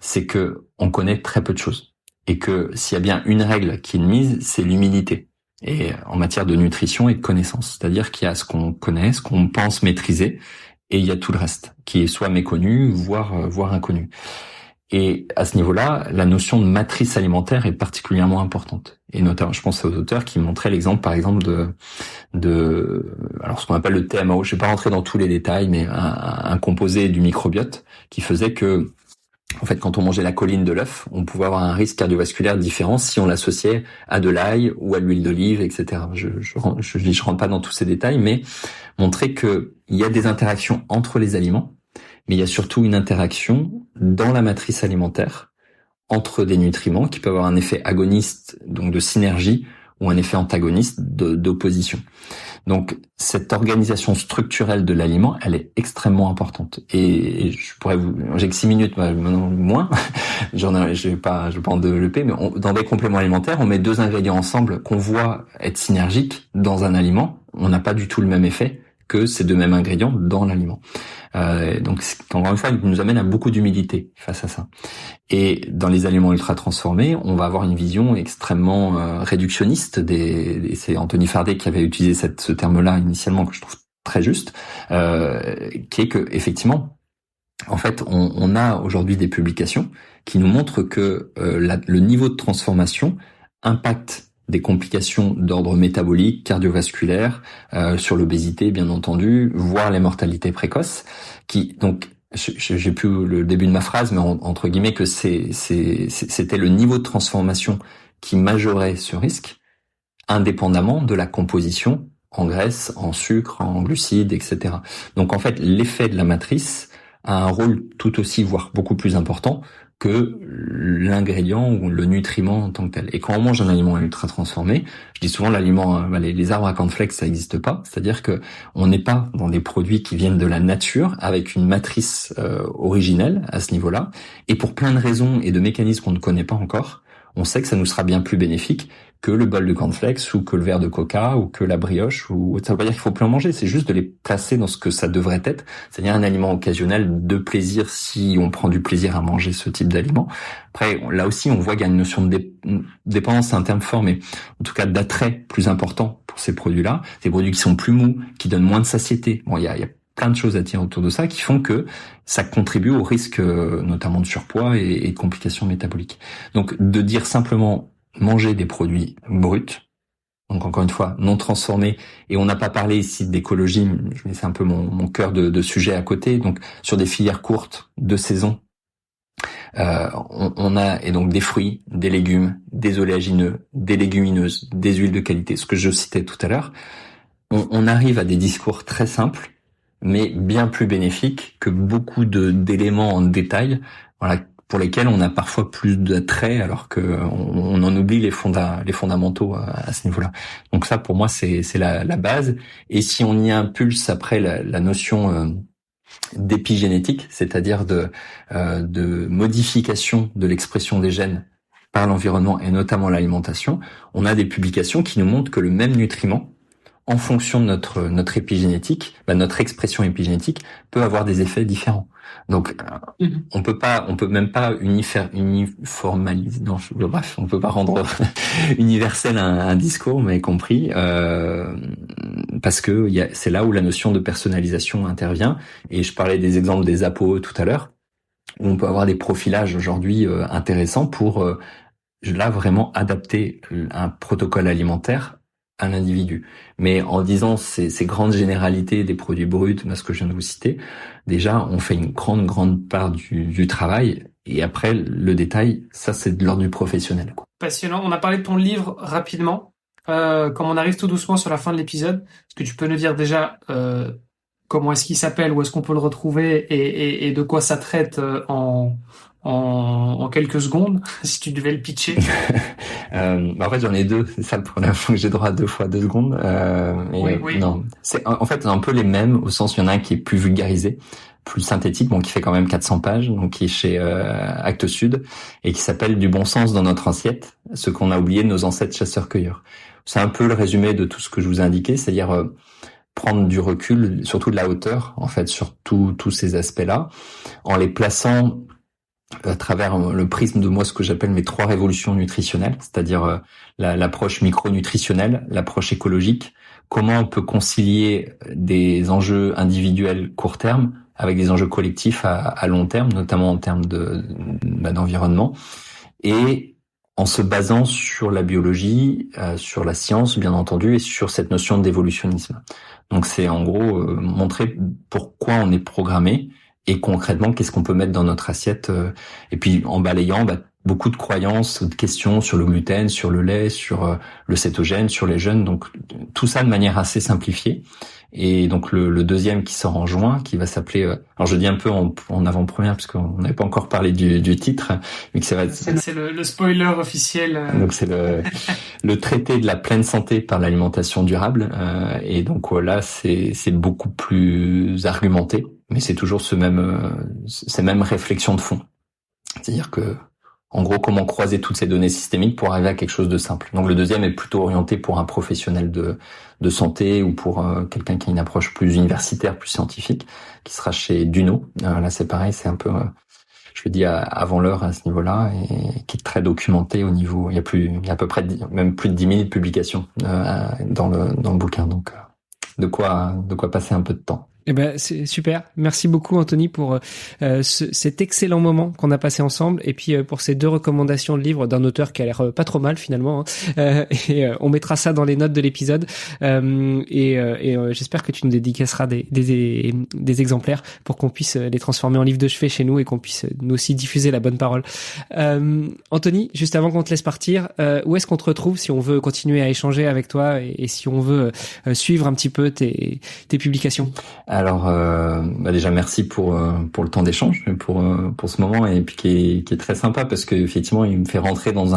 Speaker 3: c'est que on connaît très peu de choses. Et que s'il y a bien une règle qui est mise, c'est l'humilité. Et en matière de nutrition et de connaissance. C'est-à-dire qu'il y a ce qu'on connaît, ce qu'on pense maîtriser, et il y a tout le reste, qui est soit méconnu, voire inconnu. Et à ce niveau-là, la notion de matrice alimentaire est particulièrement importante. Et notamment, je pense aux auteurs qui montraient l'exemple, par exemple, alors ce qu'on appelle le TMAO. Je vais pas rentrer dans tous les détails, mais un composé du microbiote qui faisait que, en fait, quand on mangeait la colline de l'œuf, on pouvait avoir un risque cardiovasculaire différent si on l'associait à de l'ail ou à l'huile d'olive, etc. Je rentre pas dans tous ces détails, mais montrer que il y a des interactions entre les aliments, mais il y a surtout une interaction dans la matrice alimentaire entre des nutriments qui peuvent avoir un effet agoniste, donc de synergie, ou un effet antagoniste d'opposition. Donc, cette organisation structurelle de l'aliment, elle est extrêmement importante. Et j'ai que 6 minutes, maintenant moins. Je vais pas en développer, mais dans des compléments alimentaires, on met 2 ingrédients ensemble qu'on voit être synergiques dans un aliment. On n'a pas du tout le même effet que ces 2 mêmes ingrédients dans l'aliment. Donc, encore une fois, il nous amène à beaucoup d'humilité face à ça. Et dans les aliments ultra transformés, on va avoir une vision extrêmement réductionniste c'est Anthony Fardet qui avait utilisé ce terme-là initialement, que je trouve très juste, qui est que effectivement, en fait, on a aujourd'hui des publications qui nous montrent que le niveau de transformation impacte des complications d'ordre métabolique, cardiovasculaire, sur l'obésité bien entendu, voire les mortalités précoces, donc j'ai plus le début de ma phrase, mais entre guillemets que c'était le niveau de transformation qui majorait ce risque, indépendamment de la composition en graisse, en sucre, en glucides, etc. Donc en fait, l'effet de la matrice a un rôle tout aussi, voire beaucoup plus important que l'ingrédient ou le nutriment en tant que tel. Et quand on mange un aliment ultra transformé, je dis souvent l'aliment, les arbres à cornflakes, ça n'existe pas. C'est-à-dire que on n'est pas dans des produits qui viennent de la nature avec une matrice originelle à ce niveau-là. Et pour plein de raisons et de mécanismes qu'on ne connaît pas encore, on sait que ça nous sera bien plus bénéfique que le bol de cornflakes ou que le verre de coca ou que la brioche, ou ça veut pas dire qu'il faut plus en manger, c'est juste de les placer dans ce que ça devrait être, c'est-à-dire un aliment occasionnel de plaisir si on prend du plaisir à manger ce type d'aliment. Après, là aussi, on voit qu'il y a une notion de dépendance, c'est un terme fort, mais en tout cas d'attrait plus important pour ces produits-là, des produits qui sont plus mous, qui donnent moins de satiété. Bon, il y a plein de choses à dire autour de ça qui font que ça contribue au risque notamment de surpoids et de complications métaboliques. Donc de dire simplement manger des produits bruts, donc encore une fois non transformés, et on n'a pas parlé ici d'écologie, mais c'est un peu mon cœur de sujet à côté, donc sur des filières courtes de saison, on a et donc des fruits, des légumes, des oléagineux, des légumineuses, des huiles de qualité, ce que je citais tout à l'heure. On arrive à des discours très simples, mais bien plus bénéfiques que beaucoup d'éléments en détail, voilà, pour lesquels on a parfois plus d'attrait, alors que on en oublie les fondamentaux à ce niveau-là. Donc ça, pour moi, c'est la base. Et si on y impulse après la notion d'épigénétique, c'est-à-dire de modification de l'expression des gènes par l'environnement et notamment l'alimentation, on a des publications qui nous montrent que le même nutriment, en fonction de notre épigénétique, notre expression épigénétique peut avoir des effets différents. Donc, on peut même pas uniformaliser, on peut pas rendre universel un discours, vous m'avez compris, parce que c'est là où la notion de personnalisation intervient. Et je parlais des exemples des APOE tout à l'heure, où on peut avoir des profilages aujourd'hui intéressants pour là vraiment adapter un protocole alimentaire à l'individu. Mais en disant ces grandes généralités des produits bruts, ce que je viens de vous citer, déjà on fait une grande part du travail, et après le détail, ça c'est de l'ordre du professionnel.
Speaker 2: Passionnant. On a parlé de ton livre rapidement. Comme on arrive tout doucement sur la fin de l'épisode, est-ce que tu peux nous dire déjà comment est-ce qu'il s'appelle, où est-ce qu'on peut le retrouver et de quoi ça traite en quelques secondes, si tu devais le pitcher?
Speaker 3: En fait, j'en ai 2. C'est ça le problème. J'ai droit à 2 fois 2 secondes.
Speaker 2: Oui.
Speaker 3: Non. En fait, c'est un peu les mêmes, au sens, il y en a un qui est plus vulgarisé, plus synthétique, qui fait quand même 400 pages, donc qui est chez Actes Sud, et qui s'appelle Du bon sens dans notre assiette, ce qu'on a oublié de nos ancêtres chasseurs-cueilleurs. C'est un peu le résumé de tout ce que je vous ai indiqué, c'est-à-dire prendre du recul, surtout de la hauteur, en fait, sur tous ces aspects-là, en les plaçant à travers le prisme de moi ce que j'appelle mes 3 révolutions nutritionnelles, c'est-à-dire l'approche micronutritionnelle, l'approche écologique, comment on peut concilier des enjeux individuels court terme avec des enjeux collectifs à long terme, notamment en termes d'environnement, et en se basant sur la biologie, sur la science bien entendu, et sur cette notion d'évolutionnisme. Donc c'est en gros montrer pourquoi on est programmé, et concrètement, qu'est-ce qu'on peut mettre dans notre assiette, et puis en balayant beaucoup de croyances, de questions sur le gluten, sur le lait, sur le cétogène, sur les jeûnes, donc tout ça de manière assez simplifiée. Et donc le deuxième qui sort en juin, qui va s'appeler, alors je dis un peu en avant-première parce qu'on n'avait pas encore parlé du titre, mais que ça va.
Speaker 2: C'est le spoiler officiel.
Speaker 3: Donc c'est le traité de la pleine santé par l'alimentation durable, et donc là c'est beaucoup plus argumenté, mais c'est toujours ces mêmes réflexions de fond, c'est-à-dire que en gros, comment croiser toutes ces données systémiques pour arriver à quelque chose de simple. Donc le deuxième est plutôt orienté pour un professionnel de santé ou pour quelqu'un qui a une approche plus universitaire, plus scientifique, qui sera chez Duno. Là c'est pareil, c'est un peu, je le dis avant l'heure à ce niveau-là, et qui est très documenté au niveau. Il y a à peu près même plus de 10 000 publications dans le bouquin. Donc de quoi passer un peu de temps.
Speaker 4: Eh ben, c'est super. Merci beaucoup, Anthony, pour cet excellent moment qu'on a passé ensemble, et puis pour ces 2 recommandations de livres d'un auteur qui a l'air pas trop mal finalement. On mettra ça dans les notes de l'épisode. J'espère que tu nous dédicaceras des exemplaires pour qu'on puisse les transformer en livres de chevet chez nous et qu'on puisse nous aussi diffuser la bonne parole. Anthony, juste avant qu'on te laisse partir, où est-ce qu'on te retrouve si on veut continuer à échanger avec toi et si on veut suivre un petit peu tes publications?
Speaker 3: Alors, déjà merci pour le temps d'échange, pour ce moment, et puis qui est très sympa parce que effectivement il me fait rentrer dans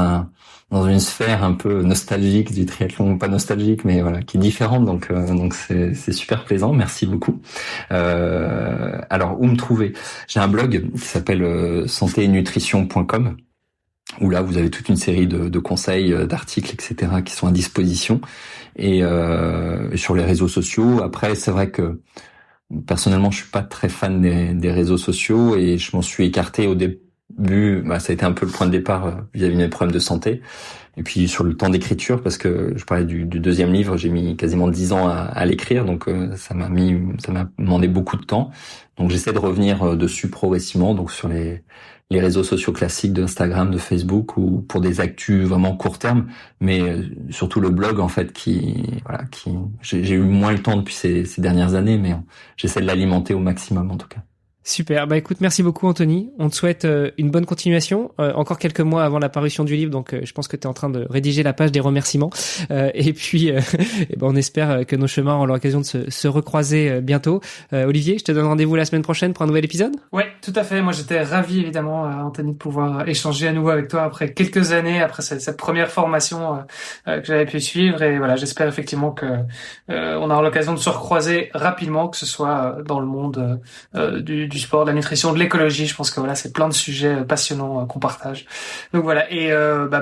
Speaker 3: une sphère un peu nostalgique du triathlon, pas nostalgique, mais voilà, qui est différente. Donc c'est super plaisant. Merci beaucoup. Alors où me trouver? J'ai un blog qui s'appelle santéetnutrition.com, où là vous avez toute une série de conseils, d'articles, etc. qui sont à disposition, et sur les réseaux sociaux. Après, c'est vrai que personnellement, je suis pas très fan des réseaux sociaux, et je m'en suis écarté au début. Ça a été un peu le point de départ vis-à-vis de mes problèmes de santé. Et puis sur le temps d'écriture, parce que je parlais du deuxième livre, j'ai mis quasiment 10 ans à l'écrire, donc ça m'a demandé beaucoup de temps. Donc j'essaie de revenir dessus progressivement, donc sur les réseaux sociaux classiques d'Instagram, de Facebook, ou pour des actus vraiment court terme, mais surtout le blog en fait j'ai eu moins le temps depuis ces dernières années, mais j'essaie de l'alimenter au maximum en tout cas.
Speaker 4: Super. Bah écoute, merci beaucoup Anthony. On te souhaite une bonne continuation. Encore quelques mois avant la parution du livre, donc je pense que tu es en train de rédiger la page des remerciements. Et puis, on espère que nos chemins auront l'occasion de se recroiser bientôt. Olivier, je te donne rendez-vous la semaine prochaine pour un nouvel épisode.
Speaker 2: Ouais, tout à fait. Moi, j'étais ravi évidemment, Anthony, de pouvoir échanger à nouveau avec toi après quelques années, après cette première formation que j'avais pu suivre. Et voilà, j'espère effectivement que on aura l'occasion de se recroiser rapidement, que ce soit dans le monde du sport, de la nutrition, de l'écologie. Je pense que voilà, c'est plein de sujets passionnants qu'on partage. Donc voilà, et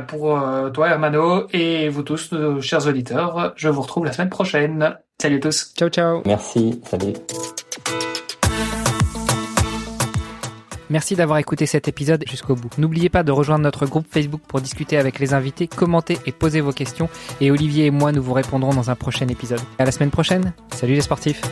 Speaker 2: pour toi Hermano et vous tous, nos chers auditeurs, je vous retrouve la semaine prochaine. Salut à tous.
Speaker 4: Ciao ciao.
Speaker 3: Merci, salut.
Speaker 1: Merci d'avoir écouté cet épisode jusqu'au bout. N'oubliez pas de rejoindre notre groupe Facebook pour discuter avec les invités, commenter et poser vos questions. Et Olivier et moi, nous vous répondrons dans un prochain épisode. À la semaine prochaine. Salut les sportifs.